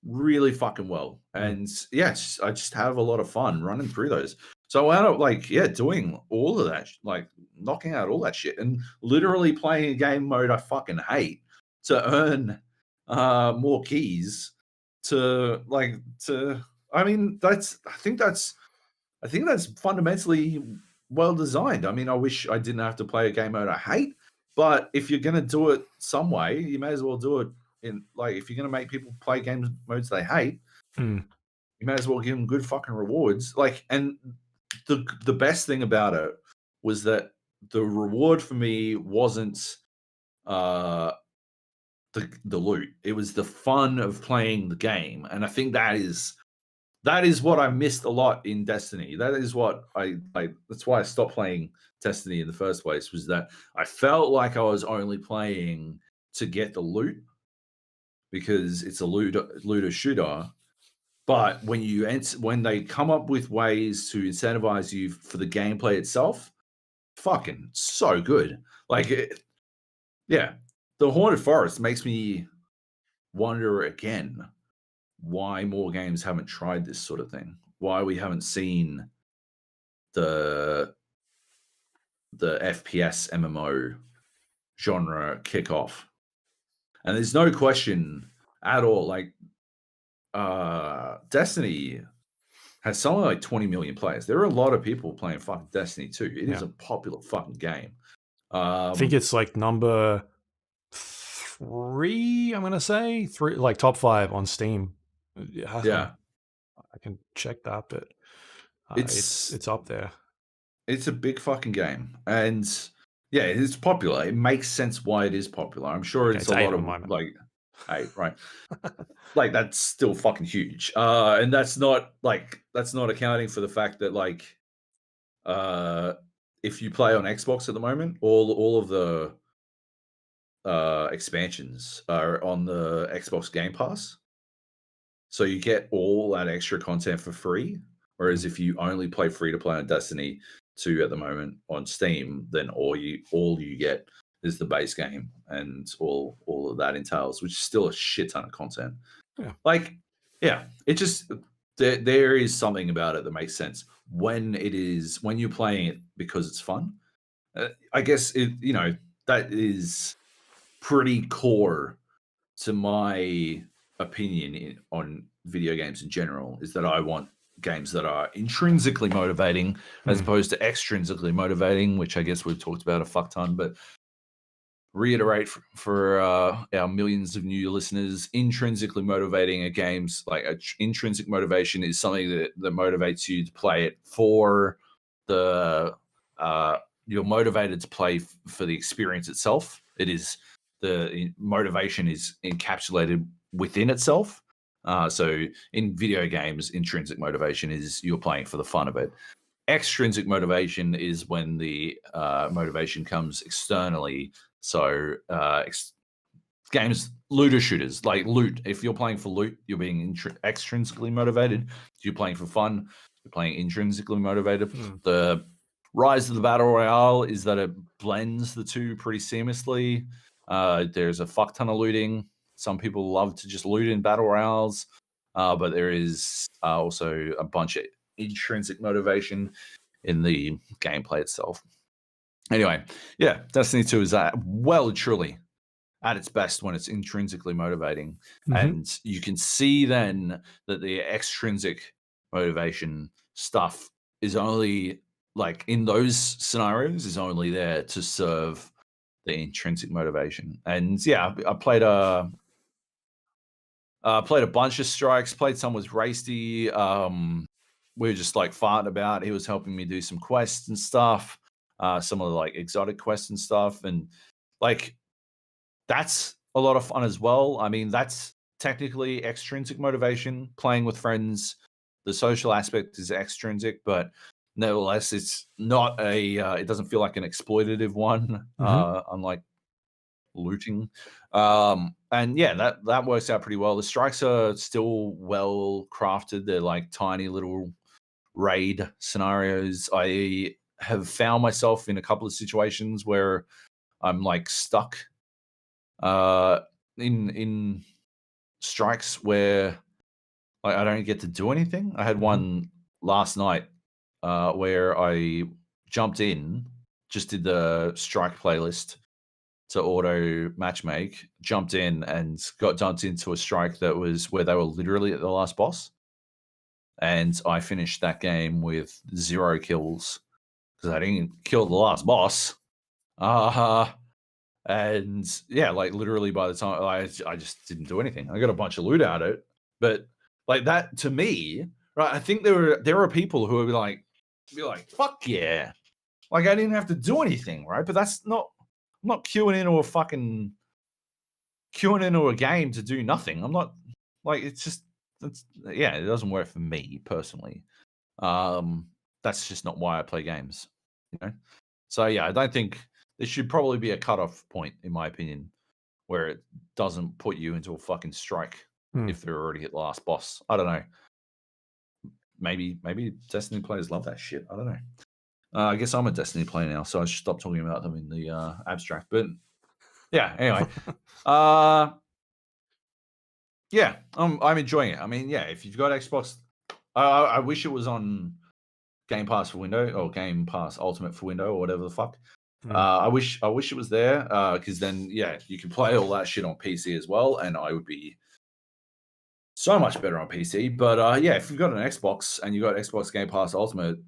really fucking well. And yes, I just have a lot of fun running through those. So I wound up like, doing all of that, like knocking out all that shit and literally playing a game mode I fucking hate to earn more keys to I mean, I think that's fundamentally well designed. I mean, I wish I didn't have to play a game mode I hate, but if you're gonna do it some way, you may as well do it in like if you're gonna make people play games modes they hate, Mm. you may as well give them good fucking rewards. Like, and the best thing about it was that the reward for me wasn't uh the loot. It was the fun of playing the game. And I think that is what I missed a lot in Destiny. That is what I that's why I stopped playing Destiny in the first place, was that I felt like I was only playing to get the loot because it's a looter shooter. But when they come up with ways to incentivize you for the gameplay itself, fucking so good. Like, yeah, the Haunted Forest makes me wonder again why more games haven't tried this sort of thing. Why we haven't seen the FPS MMO genre kick off. And there's no question at all. Like, Destiny has something like 20 million players. There are a lot of people playing fucking Destiny 2. It is a popular fucking game. I think it's like number 3, I'm gonna say. 3, like top 5 on Steam. Yeah. I can check that, but it's up there. It's a big fucking game. And yeah, it's popular. It makes sense why it is popular. I'm sure it's a lot of like 8, right? Like that's still fucking huge. And that's not accounting for the fact that like if you play on Xbox at the moment, all of the expansions are on the Xbox Game Pass. So you get all that extra content for free. Whereas if you only play free to play on Destiny 2 at the moment on Steam, then all you get is the base game and all of that entails, which is still a shit ton of content. Yeah. Like, yeah, it just there is something about it that makes sense when you're playing it because it's fun. I guess that is pretty core to my opinion on video games in general, is that I want games that are intrinsically motivating as opposed to extrinsically motivating, which I guess we've talked about a fuck ton, but reiterate for our millions of new listeners, intrinsically motivating games, like intrinsic motivation is something that motivates you to play it for the you're motivated to play for the experience itself. It is the motivation is encapsulated within itself. So in video games, intrinsic motivation is you're playing for the fun of it. Extrinsic motivation is when the motivation comes externally. So games, looter shooters, like Loot. If you're playing for loot, you're being extrinsically motivated. If you're playing for fun, you're playing intrinsically motivated. The rise of the battle royale is that it blends the two pretty seamlessly. There's a fuck ton of looting. Some people love to just loot in battle royales, but there is also a bunch of intrinsic motivation in the gameplay itself. Anyway, yeah, Destiny 2 is well and truly at its best when it's intrinsically motivating. And you can see then that the extrinsic motivation stuff is only, like, in those scenarios, is only there to serve the intrinsic motivation. And yeah, I played a bunch of strikes, played some with Rasty. We were just like farting about. He was helping me do some quests and stuff, some of the like exotic quests and stuff. And like, that's a lot of fun as well. I mean, that's technically extrinsic motivation, playing with friends. The social aspect is extrinsic, but nevertheless, it's not it doesn't feel like an exploitative one, unlike looting. And yeah, that works out pretty well. The strikes are still well crafted. They're like tiny little raid scenarios. I have found myself in a couple of situations where I'm like stuck in strikes where I don't get to do anything. I had one last night where I jumped in, just did the strike playlist to auto matchmake, jumped in and got dumped into a strike that was where they were literally at the last boss. And I finished that game with 0 kills because I didn't kill the last boss. And yeah, like literally by the time I just didn't do anything. I got a bunch of loot out of it. But like that to me, right? I think there are people who would be like, fuck yeah. Like I didn't have to do anything, right? But that's not I'm not queuing into a game to do nothing. I'm not like it doesn't work for me personally. That's just not why I play games, you know. So yeah, I don't think there should probably be a cutoff point, in my opinion, where it doesn't put you into a fucking strike if they're already hit the last boss. I don't know. Maybe Destiny players love that shit. I don't know. I guess I'm a Destiny player now, so I should stop talking about them in the abstract. But yeah, anyway. Yeah, I'm enjoying it. I mean, yeah, if you've got Xbox, I wish it was on Game Pass for Window or Game Pass Ultimate for Window or whatever the fuck. I wish it was there because then yeah, you can play all that shit on PC as well, and I would be so much better on PC. But yeah, if you've got an Xbox and you've got Xbox Game Pass Ultimate,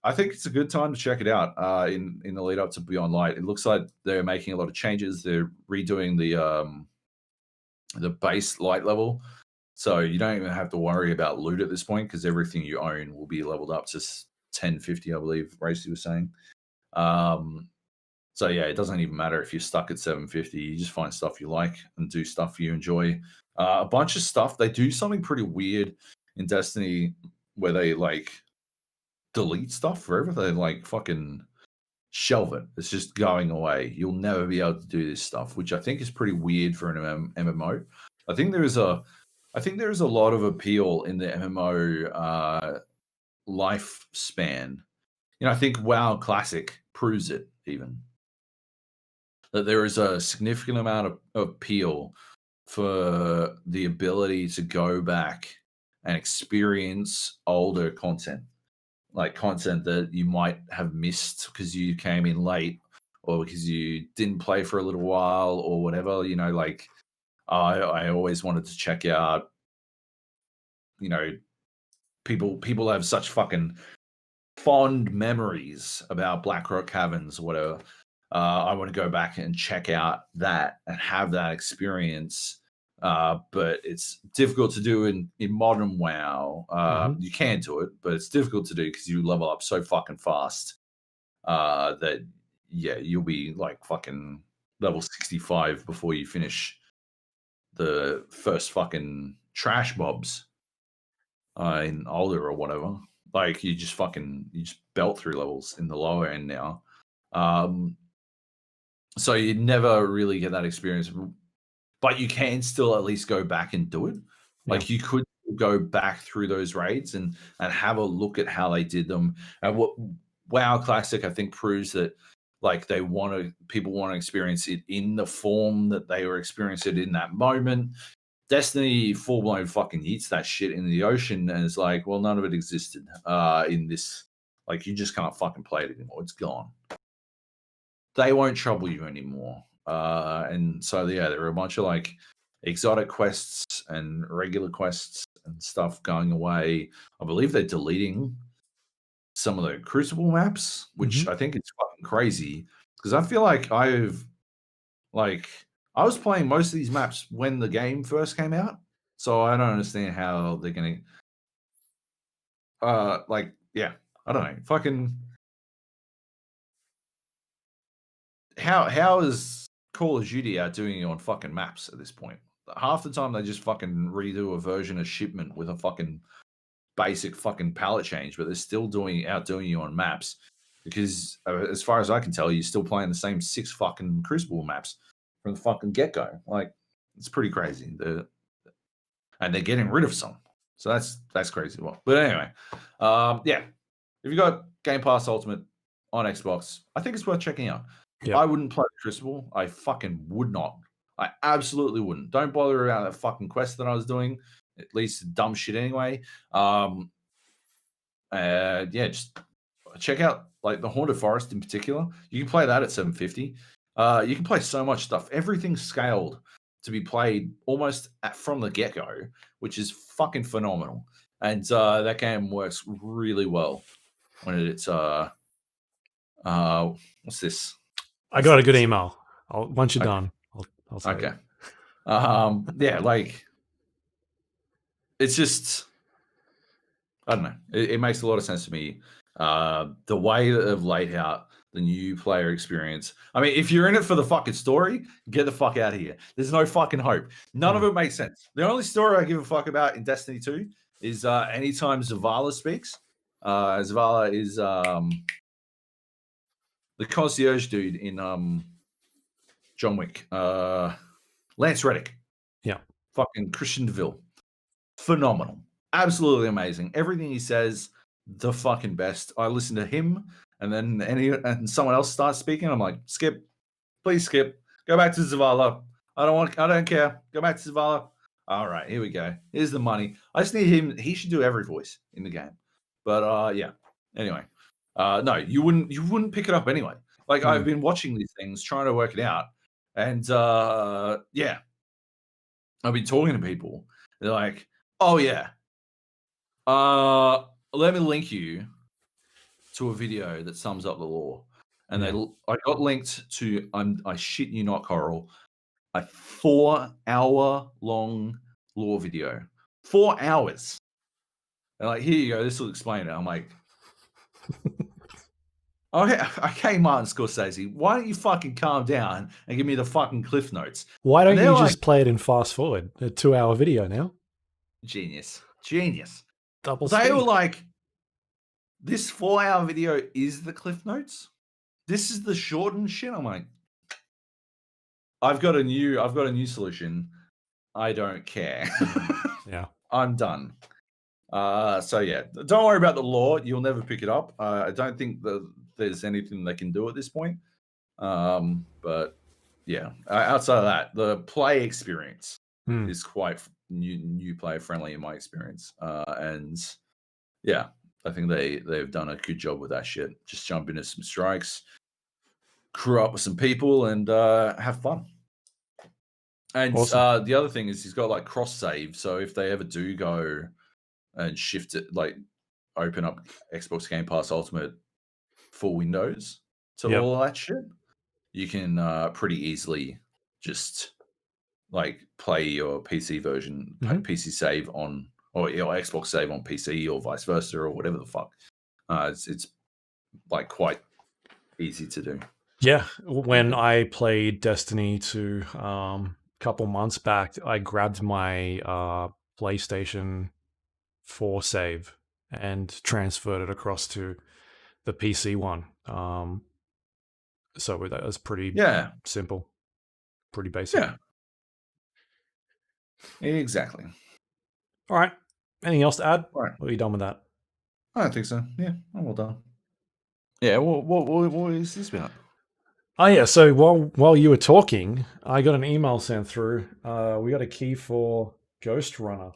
I think it's a good time to check it out in the lead up to Beyond Light. It looks like they're making a lot of changes. They're redoing the base light level, so you don't even have to worry about loot at this point because everything you own will be leveled up to 1050, I believe Racy was saying. So yeah, it doesn't even matter if you're stuck at 750. You just find stuff you like and do stuff you enjoy. A bunch of stuff. They do something pretty weird in Destiny where they like delete stuff forever. They like fucking shelve it. It's just going away. You'll never be able to do this stuff, which I think is pretty weird for an MMO. I think there is a lot of appeal in the MMO lifespan. You know, I think WoW Classic proves it even. That there is a significant amount of appeal for the ability to go back and experience older content, like content that you might have missed because you came in late or because you didn't play for a little while or whatever. You know, like I always wanted to check out, you know, people have such fucking fond memories about Blackrock Caverns or whatever. I want to go back and check out that and have that experience. But it's difficult to do in modern WoW. You can do it, but it's difficult to do because you level up so fucking fast that, yeah, you'll be like fucking level 65 before you finish the first fucking trash mobs in Older or whatever. Like you just belt through levels in the lower end now. So you never really get that experience, but you can still at least go back and do it. Like you could go back through those raids and have a look at how they did them. And what WoW Classic, I think, proves that like people want to experience it in the form that they were experiencing it in that moment. Destiny full blown fucking eats that shit in the ocean and it's like, well, none of it existed in this. Like you just can't fucking play it anymore. It's gone. They won't trouble you anymore. And so yeah, there are a bunch of like exotic quests and regular quests and stuff going away. I believe they're deleting some of the Crucible maps, which I think it's fucking crazy because I feel like I was playing most of these maps when the game first came out, so I don't understand how they're gonna I don't know. Fucking how is Call of Duty outdoing you on fucking maps at this point? Half the time they just fucking redo a version of Shipment with a fucking basic fucking palette change, but they're still outdoing you on maps because as far as I can tell, you're still playing the same 6 fucking Crucible maps from the fucking get-go. Like it's pretty crazy. And they're getting rid of some. So that's crazy. Well, but anyway, yeah. If you got Game Pass Ultimate on Xbox, I think it's worth checking out. Yep. I wouldn't play Crucible. I fucking would not. I absolutely wouldn't. Don't bother about that fucking quest that I was doing. At least dumb shit anyway. Yeah, just check out like the Haunted Forest in particular. You can play that at 750. You can play so much stuff. Everything's scaled to be played almost from the get go, which is fucking phenomenal. And that game works really well when it's what's this? I got a good email. Once you're done, I'll say. Okay. Yeah, like it's just I don't know. It makes a lot of sense to me. The way that they've laid out the new player experience. I mean, if you're in it for the fucking story, get the fuck out of here. There's no fucking hope. None of it makes sense. The only story I give a fuck about in Destiny 2 is anytime Zavala speaks. Zavala is the concierge dude in John Wick. Lance Reddick. Yeah. Fucking Christian DeVille. Phenomenal. Absolutely amazing. Everything he says, the fucking best. I listen to him, and then and someone else starts speaking. I'm like, skip, please skip. Go back to Zavala. I don't care. Go back to Zavala. All right, here we go. Here's the money. I just need him. He should do every voice in the game. But yeah. Anyway, no, you wouldn't pick it up anyway. Like I've been watching these things, trying to work it out, and yeah, I've been talking to people. They're like, oh yeah. Let me link you to a video that sums up the lore. And I got linked to, I shit you not, Coral, a 4-hour long lore video. 4 hours. And like, here you go, this will explain it. I'm like, okay, Martin Scorsese, why don't you fucking calm down and give me the fucking cliff notes? Why don't you just play it in fast forward? A 2-hour video now. Genius. Double they speed. were like, this 4-hour video is the cliff notes. This is the shortened shit. I'm like, I've got a new solution. I don't care. Yeah, I'm done. So yeah, don't worry about the lore. You'll never pick it up. I don't think that there's anything they can do at this point. But yeah, outside of that, the play experience is quite new player friendly in my experience. And yeah, I think they've done a good job with that shit. Just jump into some strikes, crew up with some people, and have fun. And awesome. The other thing is he's got like cross save, so if they ever do go and shift it, like open up Xbox Game Pass Ultimate for Windows to all of that shit, you can pretty easily just like play your PC version, PC save on, or your Xbox save on PC, or vice versa, or whatever the fuck. It's like quite easy to do. Yeah, when I played Destiny 2 a couple months back, I grabbed my PlayStation 4 save and transferred it across to the PC one. So that was pretty simple, pretty basic. Yeah, exactly. All right. Anything else to add? All right. Or are you done with that? I don't think so. Yeah, I'm all done. Yeah, what is this about? Oh yeah, so while you were talking, I got an email sent through. We got a key for Ghost Runner.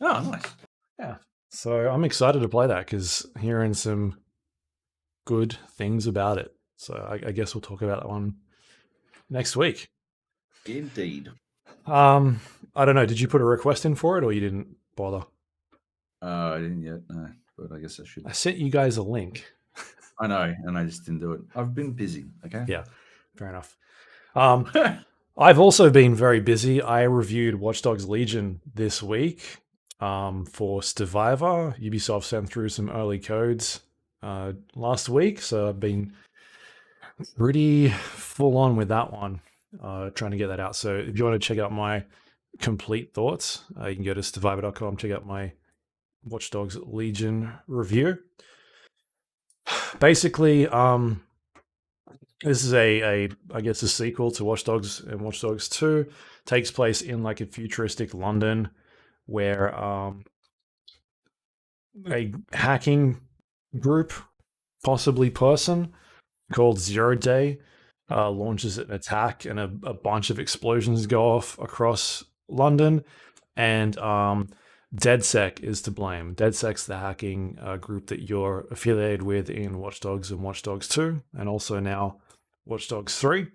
Oh, nice. Yeah. So I'm excited to play that because hearing some good things about it. So I guess we'll talk about that one next week. Indeed. I don't know. Did you put a request in for it, or you didn't bother? I didn't yet, no. But I guess I should. I sent you guys a link. I know, and I just didn't do it. I've been busy. Okay. Yeah, fair enough. I've also been very busy. I reviewed Watch Dogs Legion this week for Survivor. Ubisoft sent through some early codes last week, so I've been pretty full on with that one, trying to get that out. So if you want to check out my complete thoughts, you can go to survivor.com, check out my Watch Dogs Legion review. Basically, this is I guess a sequel to Watch Dogs and Watch Dogs 2. Takes place in like a futuristic London where a hacking group, possibly person, called 0 Day launches an attack, and a bunch of explosions go off across London, and DedSec is to blame. DedSec's the hacking group that you're affiliated with in Watch Dogs and Watch Dogs 2, and also now Watch Dogs 3.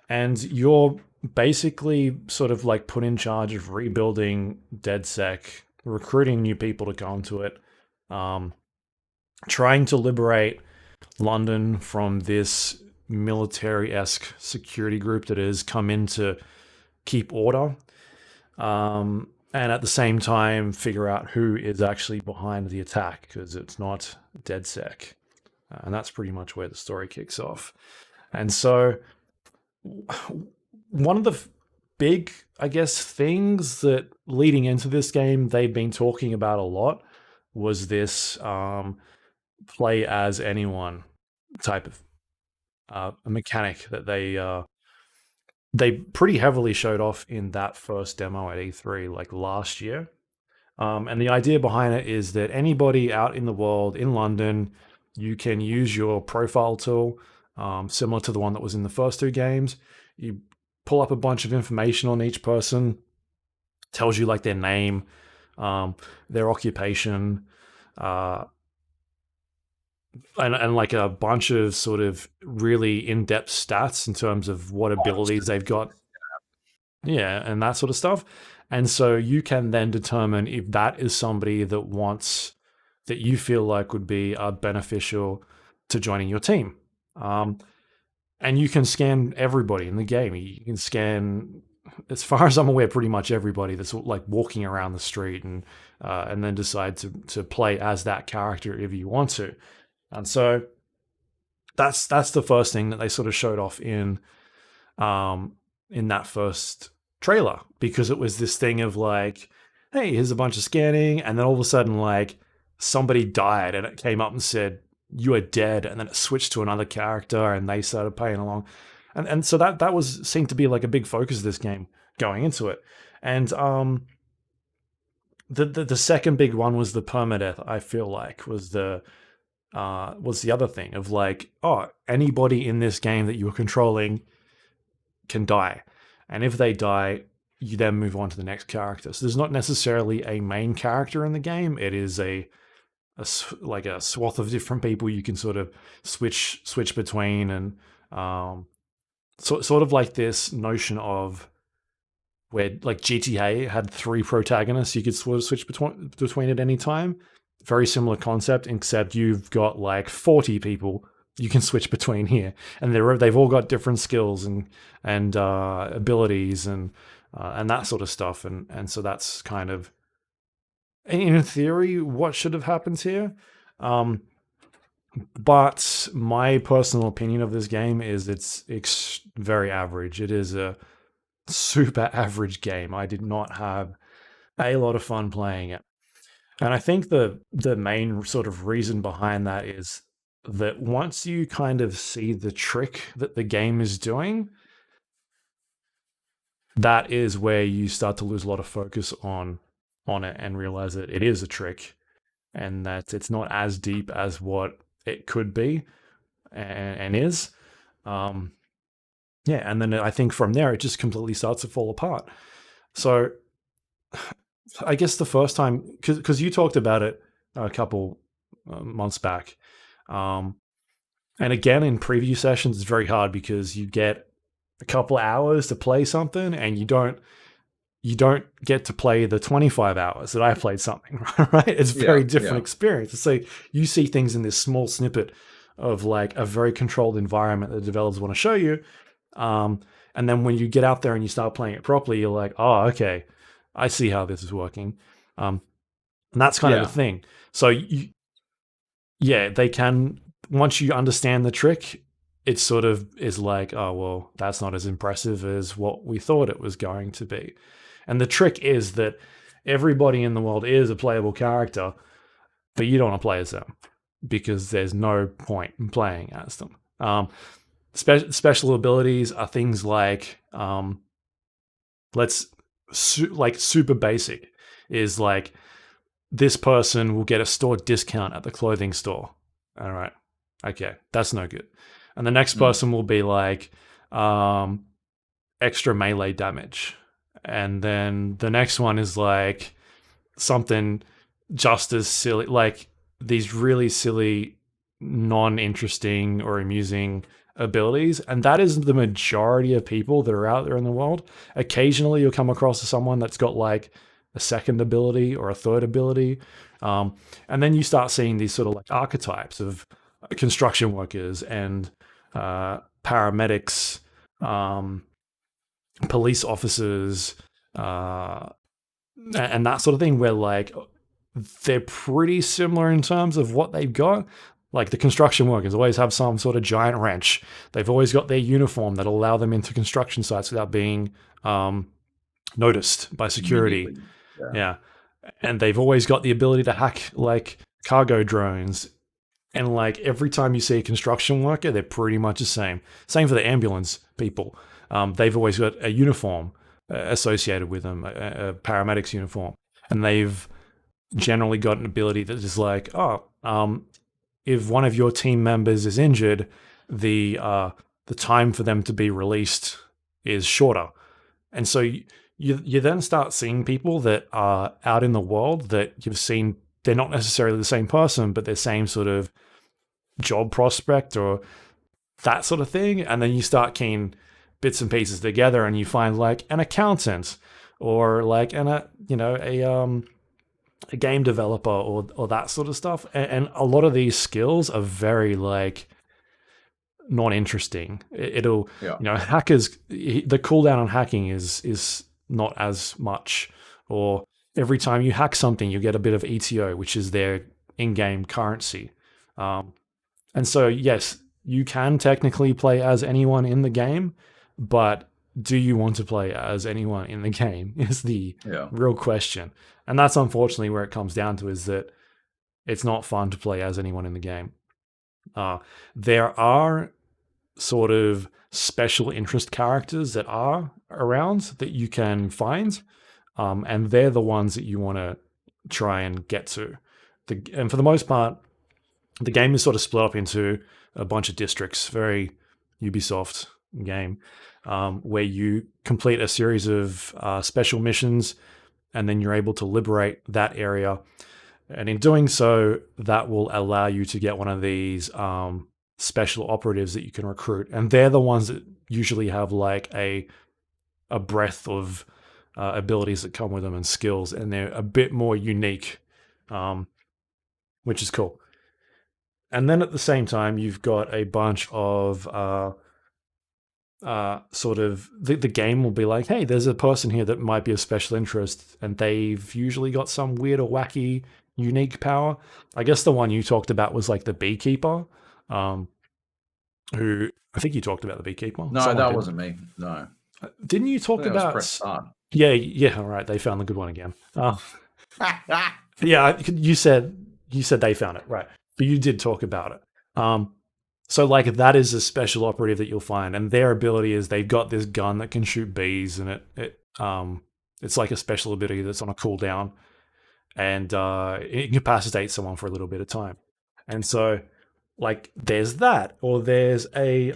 And you're basically sort of like put in charge of rebuilding DedSec, recruiting new people to come to it, trying to liberate London from this military-esque security group that has come in to keep order. And at the same time, figure out who is actually behind the attack, because it's not DedSec. And that's pretty much where the story kicks off. And so one of the big, I guess, things that leading into this game they've been talking about a lot was this play as anyone type of a mechanic that they pretty heavily showed off in that first demo at E3 like last year. And the idea behind it is that anybody out in the world in London, you can use your profile tool, similar to the one that was in the first two games. You pull up a bunch of information on each person, tells you like their name, their occupation, and like a bunch of sort of really in-depth stats in terms of what abilities they've got. Yeah, and that sort of stuff. And so you can then determine if that is somebody that you feel like would be beneficial to joining your team. And you can scan everybody in the game. You can scan, as far as I'm aware, pretty much everybody that's like walking around the street, and then decide to play as that character if you want to. And so that's the first thing that they sort of showed off in that first trailer, because it was this thing of like, hey, here's a bunch of scanning, and then all of a sudden like somebody died and it came up and said you are dead, and then it switched to another character and they started playing along. And so that seemed to be like a big focus of this game going into it. And the second big one was the permadeath, I feel like, was the other thing of like, oh, anybody in this game that you're controlling can die. And if they die, you then move on to the next character. So there's not necessarily a main character in the game. It is like a swath of different people you can sort of switch between, and sort of like this notion of where like GTA had 3 protagonists you could sort of switch between at any time. Very similar concept, except you've got like 40 people you can switch between here, and they've all got different skills and abilities and that sort of stuff. And so that's kind of, in theory, what should have happened here. But my personal opinion of this game is it's very average. It is a super average game. I did not have a lot of fun playing it. And I think the main sort of reason behind that is that once you kind of see the trick that the game is doing, that is where you start to lose a lot of focus on it and realize that it is a trick and that it's not as deep as what it could be and is. Yeah, and then I think from there it just completely starts to fall apart. So I guess the first time, because you talked about it a couple months back, and again in preview sessions, it's very hard because you get a couple hours to play something, and you don't get to play the 25 hours that I played something, right? It's a very different experience. So you see things in this small snippet of like a very controlled environment that developers want to show you, and then when you get out there and you start playing it properly, you're like, oh, okay, I see how this is working. And that's kind of the thing. So they can, once you understand the trick, it sort of is like, oh, well, that's not as impressive as what we thought it was going to be. And the trick is that everybody in the world is a playable character, but you don't want to play as them because there's no point in playing as them. Special abilities are things like, super basic is like, this person will get a store discount at the clothing store. All right. Okay. That's no good. And the next person will be like, extra melee damage. And then the next one is like, something just as silly, like these really silly, non-interesting or amusing abilities, and that is the majority of people that are out there in the world. Occasionally you'll come across someone that's got like a second ability or a third ability, and then you start seeing these sort of like archetypes of construction workers and paramedics, police officers, and that sort of thing, where like they're pretty similar in terms of what they've got. Like the construction workers always have some sort of giant wrench. They've always got their uniform that allow them into construction sites without being noticed by security. Yeah. And they've always got the ability to hack like cargo drones. And like every time you see a construction worker, they're pretty much the same. Same for the ambulance people. They've always got a uniform associated with them, a paramedic's uniform. And they've generally got an ability that is like, if one of your team members is injured, the time for them to be released is shorter. And so you then start seeing people that are out in the world that you've seen. They're not necessarily the same person, but they're same sort of job prospect or that sort of thing. And then you start keying bits and pieces together, and you find like an accountant or like a game developer or that sort of stuff. And a lot of these skills are very like not interesting. Hackers, the cooldown on hacking is not as much. Or every time you hack something, you get a bit of ETO, which is their in-game currency. And so, yes, you can technically play as anyone in the game, but do you want to play as anyone in the game is the real question. And that's unfortunately where it comes down to, is that it's not fun to play as anyone in the game. There are sort of special interest characters that are around that you can find, and they're the ones that you want to try and get to. And for the most part, the game is sort of split up into a bunch of districts, very Ubisoft game, where you complete a series of special missions, and then you're able to liberate that area. And in doing so, that will allow you to get one of these special operatives that you can recruit. And they're the ones that usually have like a breadth of abilities that come with them and skills, and they're a bit more unique, which is cool. And then at the same time, you've got a bunch of sort of the game will be like, hey, there's a person here that might be of special interest, and they've usually got some weird or wacky unique power. I guess the one you talked about was like the beekeeper, who I think you talked about the beekeeper. No, someone that wasn't me. No. Didn't you talk about press start? Yeah, all right. They found the good one again. Yeah, you said they found it, right. But you did talk about it. So like that is a special operative that you'll find, and their ability is they've got this gun that can shoot bees, and it's like a special ability that's on a cooldown, and it incapacitates someone for a little bit of time. And so like there's that, or there's a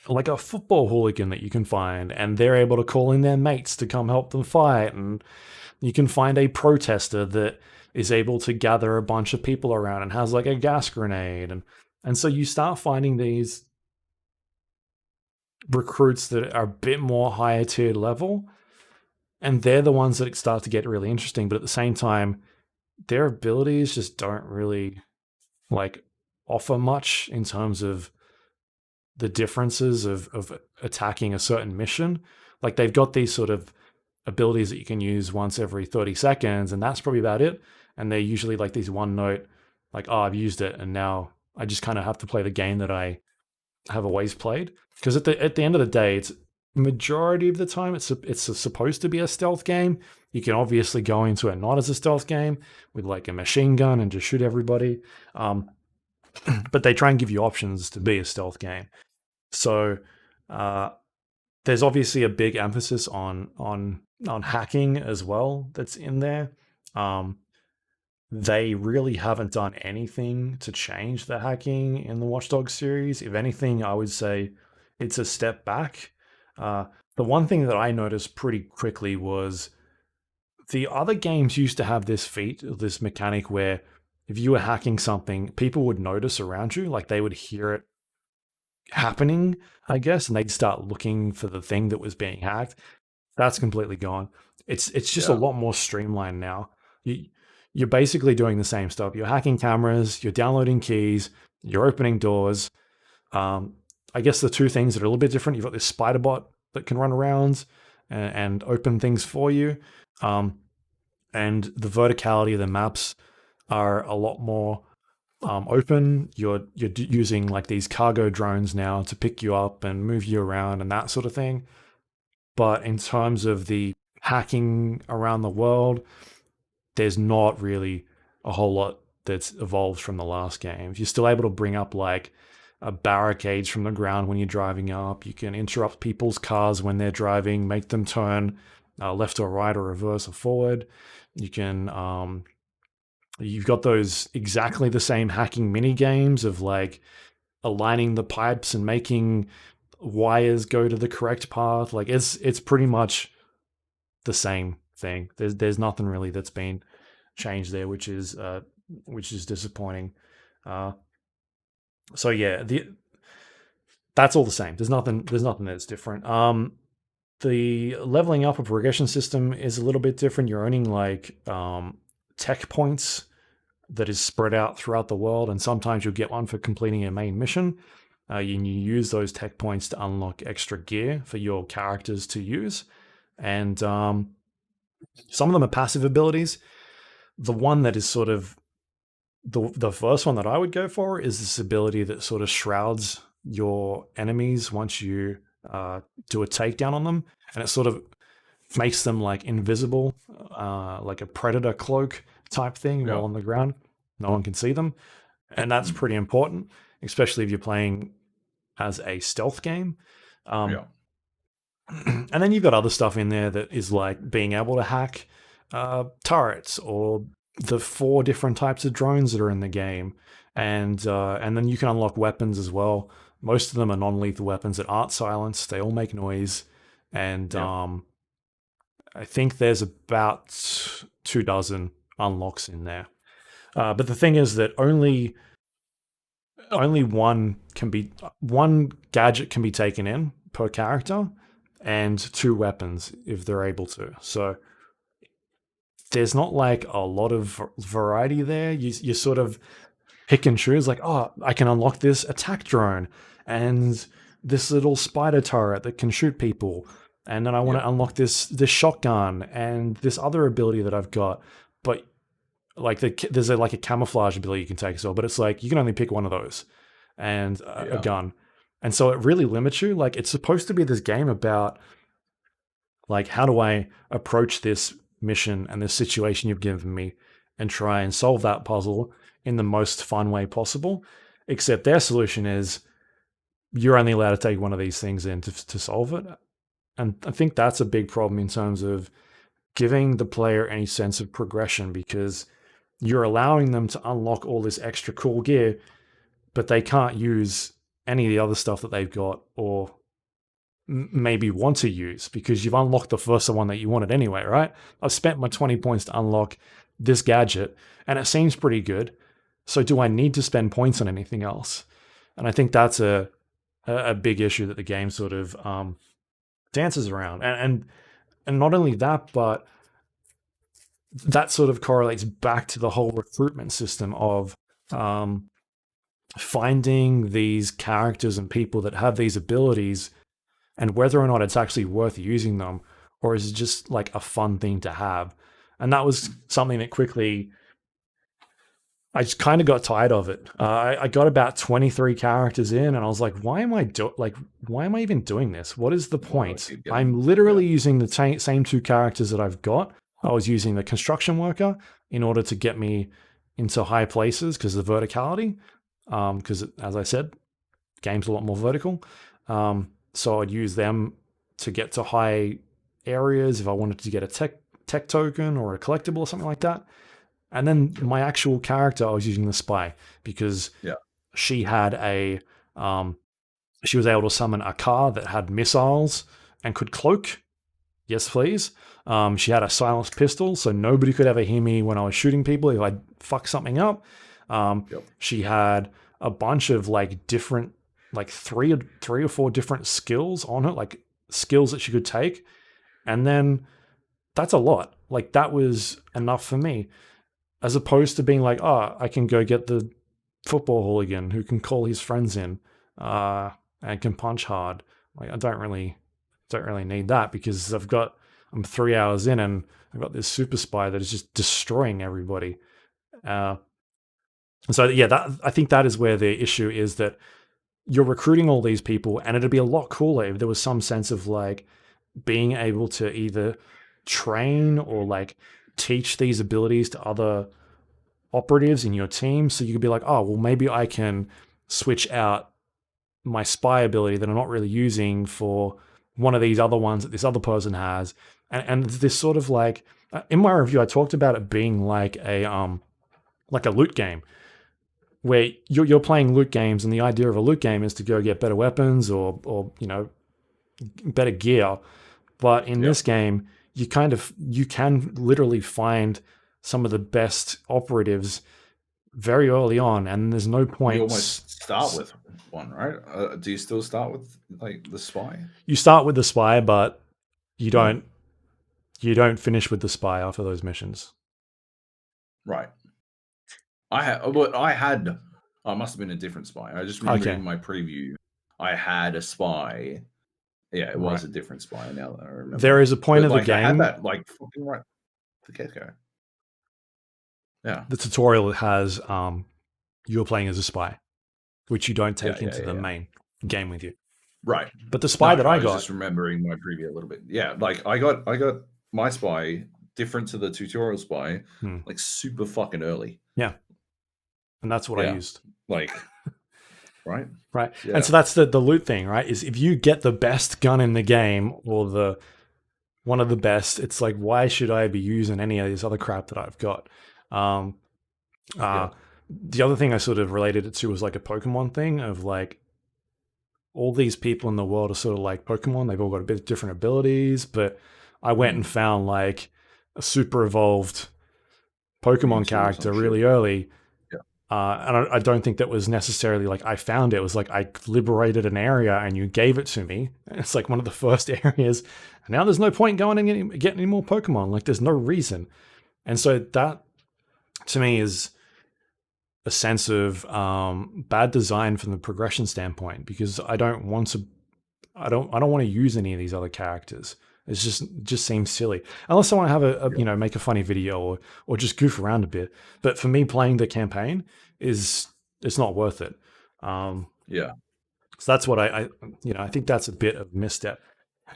like a football hooligan that you can find, and they're able to call in their mates to come help them fight. And you can find a protester that is able to gather a bunch of people around and has like a gas grenade. And so you start finding these recruits that are a bit more higher tiered level, and they're the ones that start to get really interesting. But at the same time, their abilities just don't really like offer much in terms of the differences of attacking a certain mission. Like they've got these sort of abilities that you can use once every 30 seconds, and that's probably about it. And they're usually like these one note, like, oh, I've used it, and now I just kind of have to play the game that I have always played. Because at the end of the day, it's majority of the time it's supposed to be a stealth game. You can obviously go into it not as a stealth game with like a machine gun and just shoot everybody. But they try and give you options to be a stealth game. So there's obviously a big emphasis on hacking as well that's in there. They really haven't done anything to change the hacking in the Watch Dogs series. If anything, I would say it's a step back. The one thing that I noticed pretty quickly was the other games used to have this this mechanic where if you were hacking something, people would notice around you, like they would hear it happening, I guess, and they'd start looking for the thing that was being hacked. That's completely gone. It's just a lot more streamlined now. You're basically doing the same stuff. You're hacking cameras, you're downloading keys, you're opening doors. I guess the two things that are a little bit different, you've got this spider bot that can run around and open things for you. And the verticality of the maps are a lot more open. You're using like these cargo drones now to pick you up and move you around and that sort of thing. But in terms of the hacking around the world, there's not really a whole lot that's evolved from the last games. You're still able to bring up like barricades from the ground when you're driving up. You can interrupt people's cars when they're driving, make them turn left or right or reverse or forward. You can you've got those exactly the same hacking mini games of like aligning the pipes and making wires go to the correct path. Like it's pretty much the same thing. There's nothing really that's been changed there, which is disappointing. So yeah, that's all the same. There's nothing that's different. The leveling up of progression system is a little bit different. You're earning like tech points that is spread out throughout the world, and sometimes you'll get one for completing a main mission. You use those tech points to unlock extra gear for your characters to use, and some of them are passive abilities. The one that is sort of the first one that I would go for is this ability that sort of shrouds your enemies once you do a takedown on them, and it sort of makes them like invisible, like a predator cloak type thing while on the ground. No one can see them, and that's pretty important, especially if you're playing as a stealth game. And then you've got other stuff in there that is like being able to hack turrets or the 4 different types of drones that are in the game, and then you can unlock weapons as well. Most of them are non-lethal weapons that aren't silenced. They all make noise, and I think there's about 24 unlocks in there. But the thing is that only one gadget can be taken in per character, and 2 weapons if they're able to. So there's not like a lot of variety there. You sort of pick and choose, like, oh, I can unlock this attack drone and this little spider turret that can shoot people, and then I want to unlock this shotgun and this other ability that I've got. But like there's like a camouflage ability you can take as well, but it's like you can only pick one of those and a gun. And so it really limits you. Like it's supposed to be this game about like, how do I approach this mission and this situation you've given me and try and solve that puzzle in the most fun way possible. Except their solution is you're only allowed to take one of these things in to solve it. And I think that's a big problem in terms of giving the player any sense of progression, because you're allowing them to unlock all this extra cool gear, but they can't use any of the other stuff that they've got or maybe want to use, because you've unlocked the first one that you wanted anyway, right? I've spent my 20 points to unlock this gadget and it seems pretty good. So do I need to spend points on anything else? And I think that's a big issue that the game sort of dances around. And not only that, but that sort of correlates back to the whole recruitment system of finding these characters and people that have these abilities, and whether or not it's actually worth using them, or is it just like a fun thing to have. And that was something that quickly, I just kind of got tired of it. I got about 23 characters in, and I was like, why am I even doing this? What is the point? I'm literally using the same 2 characters that I've got. I was using the construction worker in order to get me into high places because of the verticality. Because as I said, game's a lot more vertical. So I'd use them to get to high areas if I wanted to get a tech token or a collectible or something like that. And then my actual character, I was using the spy because she had she was able to summon a car that had missiles and could cloak Yes, please. She had a silenced pistol, so nobody could ever hear me when I was shooting people if I fuck something up. She had a bunch of like different, like three or four different skills on her, like skills that she could take, and then that's a lot. Like that was enough for me, as opposed to being like, oh, I can go get the football hooligan who can call his friends in and can punch hard. Like I don't really need that because I'm 3 hours in and I've got this super spy that is just destroying everybody. So yeah, I think that is where the issue is, that you're recruiting all these people, and it'd be a lot cooler if there was some sense of like being able to either train or like teach these abilities to other operatives in your team, so you could be like, oh, well, maybe I can switch out my spy ability that I'm not really using for one of these other ones that this other person has, and this sort of like in my review I talked about it being like a loot game, where you're playing loot games, and the idea of a loot game is to go get better weapons or better gear. But in this game, you can literally find some of the best operatives very early on, and there's no point. You almost start with one, right? Do you still start with like the spy? You start with the spy, but you don't finish with the spy after those missions. Right. I must have been a different spy. I just remember in my preview, I had a spy. Yeah, it was a different spy. Now that I remember, there is a point of the game. I had that like fucking right to get go. Yeah, the tutorial has you're playing as a spy, which you don't take into the main game with you. Right. But the spy that I got, just remembering my preview a little bit. Yeah, like I got my spy different to the tutorial spy, like super fucking early. Yeah. And that's what I used. Like, right? Right. Yeah. And so that's the loot thing, right? Is if you get the best gun in the game or one of the best, it's like, why should I be using any of this other crap that I've got? The other thing I sort of related it to was like a Pokemon thing of like, all these people in the world are sort of like Pokemon. They've all got a bit different abilities, but I went and found like a super evolved Pokemon character really early. And I don't think that was necessarily like I found it. It was like I liberated an area and you gave it to me. And it's like one of the first areas. And now there's no point going and getting any more Pokemon. Like there's no reason. And so that to me is a sense of bad design from the progression standpoint, because I don't want to use any of these other characters. It just seems silly, unless I want to have make a funny video or just goof around a bit. But for me, playing the campaign it's not worth it. So that's what I think that's a bit of misstep,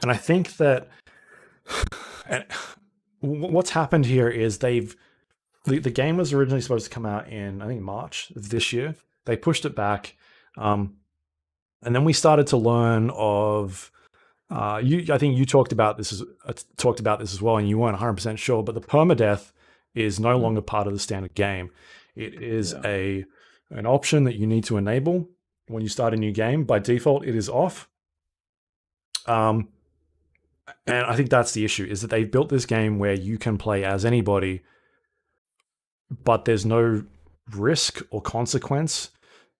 and I think that what's happened here is the game was originally supposed to come out in, I think, March of this year. They pushed it back, and then we started to learn of. I think you talked about this as well, and you weren't 100% sure. But the permadeath is no longer part of the standard game. It is an option that you need to enable when you start a new game. By default, it is off. And I think that's the issue: is that they've built this game where you can play as anybody, but there's no risk or consequence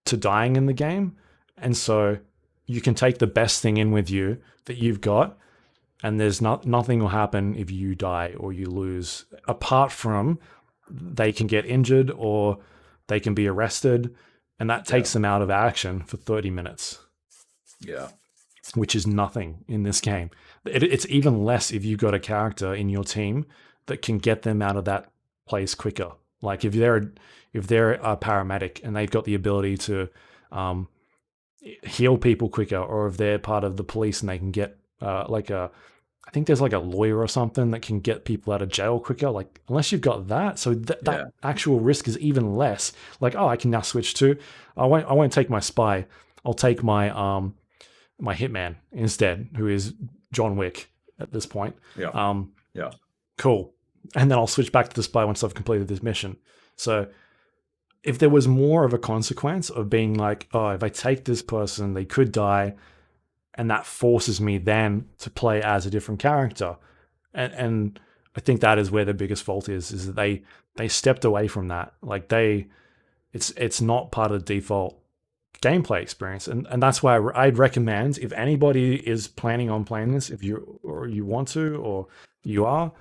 to dying in the game, and so you can take the best thing in with you that you've got, and there's nothing will happen if you die or you lose, apart from they can get injured or they can be arrested, and that takes them out of action for 30 minutes. Yeah. Which is nothing in this game. It's even less if you've got a character in your team that can get them out of that place quicker. Like if they're a paramedic and they've got the ability to heal people quicker, or if they're part of the police and they can get I think there's like a lawyer or something that can get people out of jail quicker. Like unless you've got that, so that actual risk is even less. Like, oh, I can now switch to I won't take my spy. I'll take my my hitman instead, who is John Wick at this point. Cool. And then I'll switch back to the spy once I've completed this mission. So if there was more of a consequence of being like, oh, if I take this person, they could die, and that forces me then to play as a different character, and I think that is where the biggest fault is that they stepped away from that. Like it's not part of the default gameplay experience, and that's why I'd recommend, if anybody is planning on playing this, if you want to, or you are,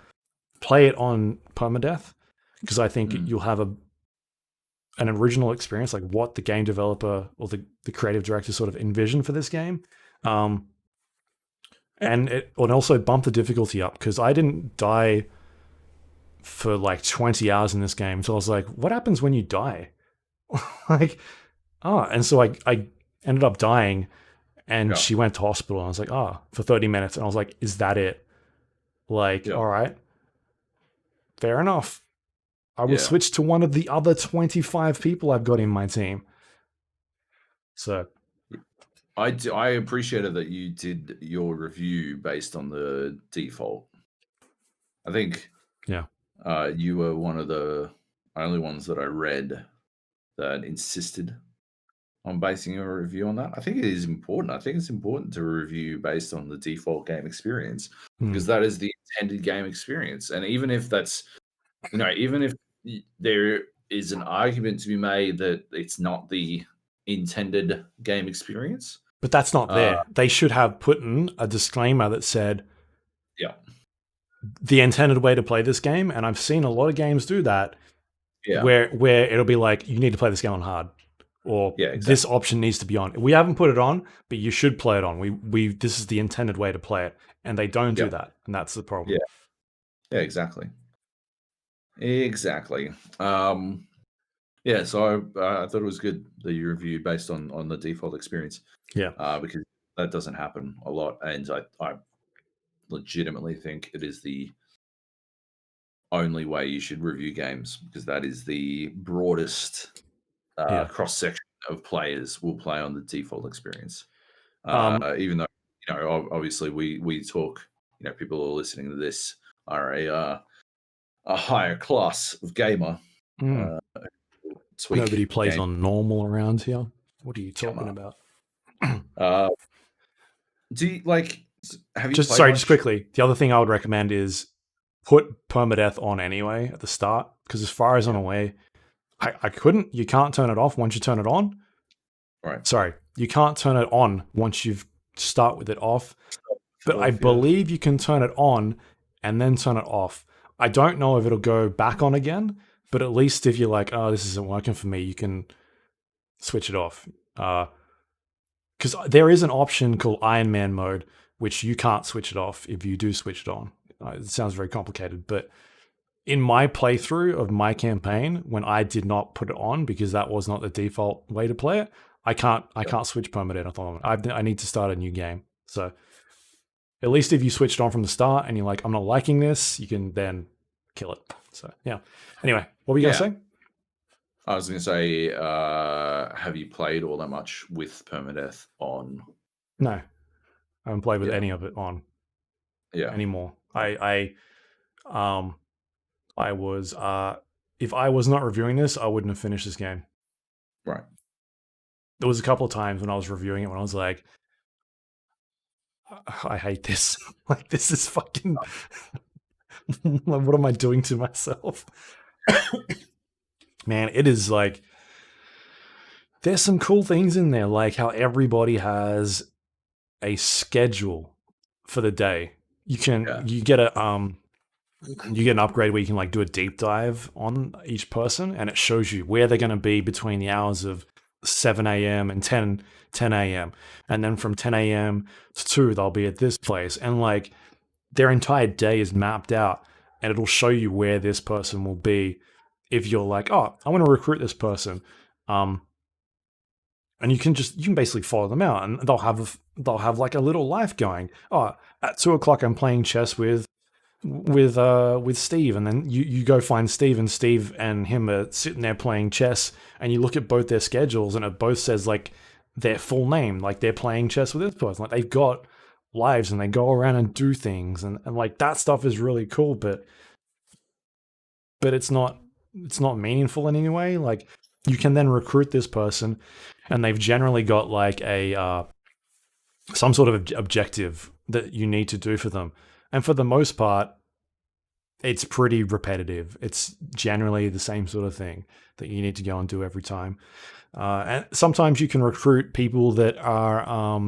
play it on permadeath, because I think you'll have an original experience, like what the game developer or the creative director sort of envisioned for this game. And it would also bump the difficulty up, because I didn't die for like 20 hours in this game. So I was like, what happens when you die? Like, and so I ended up dying, and she went to hospital, and I was like, for 30 minutes. And I was like, is that it? Like, all right, fair enough. I will switch to one of the other 25 people I've got in my team. So I appreciated that you did your review based on the default. I think you were one of the only ones that I read that insisted on basing your review on that. I think it is important. I think it's important to review based on the default game experience, because that is the intended game experience. And even if that's, even if there is an argument to be made that it's not the intended game experience, but that's not there. They should have put in a disclaimer that said, the intended way to play this game. And I've seen a lot of games do that, where it'll be like, you need to play this game on hard, or this option needs to be on. We haven't put it on, but you should play it on. This is the intended way to play it, and they don't do that, and that's the problem. Yeah, exactly. So I thought it was good that you reviewed based on the default experience. Because that doesn't happen a lot, and I legitimately think it is the only way you should review games, because that is the broadest cross section of players will play on the default experience. Even though obviously we talk, people who are listening to this are a higher class of gamer. Nobody plays on normal around here. What are you talking about? Do you have you just quickly, the other thing I would recommend is put permadeath on anyway at the start, because as far as I'm aware, you can't turn it off once you turn it on. Right. Sorry, you can't turn it on once you start with it off. But I believe you can turn it on and then turn it off. I don't know if it'll go back on again, but at least if you're like, this isn't working for me, you can switch it off. Because there is an option called Iron Man mode, which you can't switch it off if you do switch it on. It sounds very complicated, but in my playthrough of my campaign, when I did not put it on because that was not the default way to play it, I can't switch permadeath at the moment. I need to start a new game. So at least if you switched on from the start and you're like, I'm not liking this, you can then kill it. So yeah. Anyway, what were you gonna say? I was gonna say, have you played all that much with permadeath on? No, I haven't played with any of it on. Anymore. I was if I was not reviewing this, I wouldn't have finished this game. Right. There was a couple of times when I was reviewing it when I was like, I hate this. Like, this is fucking like, what am I doing to myself? Man, it is like, there's some cool things in there, like how everybody has a schedule for the day. You get an upgrade where you can like do a deep dive on each person, and it shows you where they're going to be between the hours of 7 a.m. and 10 a.m. And then from 10 a.m. to 2, they'll be at this place. And like their entire day is mapped out, and it'll show you where this person will be if you're like, I want to recruit this person. And you can basically follow them out, and they'll have like a little life going. At 2 o'clock, I'm playing chess with Steve, and then you go find Steve, and Steve and him are sitting there playing chess, and you look at both their schedules, and it both says like their full name, like they're playing chess with this person, like they've got lives and they go around and do things, and like that stuff is really cool, but it's not meaningful in any way. Like you can then recruit this person, and they've generally got like a some sort of objective that you need to do for them. And for the most part, it's pretty repetitive. It's generally the same sort of thing that you need to go and do every time. And sometimes you can recruit people that are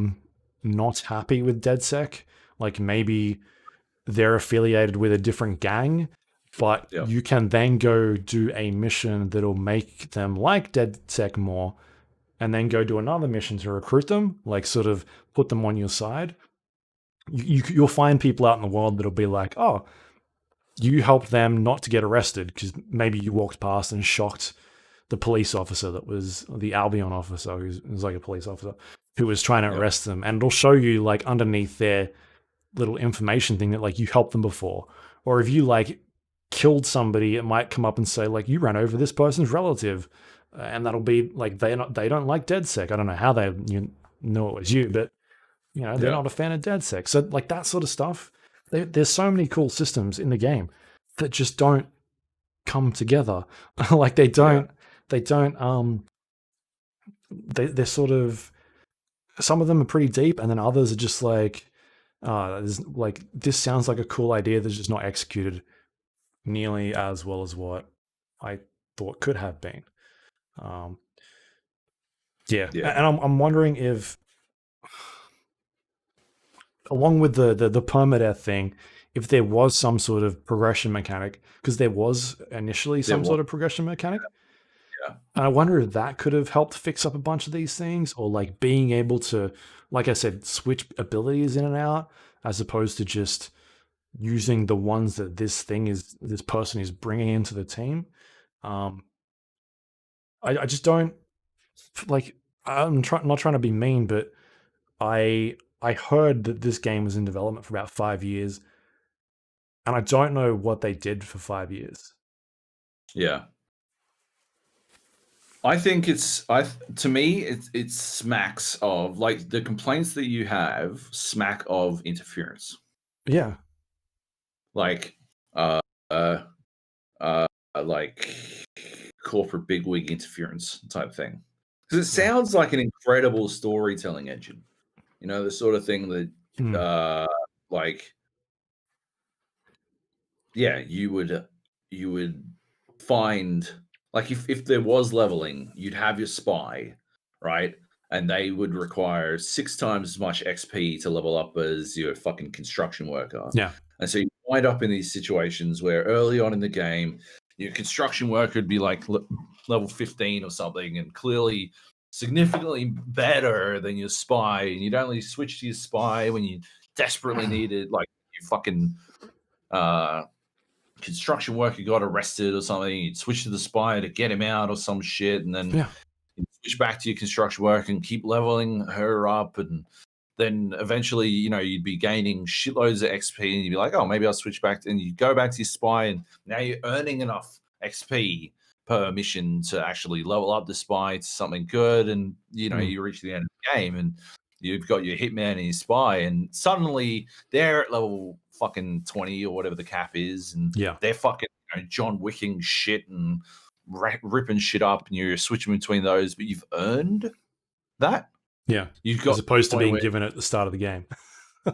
not happy with DedSec. Like maybe they're affiliated with a different gang, but you can then go do a mission that'll make them like DedSec more, and then go do another mission to recruit them, like sort of put them on your side. You'll find people out in the world that'll be like, oh, you helped them not to get arrested because maybe you walked past and shocked the police officer that was the Albion officer, who was like a police officer, who was trying to arrest them. And it'll show you like underneath their little information thing that like you helped them before. Or if you like killed somebody, it might come up and say like you ran over this person's relative. And that'll be like they don't like DedSec. I don't know how they know it was you, but they're not a fan of DedSec. So like that sort of stuff. There's so many cool systems in the game that just don't come together. Like they're sort of, some of them are pretty deep, and then others are just like, this sounds like a cool idea that's just not executed nearly as well as what I thought could have been. And I'm wondering if, along with the permadeath thing, if there was some sort of progression mechanic, because there was initially some sort of progression mechanic. Yeah. And I wonder if that could have helped fix up a bunch of these things, or like being able to, like I said, switch abilities in and out, as opposed to just using the ones that this person is bringing into the team. I just don't like. I'm not trying to be mean, but I heard that this game was in development for about 5 years, and I don't know what they did for 5 years. Yeah. I think to me, it smacks of, like, the complaints that you have smack of interference. Yeah. Like, like corporate bigwig interference type thing. Because it sounds like an incredible storytelling engine. The sort of thing that, you would find, like, if there was leveling, you'd have your spy, right? And they would require 6 times as much XP to level up as your fucking construction worker. Yeah. And so you wind up in these situations where early on in the game, your construction worker would be like level 15 or something, and clearly significantly better than your spy. And you'd only switch to your spy when you desperately needed, like, your fucking construction worker got arrested or something. You'd switch to the spy to get him out or some shit, and then you'd switch back to your construction worker and keep leveling her up, and then eventually, you'd be gaining shitloads of XP, and you'd be like, oh, maybe I'll switch back, and you go back to your spy, and now you're earning enough XP per mission to actually level up the spy to something good, and you reach the end of the game, and you've got your hitman and your spy, and suddenly they're at level fucking 20 or whatever the cap is, and they're fucking John Wicking shit and ripping shit up, and you're switching between those, but you've earned that. Yeah, as opposed to being given at the start of the game.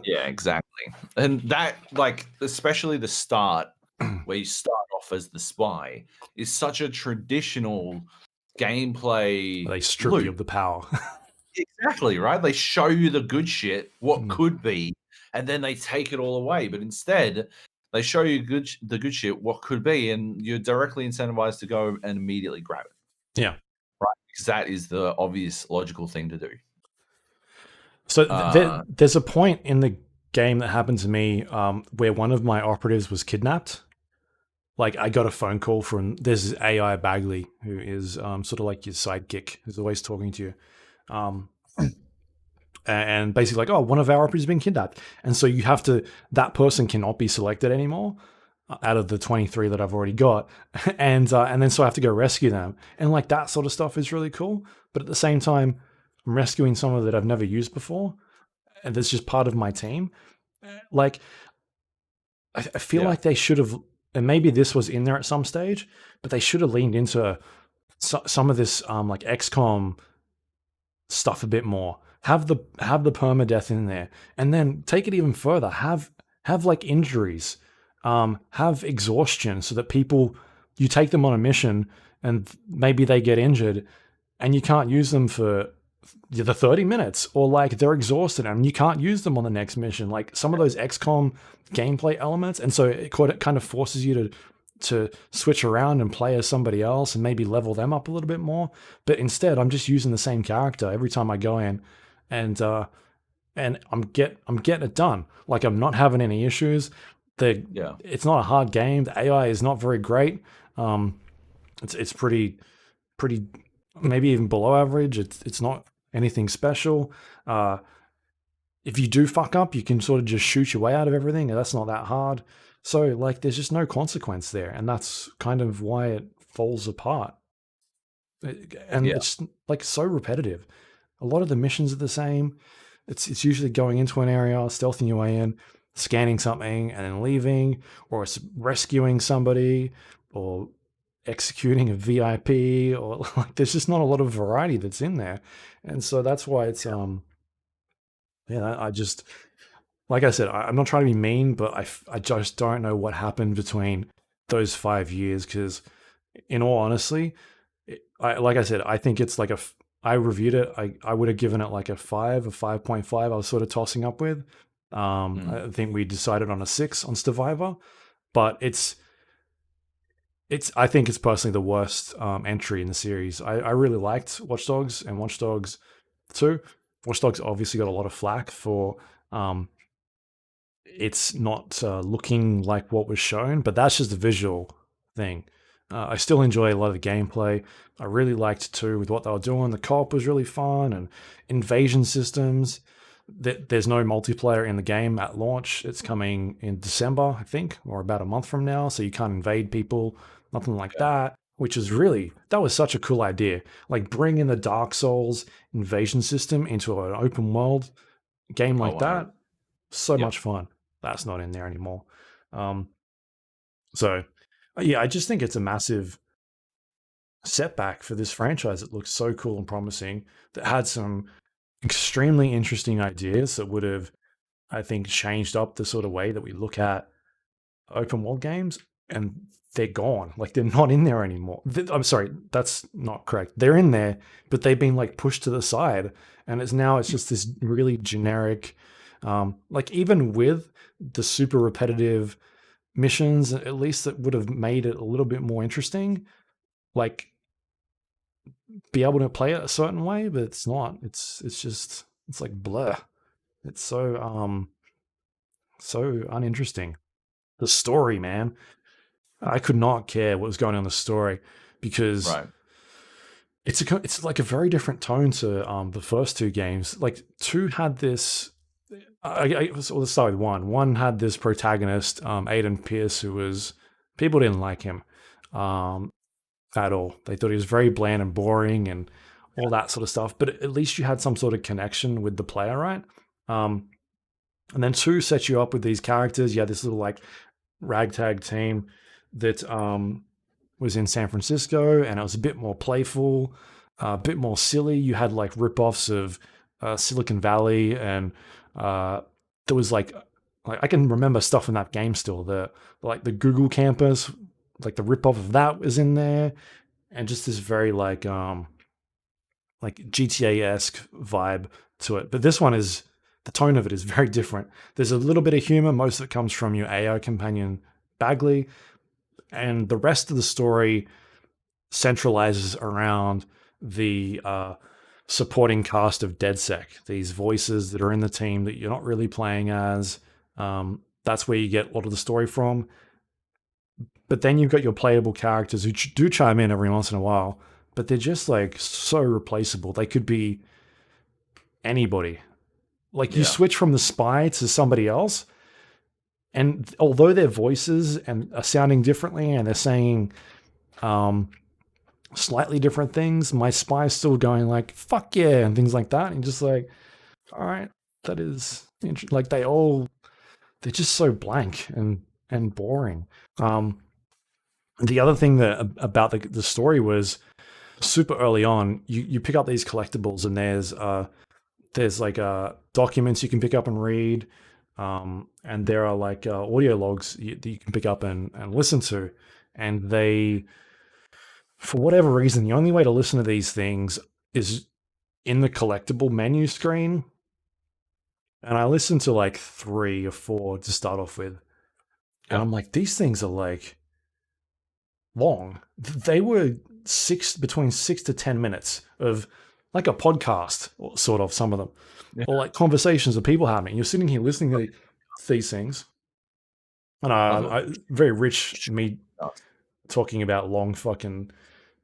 Yeah, exactly. And that, like, especially the start, where you start off as the spy, is such a traditional gameplay. They strip you of the power. Exactly, right? They show you the good shit, what could be, and then they take it all away. But instead, they show you the good shit, what could be, and you're directly incentivized to go and immediately grab it. Yeah. Right, because that is the obvious, logical thing to do. So there's a point in the game that happened to me where one of my operatives was kidnapped. Like, I got a phone call from, there's AI Bagley, who is sort of like your sidekick, who's always talking to you. And basically like, oh, one of our operatives has been kidnapped. And so you have to, that person cannot be selected anymore out of the 23 that I've already got. And then so I have to go rescue them. And like that sort of stuff is really cool. But at the same time, I'm rescuing someone that I've never used before, and that's just part of my team. Like, I feel like they should have, and maybe this was in there at some stage, but they should have leaned into some of this like XCOM stuff a bit more. Have the permadeath in there, and then take it even further. Have like injuries. have exhaustion so that people, you take them on a mission and maybe they get injured and you can't use them for the 30 minutes, or like they're exhausted and you can't use them on the next mission. Like some of those XCOM gameplay elements. And so it kind of forces you to switch around and play as somebody else and maybe level them up a little bit more. But instead, I'm just using the same character every time I go in, and I'm getting it done. Like I'm not having any issues. It's not a hard game. The AI is not very great. It's pretty maybe even below average. It's not anything special. If you do fuck up, you can sort of just shoot your way out of everything, and that's not that hard. So like there's just no consequence there, and that's kind of why it falls apart. And it's like so repetitive. A lot of the missions are the same. It's usually going into an area, stealthing your way in, scanning something, and then leaving, or it's rescuing somebody, or executing a VIP, or like there's just not a lot of variety that's in there. And so that's why it's I just, like I said, I'm not trying to be mean, but I just don't know what happened between those 5 years, because in all honesty, like I said, I think it's like I reviewed it. I would have given it like a 5, a 5.5. I was sort of tossing up with. I think we decided on a 6 on Survivor, but I think it's personally the worst entry in the series. I really liked Watch Dogs and Watch Dogs 2. Watch Dogs obviously got a lot of flack for it's not looking like what was shown, but that's just a visual thing. I still enjoy a lot of the gameplay. I really liked 2 with what they were doing. The co-op was really fun, and invasion systems. There's no multiplayer in the game at launch. It's coming in December, I think, or about a month from now, so you can't invade people, nothing like that, which is that was such a cool idea. Like bringing the Dark Souls invasion system into an open world game like that, so much fun. That's not in there anymore. So yeah, I just think it's a massive setback for this franchise. It looks so cool and promising, that had some extremely interesting ideas that would have, I think, changed up the sort of way that we look at open world games, and they're gone. Like they're not in there anymore. I'm sorry, that's not correct. They're in there, but they've been like pushed to the side, and it's just this really generic, like even with the super repetitive missions, at least that would have made it a little bit more interesting. Like be able to play it a certain way, but it's not. It's like blur. It's so uninteresting. The story, man, I could not care what was going on in the story, because it's like a very different tone to the first 2 games. Like 2 had this. Let's start with 1. 1 had this protagonist, Aiden Pierce, who was, people didn't like him at all. They thought he was very bland and boring and all that sort of stuff. But at least you had some sort of connection with the player, right? And then 2 set you up with these characters. You had this little like ragtag team that was in San Francisco, and it was a bit more playful, a bit more silly. You had like rip-offs of Silicon Valley, and there was like I can remember stuff in that game still. The Google campus, like the rip-off of that was in there, and just this very like GTA-esque vibe to it. But this one is, the tone of it is very different. There's a little bit of humor. Most of it comes from your AI companion, Bagley. And the rest of the story centralizes around the supporting cast of DedSec, these voices that are in the team that you're not really playing as. That's where you get a lot of the story from. But then you've got your playable characters who do chime in every once in a while, but they're just like so replaceable. They could be anybody. Like you switch from the spy to somebody else, and although their voices and are sounding differently and they're saying slightly different things, my spy's still going like "fuck yeah" and things like that, and just like, all right, that is like they're just so blank and boring. The other thing that about the story was, super early on, you pick up these collectibles, and there's like documents you can pick up and read. And there are like audio logs that you can pick up and listen to, and they, for whatever reason, the only way to listen to these things is in the collectible menu screen. And I listened to like 3 or 4 to start off with, and I'm like, these things are like long. They were between 6 to 10 minutes of like a podcast, sort of, some of them, or like conversations of people having. You're sitting here listening to these things, and very rich me talking about long fucking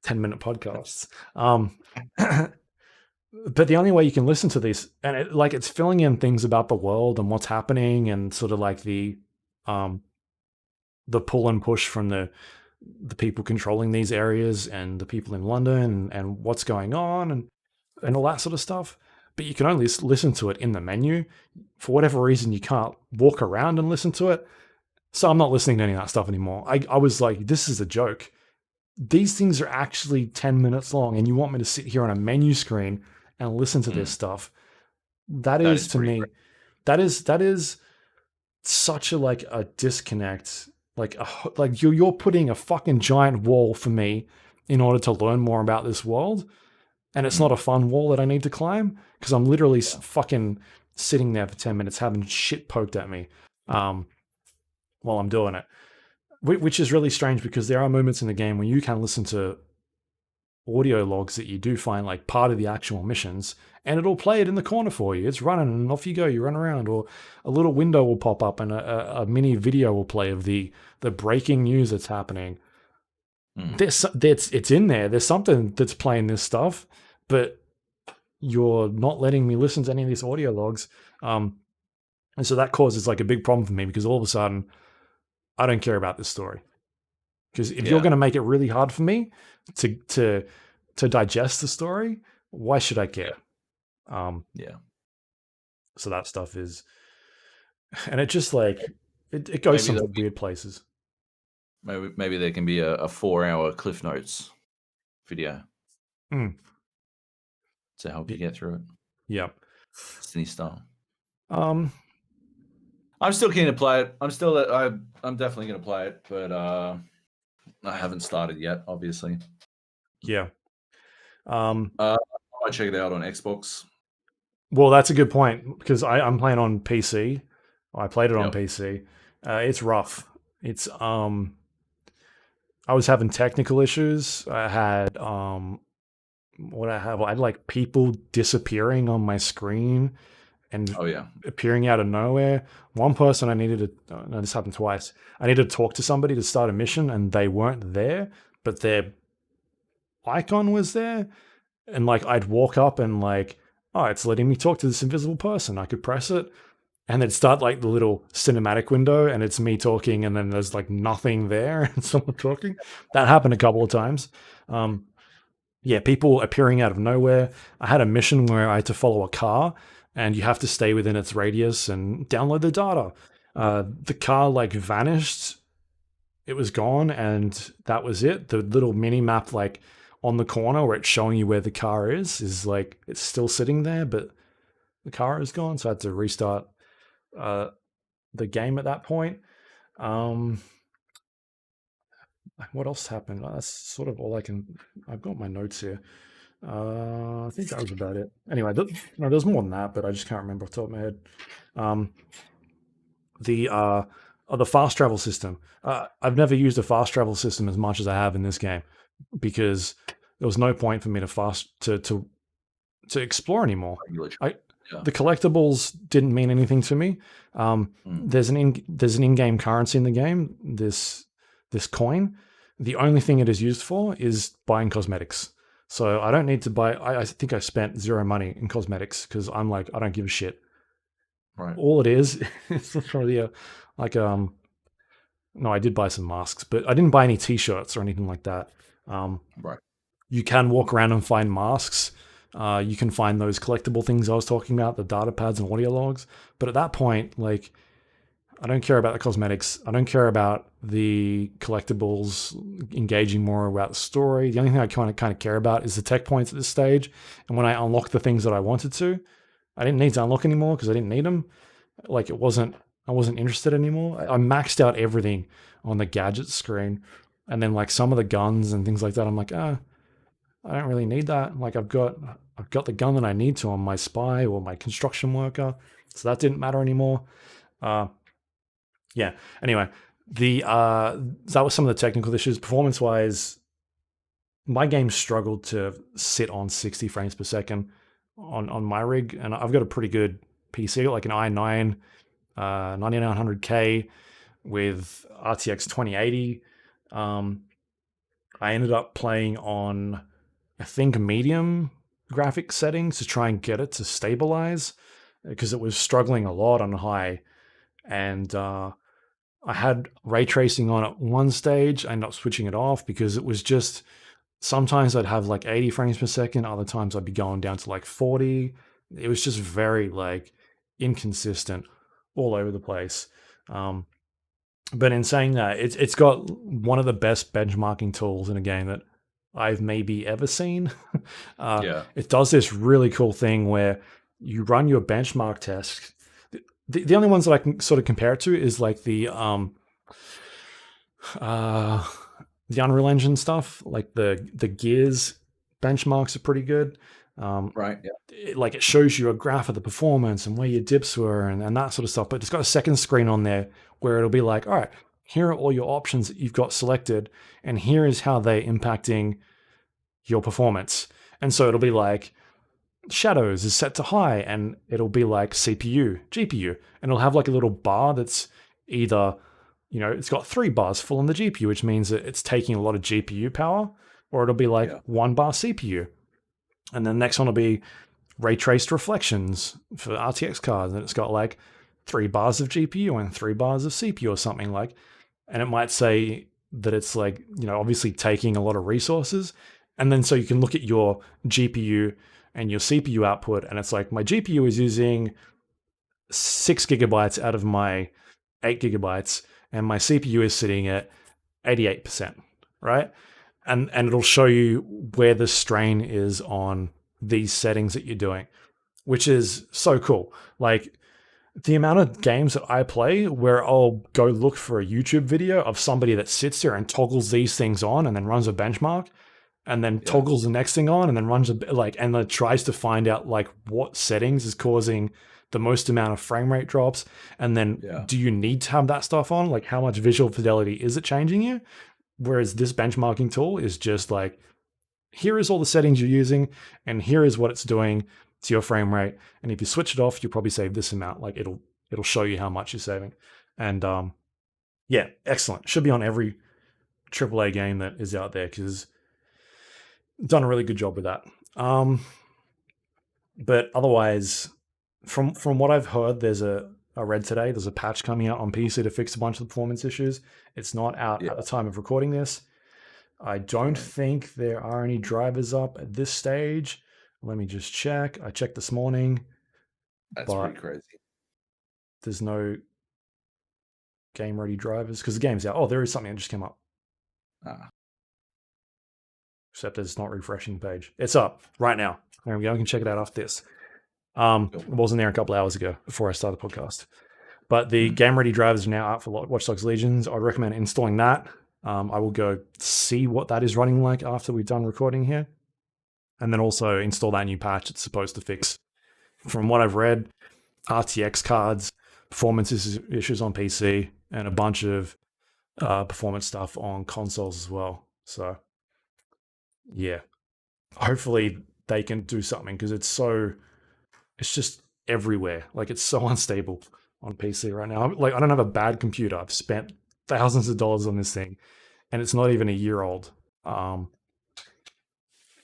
10-minute podcasts. But the only way you can listen to these, and it's filling in things about the world and what's happening, and sort of like the pull and push from the people controlling these areas and the people in London, and what's going on, and all that sort of stuff. But you can only listen to it in the menu. For whatever reason, you can't walk around and listen to it. So I'm not listening to any of that stuff anymore. I was like, this is a joke. These things are actually 10 minutes long, and you want me to sit here on a menu screen and listen to this stuff? That is to me, that is such a like a disconnect. Like you're putting a fucking giant wall for me in order to learn more about this world, and it's not a fun wall that I need to climb, because I'm literally fucking sitting there for 10 minutes having shit poked at me while I'm doing it, which is really strange, because there are moments in the game where you can listen to audio logs that you do find like part of the actual missions, and it'll play it in the corner for you. It's running and off you go. You run around, or a little window will pop up and a mini video will play of the breaking news that's happening. It's in there. There's something that's playing this stuff, but you're not letting me listen to any of these audio logs. And so that causes like a big problem for me, because all of a sudden I don't care about this story. Because if you're going to make it really hard for me to digest the story, why should I care? So that stuff is, and it just like it goes some weird places. Maybe there can be a 4-hour Cliff Notes video to help you get through it. Yep. Destiny style. I'm still keen to play it. I'm definitely going to play it, but I haven't started yet, obviously. Yeah. I might check it out on Xbox. Well, that's a good point, because I'm playing on PC. I played it on PC. It's rough. It's I was having technical issues. I had I had like people disappearing on my screen and appearing out of nowhere. One person I needed to, no, this happened twice. I needed to talk to somebody to start a mission, and they weren't there, but their icon was there. And like, I'd walk up and like, oh, it's letting me talk to this invisible person. I could press it, and they'd start like the little cinematic window, and it's me talking, and then there's like nothing there and someone talking. That happened a couple of times. People appearing out of nowhere. I had a mission where I had to follow a car, and you have to stay within its radius and download the data. The car like vanished. It was gone, and that was it. The little mini map like on the corner where it's showing you where the car is like, it's still sitting there, but the car is gone. So I had to restart the game at that point. What else happened? That's sort of all I've got my notes here. I think that was about it. Anyway, there's more than that, but I just can't remember off the top of my head. The fast travel system. I've never used a fast travel system as much as I have in this game, because there was no point for me to explore anymore. The collectibles didn't mean anything to me. There's an in-game currency in the game. This coin. The only thing it is used for is buying cosmetics. So I don't need to buy. I think I spent 0 money in cosmetics, because I'm like, I don't give a shit. Right. All it is probably no, I did buy some masks, but I didn't buy any t-shirts or anything like that. Right. You can walk around and find masks. You can find those collectible things I was talking about, the data pads and audio logs. But at that point, like, I don't care about the cosmetics. I don't care about the collectibles, engaging more about the story. The only thing I kind of care about is the tech points at this stage. And when I unlock the things that I wanted to, I didn't need to unlock anymore because I didn't need them. Like I wasn't interested anymore. I maxed out everything on the gadget screen, and then like some of the guns and things like that. I'm like, I don't really need that. Like I've got the gun that I need to on my spy or my construction worker, so that didn't matter anymore. Uh, yeah. Anyway, the that was some of the technical issues. Performance wise, my game struggled to sit on 60 frames per second on my rig, and I've got a pretty good PC, like an i9 9900K with RTX 2080. I ended up playing on, I think, medium graphic settings to try and get it to stabilize because it was struggling a lot on high. And I had ray tracing on at one stage. I ended up switching it off because it was just sometimes I'd have like 80 frames per second, other times I'd be going down to like 40. It was just very like inconsistent all over the place. But in saying that, it's got one of the best benchmarking tools in a game that I've maybe ever seen. Yeah. It does this really cool thing where you run your benchmark test. The only ones that I can sort of compare it to is like uh, the Unreal Engine stuff, like the Gears benchmarks are pretty good. Right. Yeah. It shows you a graph of the performance and where your dips were and that sort of stuff. But it's got a second screen on there where it'll be like, all right, here are all your options that you've got selected, and here is how they're impacting your performance. And so it'll be like shadows is set to high, and it'll be like CPU, GPU, and it'll have like a little bar that's either, it's got 3 bars full on the GPU, which means that it's taking a lot of GPU power, or it'll be like 1 bar CPU. And then the next one will be ray traced reflections for RTX cards, and it's got like 3 bars of GPU and 3 bars of CPU or something like. And it might say that it's like, obviously taking a lot of resources. And then so you can look at your GPU and your CPU output, and it's like my GPU is using 6 gigabytes out of my 8 gigabytes, and my CPU is sitting at 88%, right? And it'll show you where the strain is on these settings that you're doing, which is so cool. Like the amount of games that I play where I'll go look for a YouTube video of somebody that sits there and toggles these things on and then runs a benchmark and then toggles the next thing on and then runs and then tries to find out like what settings is causing the most amount of frame rate drops. And then do you need to have that stuff on? Like how much visual fidelity is it changing you? Whereas this benchmarking tool is just like, here is all the settings you're using, and here is what it's doing to your frame rate. And if you switch it off, you'll probably save this amount. Like it'll show you how much you're saving. And yeah, excellent. Should be on every AAA game that is out there because done a really good job with that. But otherwise, from what I've heard, I read today, there's a patch coming out on PC to fix a bunch of the performance issues. It's not out at the time of recording this. I don't think there are any drivers up at this stage. Let me just check. I checked this morning. That's pretty crazy. There's no game ready drivers because the game's out. Oh, there is something that just came up. Except it's not refreshing the page. It's up right now. There we go. I can check it out after this. It wasn't there a couple hours ago before I started the podcast. But the game ready drivers are now out for Watch Dogs Legions. I'd recommend installing that. I will go see what that is running like after we've done recording here. And then also install that new patch it's supposed to fix. From what I've read, RTX cards, performance issues on PC, and a bunch of performance stuff on consoles as well. So, yeah. Hopefully they can do something because it's just everywhere. Like it's so unstable on PC right now. Like I don't have a bad computer. I've spent thousands of dollars on this thing, and it's not even a year old.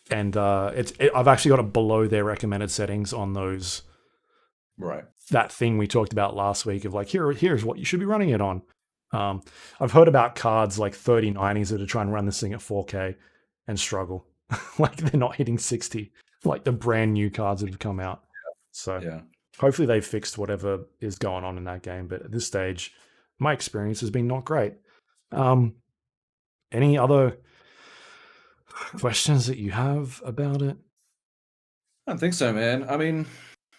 And I've actually got it below their recommended settings on those. Right. That thing we talked about last week of like here's what you should be running it on. I've heard about cards like 3090s that are trying to run this thing at 4K and struggle. Like they're not hitting 60, like the brand new cards that have come out. So hopefully they fixed whatever is going on in that game. But at this stage, my experience has been not great. Any other questions that you have about it? I don't think so, man. I mean,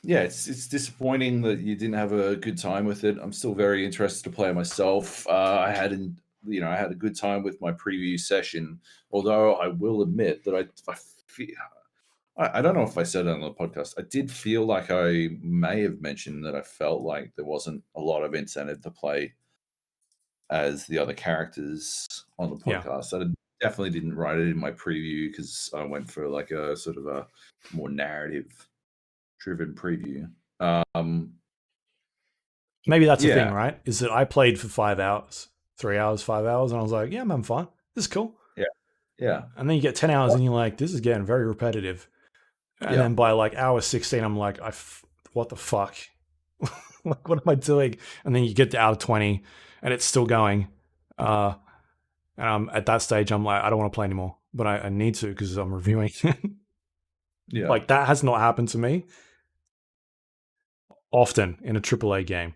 yeah, it's disappointing that you didn't have a good time with it. I'm still very interested to play it myself. I had a good time with my preview session. Although I will admit that I don't know if I said it on the podcast. I did feel like I may have mentioned that I felt like there wasn't a lot of incentive to play as the other characters on the Yeah. podcast. I definitely didn't write it in my preview because I went for like a sort of a more narrative driven preview. Maybe that's the thing, Yeah, right? Is that I played for 5 hours, 3 hours, 5 hours, and I was like, yeah, I'm having fun. This is cool. yeah, yeah, And then you get 10 hours and you're like, this is getting very repetitive. And yeah, then by like hour 16, I'm like, what the fuck? Like, what am I doing? And then you get to hour 20 and it's still going. And I'm at that stage, I'm like, I don't want to play anymore, but I need to because I'm reviewing. yeah, Like, that has not happened to me often in a AAA game.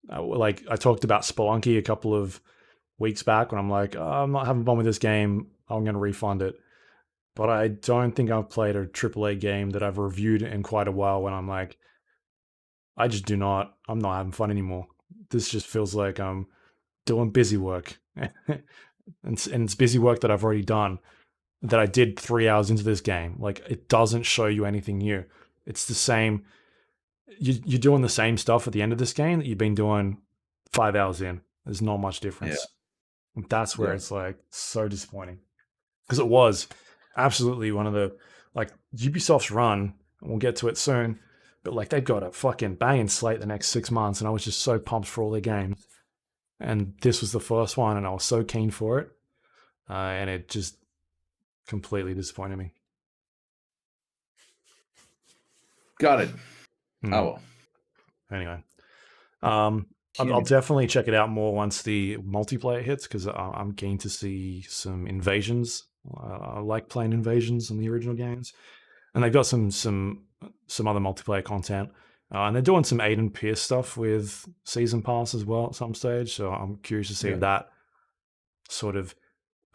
Like, I talked about Spelunky a couple of weeks back when I'm like, oh, I'm not having fun with this game. I'm going to refund it. But I don't think I've played a AAA game that I've reviewed in quite a while when I'm like, I'm not having fun anymore. This just feels like I'm doing busy work. and it's busy work that I've already done, that I did 3 hours into this game. Like, it doesn't show you anything new. It's the same. You're doing the same stuff at the end of this game that you've been doing 5 hours in. There's not much yeah, difference. That's where yeah. it's like so disappointing. Because it was absolutely one of the, like, Ubisoft's run, and we'll get to it soon, but like they've got a fucking banging slate the next 6 months, and I was just so pumped for all their games. And this was the first one, and I was so keen for it. And it just completely disappointed me. Got it. Hmm. Oh well. Anyway, I'll definitely check it out more once the multiplayer hits because I'm keen to see some invasions. I like playing invasions in the original games, and they've got some other multiplayer content, and they're doing some Aiden Pierce stuff with Season Pass as well at some stage. So I'm curious to see Yeah, if that sort of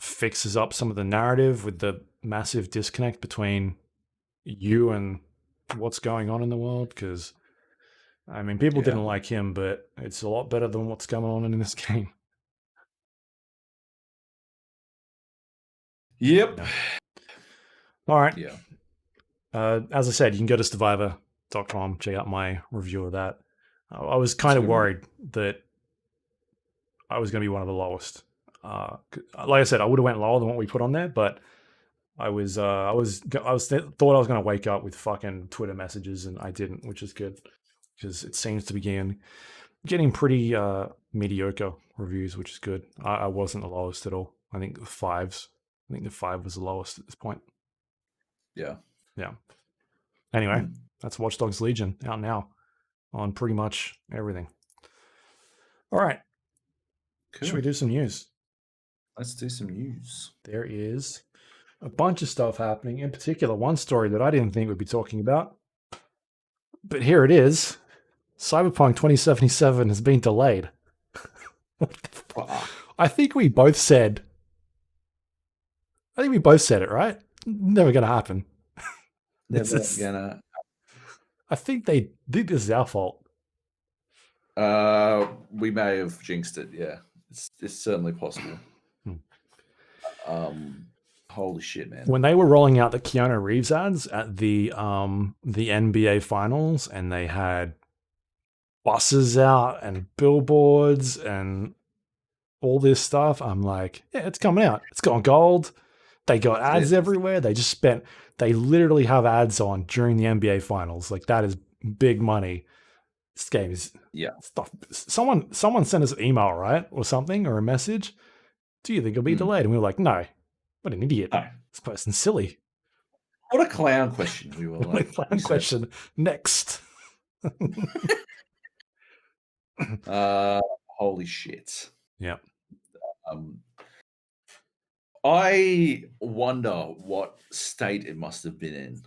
fixes up some of the narrative with the massive disconnect between you and what's going on in the world. Because I mean, people yeah. didn't like him, but it's a lot better than what's going on in this game. Yep. Yeah. All right. Yeah. As I said, you can go to survivor.com, check out my review of that. I was It's kind a of good one. worried that I was going to be one of the lowest. Like I said, I would have went lower than what we put on there, but I thought I was going to wake up with fucking Twitter messages, and I didn't, which is good because it seems to be getting pretty mediocre reviews, which is good. I wasn't the lowest at all. I think the 5 was the lowest at this point. Yeah. Yeah. Anyway, that's Watch Dogs Legion out now on pretty much everything. All right. Cool. Should we do some news? Let's do some news. There is a bunch of stuff happening. In particular, one story that I didn't think we'd be talking about, but here it is. Cyberpunk 2077 has been delayed. I think we both said it, right? Never going to happen. Never gonna. I think this is our fault. We may have jinxed it. Yeah, it's certainly possible. Holy shit, man! When they were rolling out the Keanu Reeves ads at the NBA Finals, and they had buses out and billboards and all this stuff, I'm like, yeah, it's coming out. It's gone gold. They got ads everywhere. They literally have ads on during the NBA Finals. Like, that is big money. This game is stuff. Someone sent us an email, right, or something, or a message. Do you think it'll be delayed? And we were like, no. What an idiot! No. This person's silly. What a clown question! We were like, clown question. Next. Holy shit! Yeah. I wonder what state it must have been in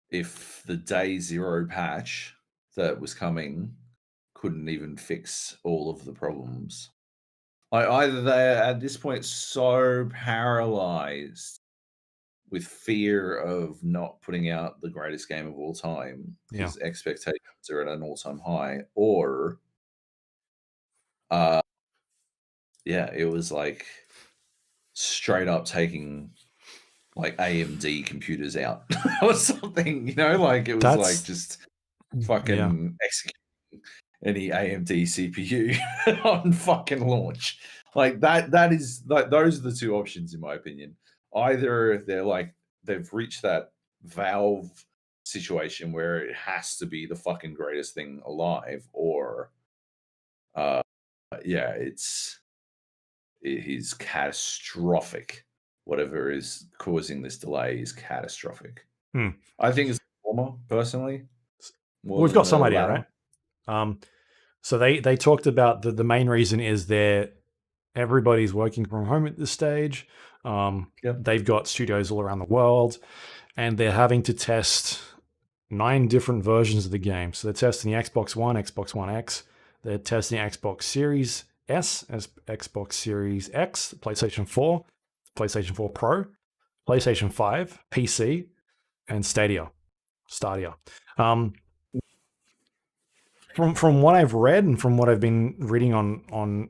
if the day zero patch that was coming couldn't even fix all of the problems. Either they're at this point so paralyzed with fear of not putting out the greatest game of all time because expectations are at an all-time high, or it was like straight up taking like AMD computers out or something, like it was like just fucking executing any AMD CPU on fucking launch. Like that is like, those are the two options in my opinion. Either they're like they've reached that Valve situation where it has to be the fucking greatest thing alive, or it is catastrophic. Whatever is causing this delay is catastrophic. I think it's the former, personally. We've got some idea, right? So they talked about the main reason is everybody's working from home at this stage. They've got studios all around the world, and they're having to test 9 different versions of the game. So they're testing the Xbox One, Xbox One X. They're testing Xbox Series S, Xbox Series X, PlayStation 4, PlayStation 4 Pro, PlayStation 5, PC, and Stadia. From what I've read and from what I've been reading on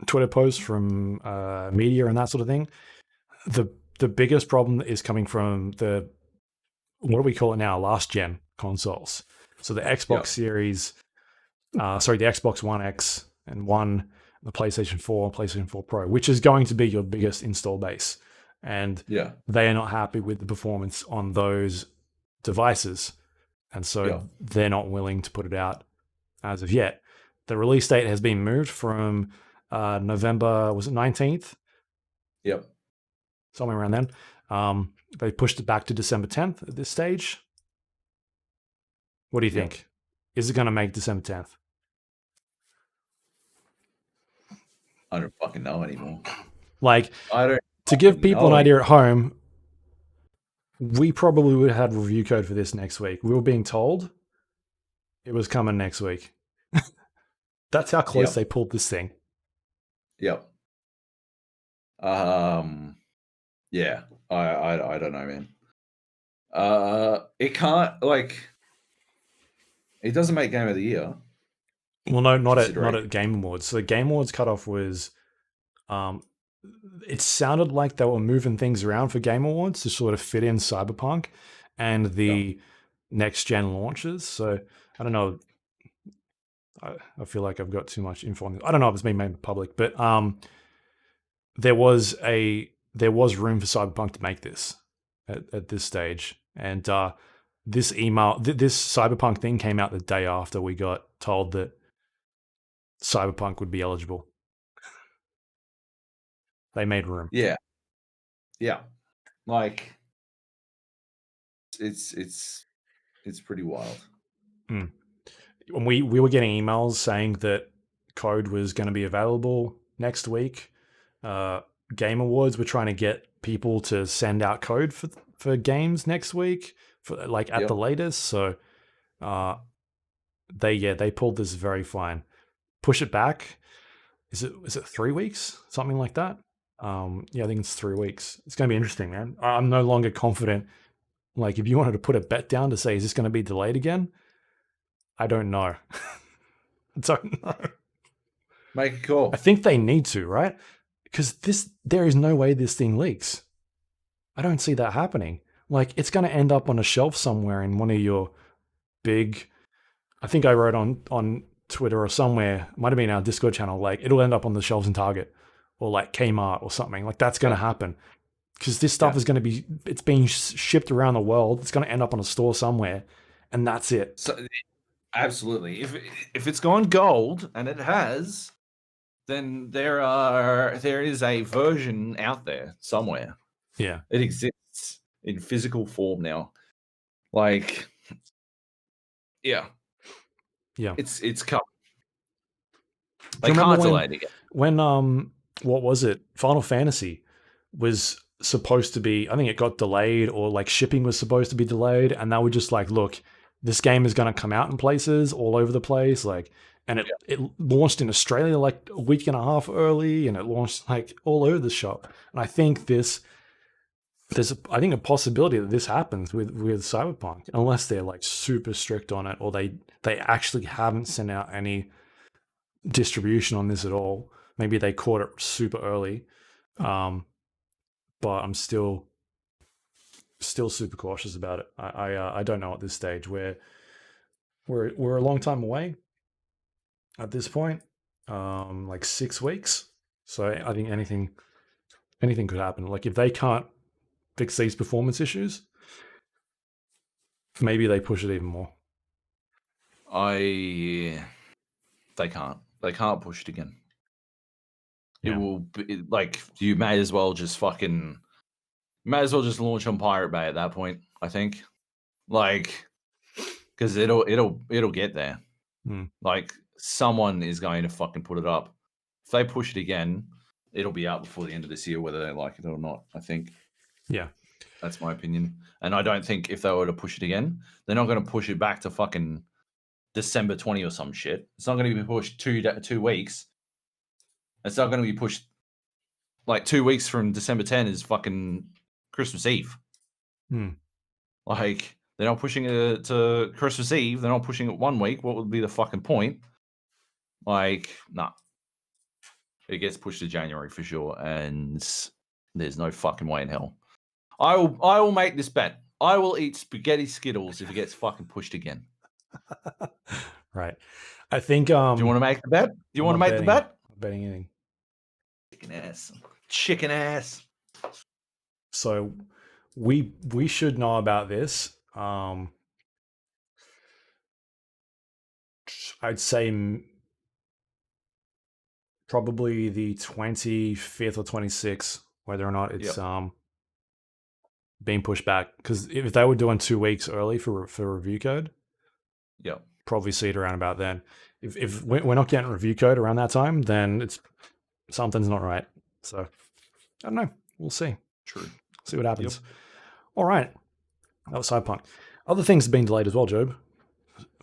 Twitter posts from media and that sort of thing, the biggest problem is coming from the, what do we call it now, last gen consoles. So the Xbox Series, the Xbox One X and One, the PlayStation 4, PlayStation 4 Pro, which is going to be your biggest install base. And they are not happy with the performance on those devices. And so they're not willing to put it out as of yet. The release date has been moved from November, was it 19th? Yep. Somewhere around then. They pushed it back to December 10th at this stage. What do you think? Is it going to make December 10th? I don't fucking know anymore. Like, to give people an idea at home, we probably would have had review code for this next week. We were being told it was coming next week. That's how close they pulled this thing. Yep. Yeah. I don't know, man. It can't, like, it doesn't make Game of the Year. Well, no, not at Game Awards. So the Game Awards cutoff was, it sounded like they were moving things around for Game Awards to sort of fit in Cyberpunk and the next gen launches. So I don't know. I feel like I've got too much info on this. I don't know if it's been made public, but there was room for Cyberpunk to make this at this stage. And this Cyberpunk thing came out the day after we got told that Cyberpunk would be eligible. They made room. Yeah. Like, it's pretty wild. And we were getting emails saying that code was going to be available next week. Game Awards were trying to get people to send out code for games next week, for at the latest. So they pulled this very fine. Push it back. Is it 3 weeks? Something like that? I think it's 3 weeks. It's going to be interesting, man. I'm no longer confident. Like, if you wanted to put a bet down to say, is this going to be delayed again? I don't know. I don't know. Make a call. I think they need to, right? Because there is no way this thing leaks. I don't see that happening. Like, it's going to end up on a shelf somewhere in one of your big, I think I wrote on Twitter or somewhere, might have been our Discord channel, like, it'll end up on the shelves in Target or like Kmart or something. Like, that's going to happen. Because this stuff is going to be, it's being shipped around the world. It's going to end up on a store somewhere, and that's it. So, absolutely. If it's gone gold, and it has, then there is a version out there somewhere. Yeah. It exists in physical form now. Like, yeah. It's coming. They can't delay it again. When what was it? Final Fantasy was supposed to be, I think it got delayed, or like shipping was supposed to be delayed, and they were just like, look, this game is going to come out in places all over the place, like, and it launched in Australia like a week and a half early, and it launched like all over the shop. And I think this there's I think a possibility that this happens with Cyberpunk, unless they're like super strict on it, or they actually haven't sent out any distribution on this at all. Maybe they caught it super early, but I'm still super cautious about it. I don't know at this stage. We're a long time away at this point, like 6 weeks. So I think anything could happen. Like if they can't fix these performance issues, maybe they push it even more. They can't push it again. It will be, like, you may as well just launch on Pirate Bay at that point, I think. Like, because it'll get there. Like, someone is going to fucking put it up. If they push it again, it'll be out before the end of this year, whether they like it or not, I think. Yeah. That's my opinion. And I don't think if they were to push it again, they're not going to push it back to fucking December 20 or some shit. It's not going to be pushed 2 weeks. It's not going to be pushed like 2 weeks from December 10 is fucking Christmas Eve. Like, they're not pushing it to Christmas Eve. They're not pushing it 1 week. What would be the fucking point? Like, nah. It gets pushed to January for sure, and there's no fucking way in hell. I will make this bet. I will eat spaghetti Skittles if it gets fucking pushed again. Right. I think. Do you want to make the bet? Do you want to make the bet? I'm betting anything. Chicken ass. So we should know about this. I'd say probably the 25th or 26th, whether or not it's being pushed back. Because if they were doing 2 weeks early for review code, probably see it around about then. If we're not getting review code around that time, then it's something's not right. So I don't know. We'll see. True. See what happens. All right. That was Cyberpunk. Other things have been delayed as well, Joab.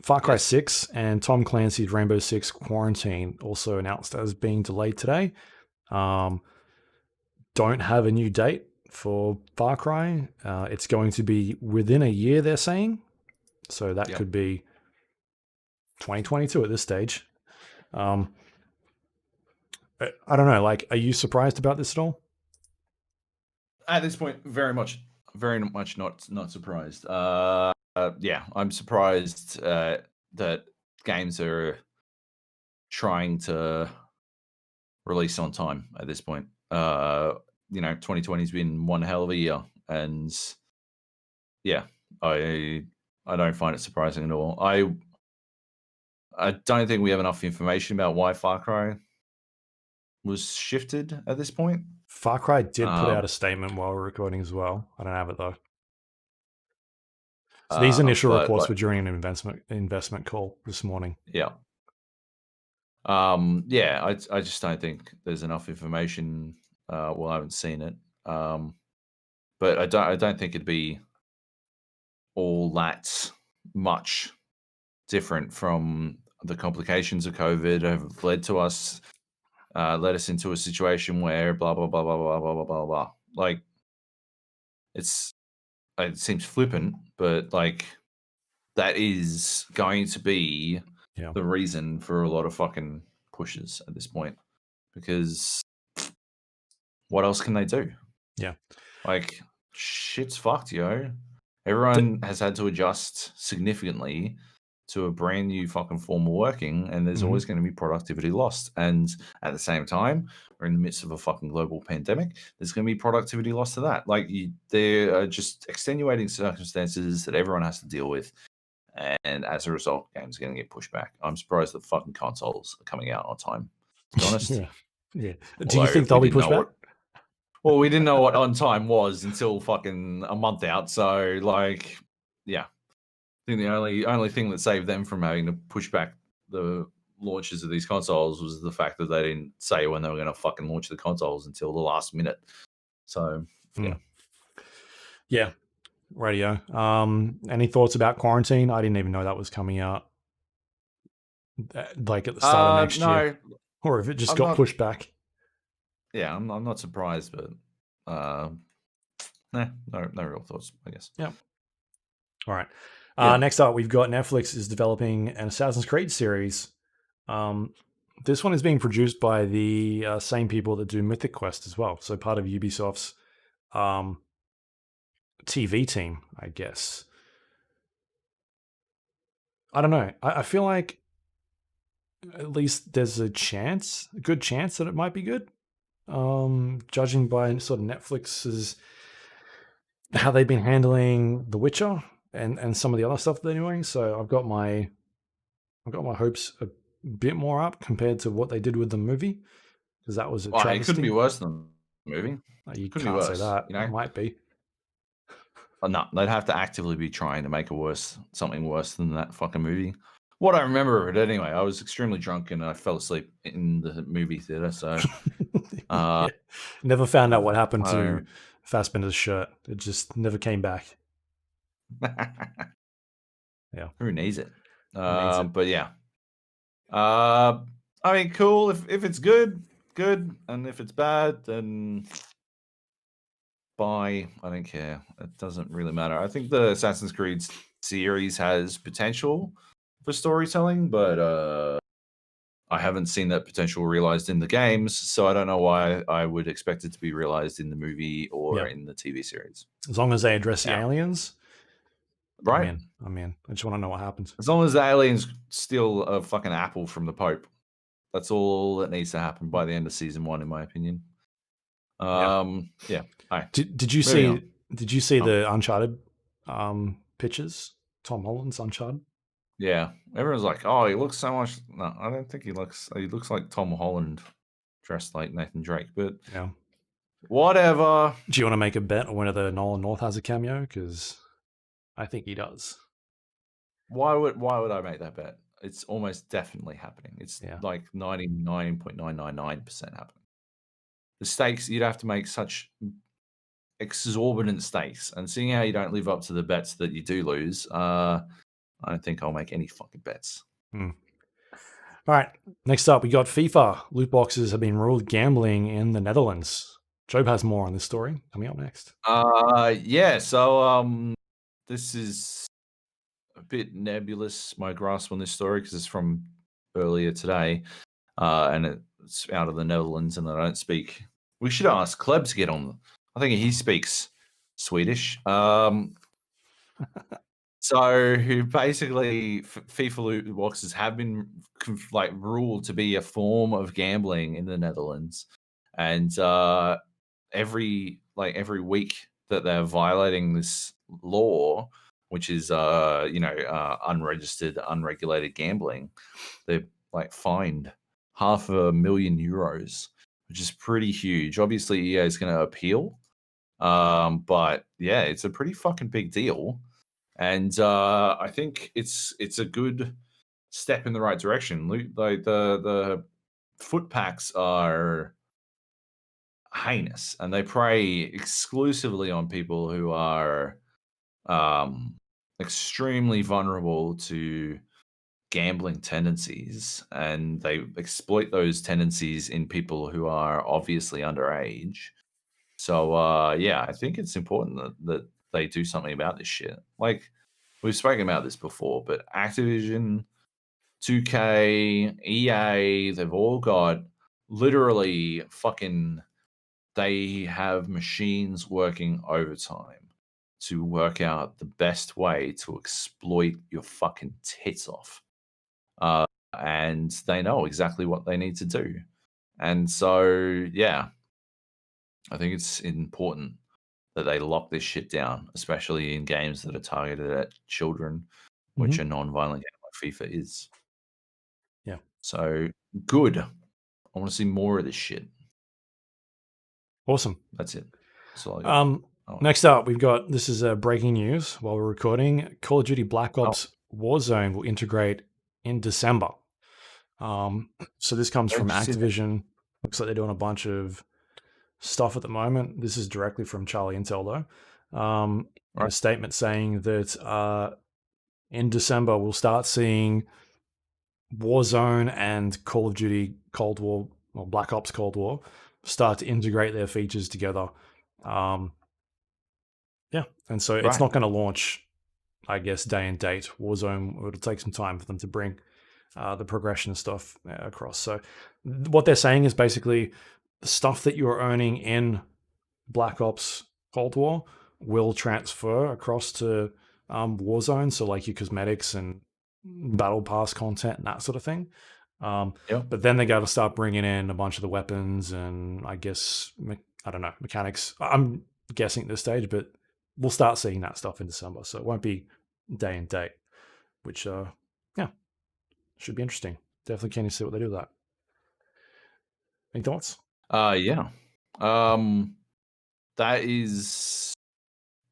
FarCry 6 and Tom Clancy's Rainbow Six Quarantine also announced as being delayed today. Don't have a new date for FarCry. It's going to be within a year, they're saying. So that could be 2022 at this stage. I don't know. Like, are you surprised about this at all? At this point, very much not surprised. I'm surprised that games are trying to release on time at this point. 2020's been one hell of a year, and I don't find it surprising at all. I don't think we have enough information about why FarCry was shifted at this point. FarCry did put out a statement while we're recording as well. I don't have it though. So these initial reports were during an investment call this morning. I just don't think there's enough information. I haven't seen it, but I don't think it'd be all that much different from the complications of COVID have led us into a situation where blah blah blah blah blah blah blah blah blah. Like, it seems flippant, but like, that is going to be the reason for a lot of fucking pushes at this point, because what else can they do? Like, shit's fucked, yo. Everyone has had to adjust significantly to a brand new fucking form of working, and there's always going to be productivity lost. And at the same time, we're in the midst of a fucking global pandemic. There's going to be productivity lost to that. Like, there are just extenuating circumstances that everyone has to deal with. And as a result, games are going to get pushed back. I'm surprised that fucking consoles are coming out on time, to be honest. Yeah. Do you think they'll be pushed back? Well, we didn't know what on time was until fucking a month out. So, like, I think the only thing that saved them from having to push back the launches of these consoles was the fact that they didn't say when they were going to fucking launch the consoles until the last minute. So, Radio. Any thoughts about Quarantine? I didn't even know that was coming out, like at the start of next year, or if it just got pushed back. Yeah, I'm not surprised, but no real thoughts, I guess. Yep. All right. Yeah. Next up, we've got Netflix is developing an Assassin's Creed series. This one is being produced by the same people that do Mythic Quest as well. So part of Ubisoft's TV team, I guess. I don't know. I feel like at least there's a good chance that it might be good. Judging by sort of Netflix's how they've been handling The Witcher and some of the other stuff they're doing. So I've got my hopes a bit more up compared to what they did with the movie, because that was a Well, it couldn't be travesty. worse than the movie. You Couldn't be can't say worse, that. you know? It might be. No, they'd have to actively be trying to make something worse than that fucking movie. What I remember of it anyway, I was extremely drunk and I fell asleep in the movie theater. So, Yeah. Never found out what happened I to don't Fassbender's shirt. It just never came back. Yeah, who needs it? who needs it? But yeah, I mean, cool. If it's good, good, and if it's bad, then bye. I don't care. It doesn't really matter. I think the Assassin's Creed series has potential for storytelling, but I haven't seen that potential realized in the games, so I don't know why I would expect it to be realized in the movie or Yeah. in the TV series. As long as they address the Yeah. aliens, Right? I'm in. I just want to know what happens. As long as the aliens steal a fucking apple from the Pope, that's all that needs to happen by the end of season 1, in my opinion. Yeah. Hi. Did you Moving see? Did you see Oh. the Uncharted pictures? Tom Holland's Uncharted. Yeah, everyone's like, "Oh, he looks so much." No, I don't think he looks. He looks like Tom Holland dressed like Nathan Drake, but Yeah. whatever. Do you want to make a bet on whether Nolan North has a cameo? Because I think he does. Why would I make that bet? It's almost definitely happening. It's Yeah. like 99.999% happening. The stakes, you'd have to make such exorbitant stakes, and seeing how you don't live up to the bets that you do lose, I don't think I'll make any fucking bets. All right. Next up, we got FIFA. Loot boxes have been ruled gambling in the Netherlands. Joab has more on this story coming up next. Yeah. So this is a bit nebulous, my grasp on this story, because it's from earlier today, and it's out of the Netherlands, and I don't speak. We should ask Kleb to get on. I think he speaks Swedish. So who basically FIFA loot boxes have been ruled to be a form of gambling in the Netherlands, and every week that they're violating this law, which is unregistered, unregulated gambling, they're fined €500,000, which is pretty huge. Obviously, EA is going to appeal, but yeah, it's a pretty fucking big deal. And I think it's a good step in the right direction. Like the foot packs are heinous, and they prey exclusively on people who are extremely vulnerable to gambling tendencies, and they exploit those tendencies in people who are obviously underage. So yeah, I think it's important that they do something about this shit. Like, we've spoken about this before, but Activision, 2K, EA, they've all got literally they have machines working overtime to work out the best way to exploit your fucking tits off. And they know exactly what they need to do. And so, yeah, I think it's important that they lock this shit down, especially in games that are targeted at children, which a non-violent game like FIFA is. Yeah. So good. I want to see more of this shit. Awesome. That's it. That's all I got. Next up, we've got, this is breaking news while we're recording. Call of Duty Black Ops Warzone will integrate in December. So this comes from Activision. Looks like they're doing a bunch of stuff at the moment. This is directly from Charlie Intel, though. A statement saying that in December we'll start seeing Warzone and Call of Duty Cold War, or Black Ops Cold War, start to integrate their features together. Yeah, and so it's not going to launch, I guess, day and date. Warzone, it'll take some time for them to bring the progression stuff across. So what they're saying is basically the stuff that you're earning in Black Ops Cold War will transfer across to Warzone. So like your cosmetics and battle pass content and that sort of thing. But then they got to start bringing in a bunch of the weapons and I guess, I don't know, mechanics. I'm guessing at this stage, but we'll start seeing that stuff in December. So it won't be day and date, which, yeah, should be interesting. Definitely keen to see what they do with that. Any thoughts? Yeah. That is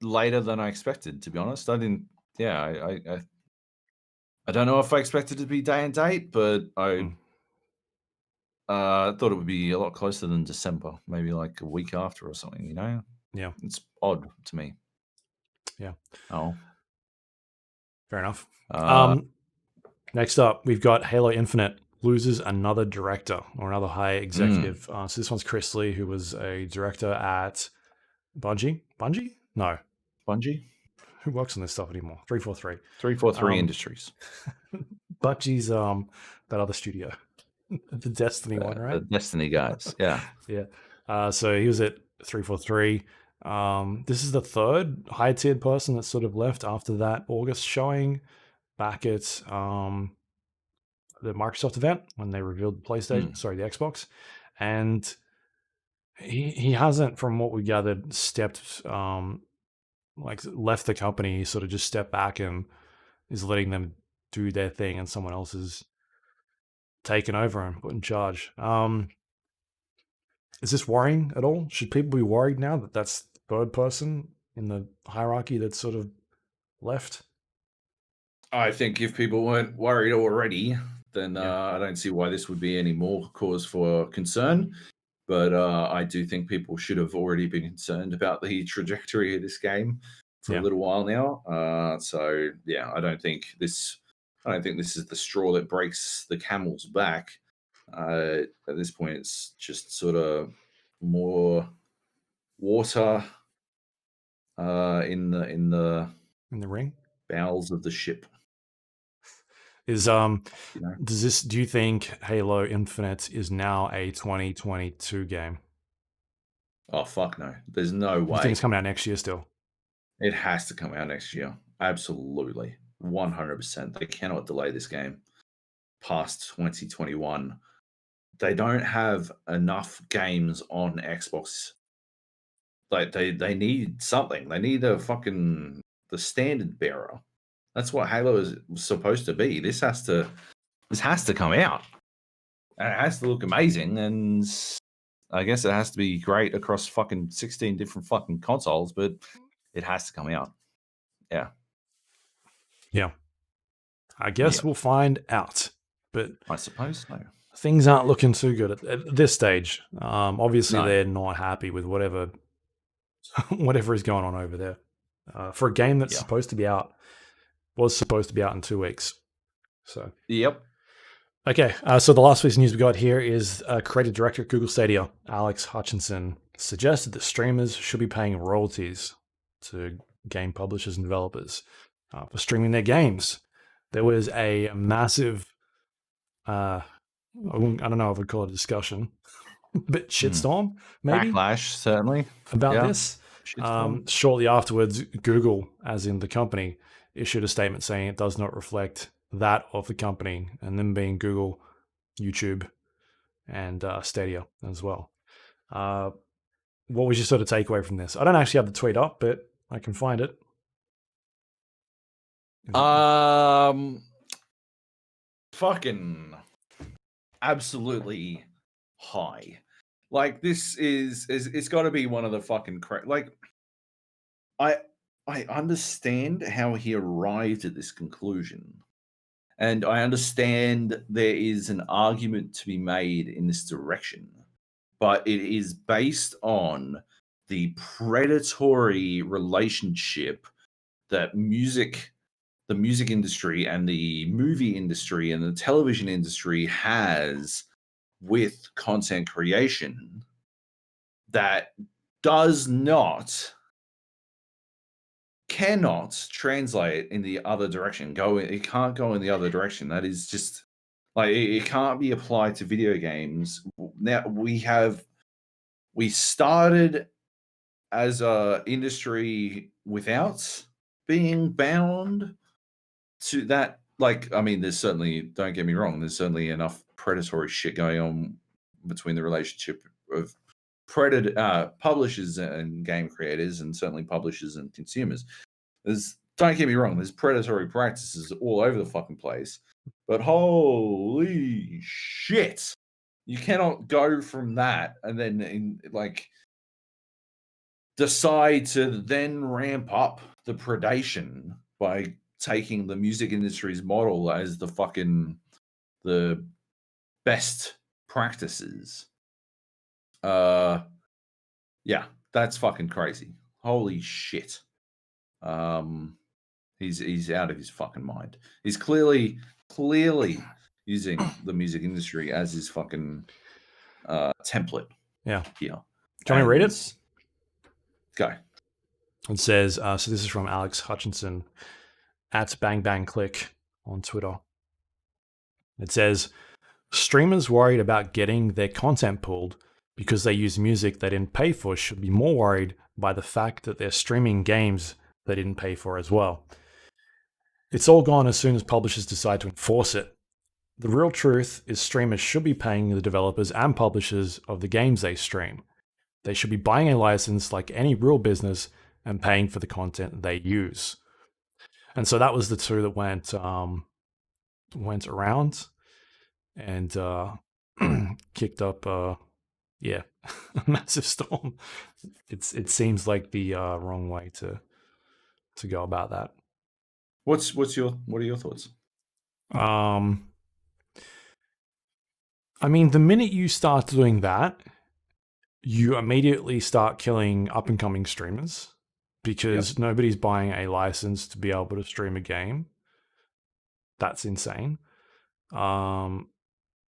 later than I expected, to be honest. I didn't. Yeah, I don't know if I expected it to be day and date, but I thought it would be a lot closer than December, maybe like a week after or something. You know? Yeah, it's odd to me. Yeah. Oh, fair enough. Next up, we've got Halo Infinite loses another director or another high executive. So this one's Chris Lee, who was a director at Bungie. Bungie? No. Bungie? Who works on this stuff anymore? 343. 343 Industries. Bungie's that other studio. The Destiny one, right? The Destiny guys. Yeah. Yeah. So he was at 343. This is the third high tiered person that's sort of left after that August showing back at the Microsoft event when they revealed the PlayStation, the Xbox, and he hasn't, from what we gathered, stepped like left the company. He sort of just stepped back and is letting them do their thing, and someone else is taken over and put in charge. Is this worrying at all? Should people be worried now that that's the third person in the hierarchy that's sort of left? I think if people weren't worried already, then I don't see why this would be any more cause for concern. But I do think people should have already been concerned about the trajectory of this game for a little while now. So yeah, I don't think this is the straw that breaks the camel's back. At this point, it's just sort of more water in the ring bowels of the ship. Is do you think Halo Infinite is now a 2022 game? Oh fuck no. There's no way. You think it's coming out next year still? It has to come out next year. Absolutely. 100%. They cannot delay this game past 2021. They don't have enough games on Xbox. Like they need something. They need the standard bearer. That's what Halo is supposed to be. This has to come out. And it has to look amazing, and I guess it has to be great across fucking 16 different fucking consoles, but it has to come out. Yeah. Yeah. I guess we'll find out. But I suppose so. Things aren't looking too good at this stage. Obviously, they're not happy with whatever is going on over there. For a game that's was supposed to be out in 2 weeks. So yep. Okay, so the last piece of news we got here is creative director at Google Stadia, Alex Hutchinson, suggested that streamers should be paying royalties to game publishers and developers for streaming their games. There was a massive, I don't know if I'd call it a discussion, but shitstorm, maybe? Backlash, certainly. About this. Shortly afterwards, Google, as in the company, issued a statement saying it does not reflect that of the company, and them being Google, YouTube, and Stadia as well. What was your sort of takeaway from this? I don't actually have the tweet up, but I can find it. Fucking absolutely high. Like this is it's got to be one of the fucking like I understand how he arrived at this conclusion. And I understand there is an argument to be made in this direction, but it is based on the predatory relationship that the music industry and the movie industry and the television industry has with content creation that does not cannot translate in the other direction. It can't go in the other direction. That is just like it can't be applied to video games. Now we started as a industry without being bound to that. Like, I mean, there's certainly, don't get me wrong, there's certainly enough predatory shit going on between the relationship of publishers and game creators, and certainly publishers and consumers. Don't get me wrong, there's predatory practices all over the fucking place, but holy shit, you cannot go from that and then decide to then ramp up the predation by taking the music industry's model as the best practices. Yeah, that's fucking crazy. Holy shit. He's out of his fucking mind. He's clearly using the music industry as his fucking template. Yeah. Here. Do you want me to read it? Go. It says, so this is from Alex Hutchinson at Bang Bang Click on Twitter. It says, streamers worried about getting their content pulled because they use music they didn't pay for should be more worried by the fact that they're streaming games they didn't pay for as well. It's all gone as soon as publishers decide to enforce it. The real truth is streamers should be paying the developers and publishers of the games they stream. They should be buying a license like any real business and paying for the content they use. And so that was the two that went around and kicked up a massive storm. It seems like the wrong way to go about that. What are your thoughts? I mean, the minute you start doing that, you immediately start killing up-and-coming streamers because nobody's buying a license to be able to stream a game. That's insane. And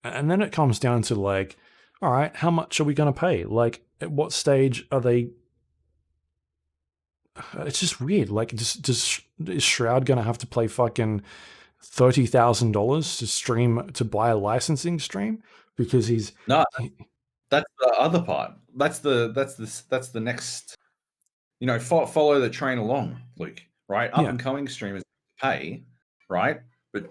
then it comes down to like, all right, how much are we going to pay? Like, at what stage are they? It's just weird. Like, just is Shroud going to have to pay fucking $30,000 to stream, to buy a licensing stream because he's that's the other part. That's the next. Follow the train along, Luke. Right, up and coming streamers pay, right? But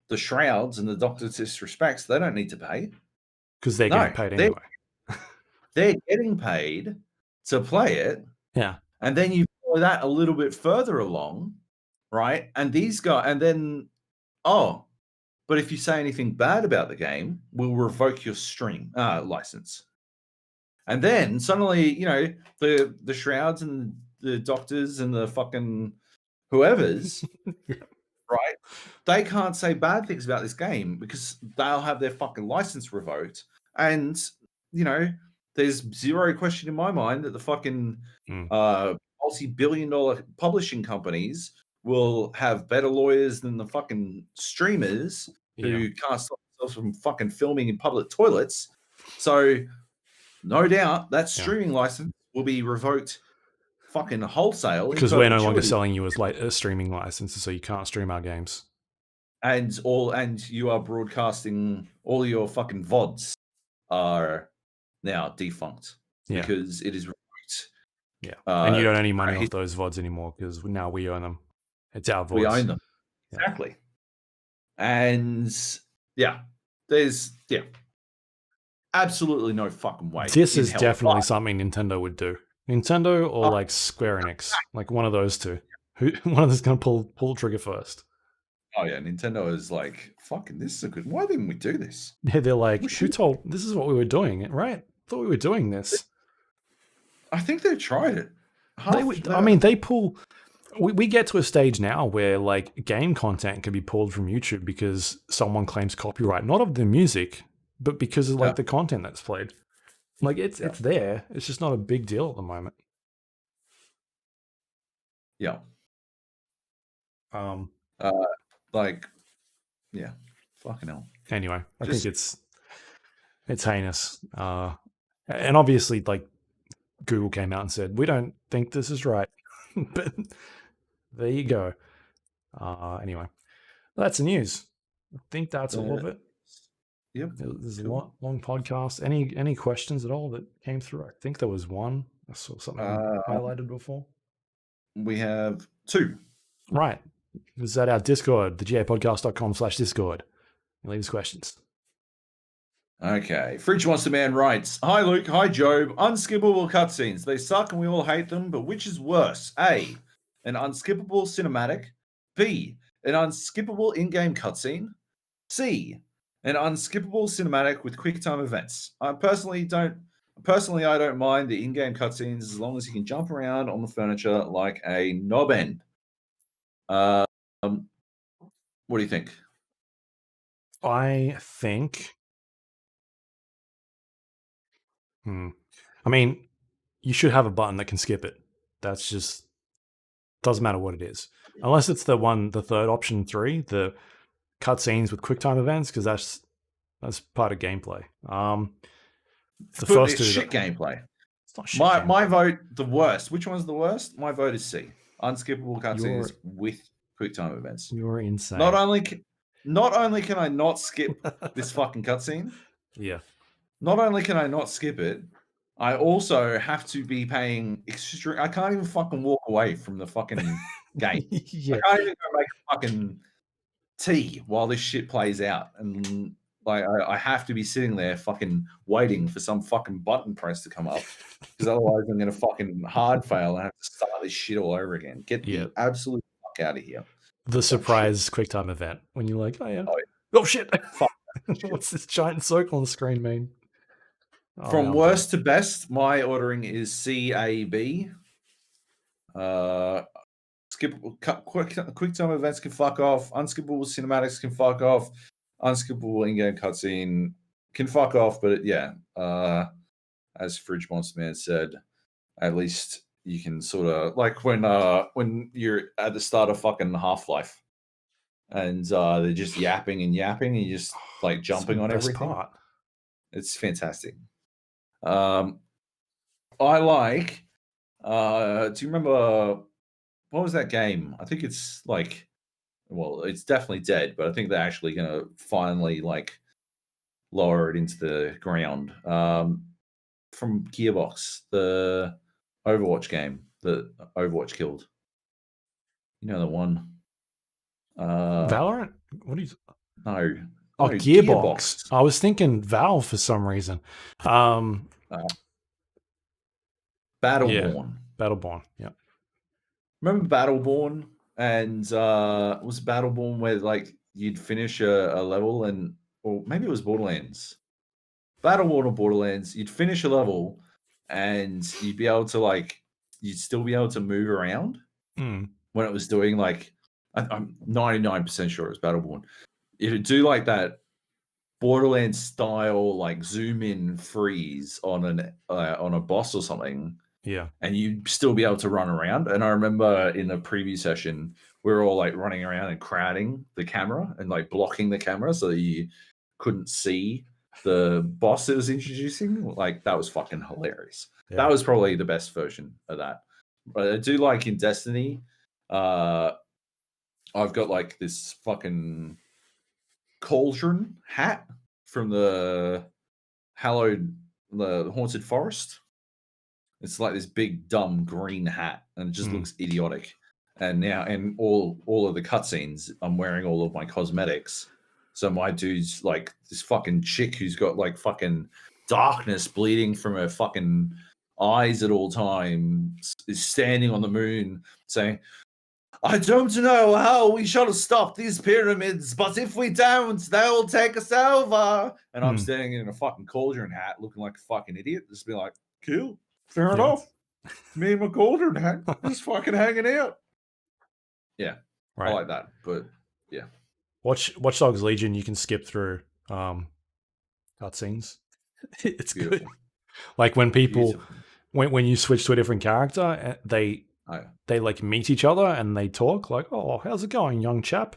the Shrouds and the Doctor Disrespects, they don't need to pay because they're getting paid anyway. They're getting paid to play it. Yeah, and then you follow that a little bit further along, right? And these guys, and then but if you say anything bad about the game, we'll revoke your stream license. And then suddenly, the Shrouds and the Doctors and the fucking whoever's, right? They can't say bad things about this game because they'll have their fucking license revoked. And, there's zero question in my mind that the fucking multi-billion-dollar publishing companies will have better lawyers than the fucking streamers who can't stop themselves from fucking filming in public toilets. So no doubt that streaming license will be revoked fucking wholesale. Because we're no longer selling you as a streaming license, so you can't stream our games. And you are broadcasting, all your fucking VODs are now defunct because it is revoked. Yeah. And you don't earn any money off those VODs anymore because now we own them. It's our VODs. We own them. Yeah. Exactly. And there's absolutely no fucking way. This is definitely something Nintendo would do. Nintendo or like Square Enix, like one of those two. One of them's going to pull the trigger first. Oh yeah, Nintendo is like, fucking, this is a good. Why didn't we do this? Yeah, they're like, who told? This is what we were doing, right? Thought we were doing this. I think they tried it. They pull. We get to a stage now where like game content can be pulled from YouTube because someone claims copyright, not of the music, but because of like the content that's played. Like it's there. It's just not a big deal at the moment. Yeah. Fucking hell. Anyway, I think it's heinous. And obviously, like Google came out and said, we don't think this is right. But There you go. Anyway, that's the news. I think that's all of it. Yep. There's a long podcast. Any questions at all that came through? I think there was one. I saw something highlighted before. We have 2. Right. It was at our Discord, thegapodcast.com/Discord. Leave us questions. Okay. Fridge Monster Man writes, "Hi Luke, hi Joab. Unskippable cutscenes. They suck and we all hate them, but which is worse? A, an unskippable cinematic. B, an unskippable in-game cutscene. C, an unskippable cinematic with quick time events. I don't mind the in-game cutscenes as long as you can jump around on the furniture like a knob end. What do you think?" I think. I mean, you should have a button that can skip it. That's just doesn't matter what it is, unless it's the third option 3, the cutscenes with quick time events, because that's part of gameplay. The first 2 shit gameplay. It's not shit my vote, the worst. Which one's the worst? My vote is C. Unskippable cutscenes with quick time events. You're insane. Not only can I not skip this fucking cutscene. Yeah. Not only can I not skip it, I also have to be paying extra. I can't even fucking walk away from the fucking game. Yeah. I can't even go make a fucking tea while this shit plays out, and like I have to be sitting there fucking waiting for some fucking button press to come up, because otherwise I'm gonna fucking hard fail and have to start this shit all over again. Get the absolute fuck out of here. The surprise quick time event when you're like, oh shit. Fuck. What's this giant circle on the screen mean? From worst to best, my ordering is C, A, B. Quick time events can fuck off. Unskippable cinematics can fuck off. Unskippable in-game cutscene can fuck off. But as Fridge Monster Man said, at least you can sort of, like when you're at the start of fucking Half-Life and they're just yapping and you just like jumping on everything. Part. It's fantastic. I like. Do you remember what was that game? I think it's like, well, it's definitely dead, but I think they're actually gonna finally like lower it into the ground. From Gearbox, the Overwatch game that Overwatch killed. You know the one. Valorant? What are you? No. Oh, Gearbox. I was thinking Valve for some reason. Battleborn. Yeah. Battleborn. Yeah. Remember Battleborn? And was Battleborn where like you'd finish a level or maybe it was Borderlands. Battleborn or Borderlands, you'd finish a level and you'd be able to you'd still be able to move around when it was doing like, I'm 99% sure it was Battleborn. It'd do like that Borderlands style like zoom in freeze on a boss or something. Yeah. And you'd still be able to run around. And I remember in the preview session, we were all like running around and crowding the camera and like blocking the camera so that you couldn't see the boss it was introducing. Like that was fucking hilarious. Yeah. That was probably the best version of that. But I do like in Destiny, I've got like this fucking cauldron hat from the Haunted Forest. It's like this big dumb green hat, and it just looks idiotic. And now, in all of the cutscenes, I'm wearing all of my cosmetics. So my dude's like this fucking chick who's got like fucking darkness bleeding from her fucking eyes at all times, is standing on the moon saying, "I don't know how we shall stop these pyramids, but if we don't, they'll take us over." And I'm standing in a fucking cauldron hat looking like a fucking idiot. Just be like, cool. Fair enough. Me and my cauldron hat just fucking hanging out. Yeah. Right. I like that. But yeah. Watch Dogs Legion, you can skip through cutscenes. It's beautiful. Good. Like when people when you switch to a different character, they like meet each other and they talk like, "Oh, how's it going, young chap?"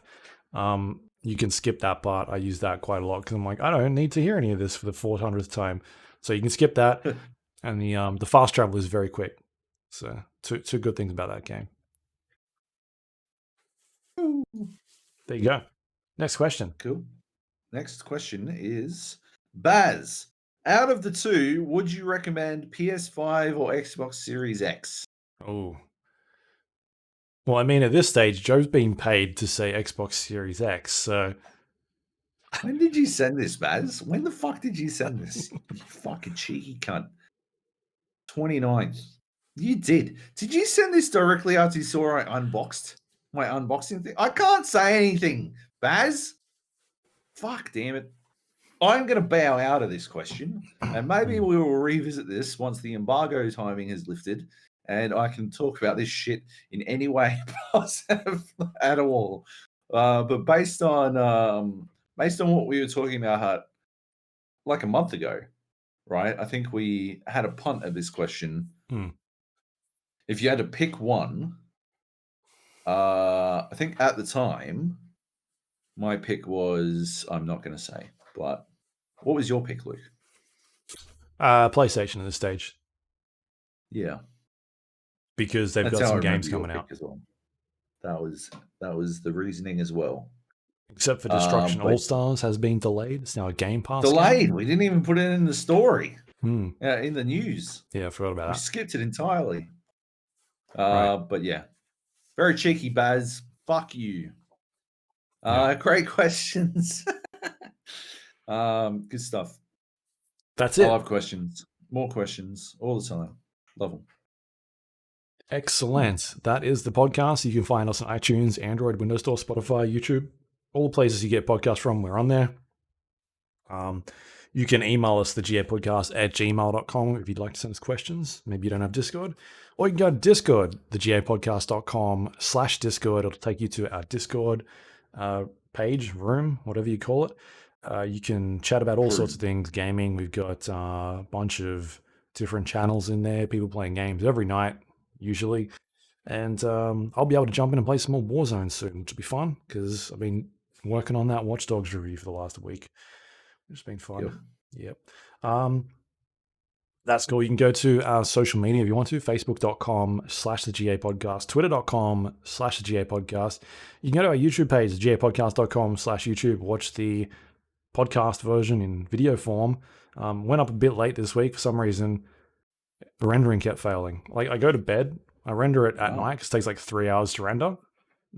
You can skip that part. I use that quite a lot because I'm like, I don't need to hear any of this for the 400th time. So you can skip that. And the fast travel is very quick. So two good things about that game. Woo! There you go. Next question. Cool. Next question is Baz. Out of the two, would you recommend PS5 or Xbox Series X? Oh. Well, I mean, at this stage, Joe's being paid to say Xbox Series X, so... When did you send this, Baz? When the fuck did you send this? You fucking cheeky cunt. 29th. You did. Did you send this directly after you saw I unboxed my unboxing thing? I can't say anything, Baz. Fuck, damn it. I'm going to bow out of this question, and maybe we will revisit this once the embargo timing has lifted, and I can talk about this shit in any way positive at all. But based on what we were talking about like a month ago, right? I think we had a punt at this question. If you had to pick one, I think at the time, my pick was, I'm not going to say, but what was your pick, Luke? PlayStation at this stage. Yeah. Because they've got some games coming out. As well. That was the reasoning as well. Except for Destruction All-Stars has been delayed. It's now a Game Pass delayed. game. We didn't even put it in the story. In the news. Yeah, I forgot about that. We skipped it entirely. Right. But yeah. Very cheeky, Baz. Fuck you. Great questions. Good stuff. That's it. I love questions. More questions all the time. Love them. Excellent. That is the podcast. You can find us on iTunes, Android, Windows Store, Spotify, YouTube, all the places you get podcasts from. We're on there. You can email us, thegapodcast@gmail.com, if you'd like to send us questions. Maybe you don't have Discord. Or you can go to Discord, thegapodcast.com/Discord. It'll take you to our Discord page, room, whatever you call it. You can chat about all sorts of things, gaming. We've got a bunch of different channels in there, people playing games every night, usually. And I'll be able to jump in and play some more Warzone soon, which will be fun, because I've been working on that Watch Dogs review for the last week. It's been fun. Yep. That's cool. You can go to our social media if you want to, facebook.com/the GA podcast, twitter.com/the GA podcast. You can go to our YouTube page, thegapodcast.com/YouTube, watch the podcast version in video form. Went up a bit late this week for some reason. The rendering kept failing. Like, I go to bed, I render it at night because it takes like 3 hours to render,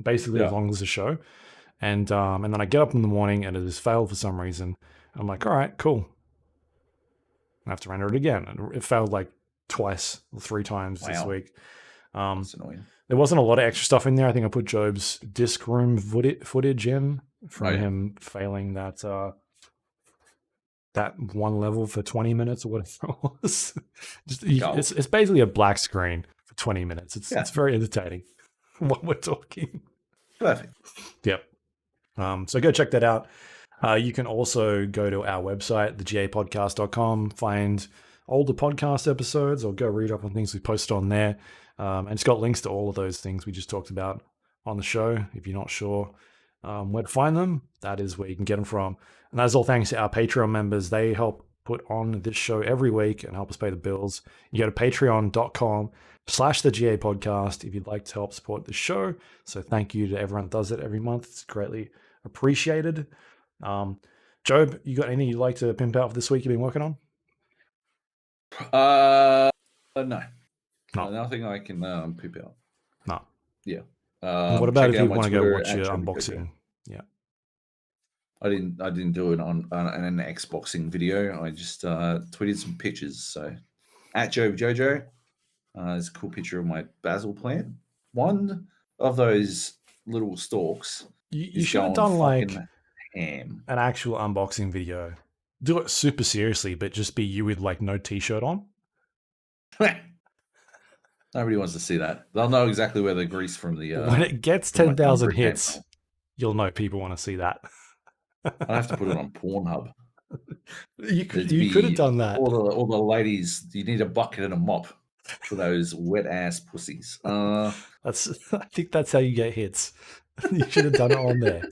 basically as long as the show. And then I get up in the morning and it has failed for some reason. I'm like, all right, cool. I have to render it again. And it failed like twice or 3 times this week. That's annoying. There wasn't a lot of extra stuff in there. I think I put Joab's disc room footage in from him failing that one level for 20 minutes or whatever it was. It's basically a black screen for 20 minutes. It's very entertaining what we're talking. Perfect. Yep. So go check that out. You can also go to our website, thegapodcast.com, find older podcast episodes or go read up on things we posted on there. And it's got links to all of those things we just talked about on the show. If you're not sure where to find them, that is where you can get them from. And that's all thanks to our Patreon members. They help put on this show every week and help us pay the bills. You go to patreon.com/the GA podcast if you'd like to help support the show. So thank you to everyone that does it every month. It's greatly appreciated. Joab, you got anything you'd like to pimp out for this week you've been working on? No. Nothing I can pimp out. No. Yeah. What about if you want to go watch your unboxing? Yeah. I didn't do it on an Xboxing video. I just tweeted some pictures. So at Joab Jojo, there's a cool picture of my basil plant. One of those little stalks. You should have done like an actual unboxing video. Do it super seriously, but just be you with like no t-shirt on. Nobody wants to see that. They'll know exactly where the grease from the when it gets 10,000 hits, you'll know people want to see that. I have to put it on Pornhub. You could have done that. All the ladies, you need a bucket and a mop for those wet ass pussies. I think that's how you get hits. You should have done it on there.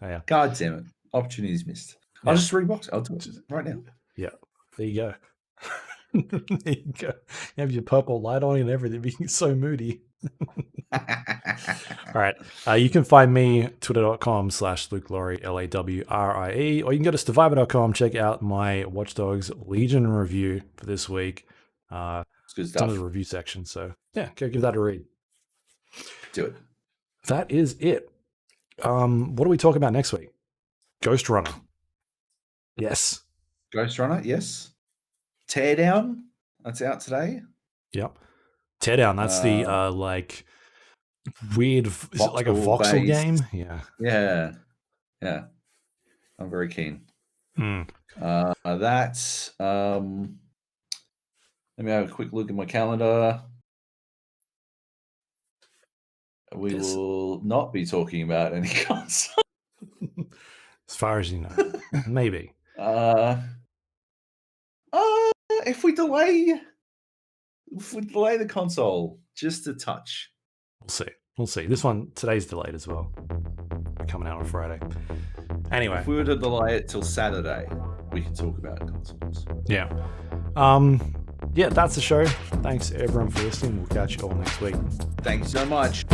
Yeah. God damn it. Opportunities missed. Yeah. I'll just rebox it. I'll do it right now. Yeah. There you go. There you go. You have your purple light on and everything, being so moody. All right. You can find me twitter.com/Luke Lawrie, Lawrie, or you can go to survivor.com, check out my Watch Dogs Legion review for this week. It's good It's under the stuff. review section. So, yeah, go give that a read. Do it. That is it. What do we talk about next week? Ghost Runner. Yes. Ghost Runner, yes. Teardown, that's out today. Yep. Teardown, that's the like weird, is it like a voxel game? Yeah. Yeah. I'm very keen. Mm. That's let me have a quick look at my calendar. We will not be talking about any console. As far as you know. Maybe. If we delay the console just a touch. We'll see. This one, today's delayed as well. Coming out on Friday. Anyway. If we were to delay it till Saturday, we can talk about consoles. Yeah. Yeah, that's the show. Thanks everyone for listening. We'll catch you all next week. Thanks so much.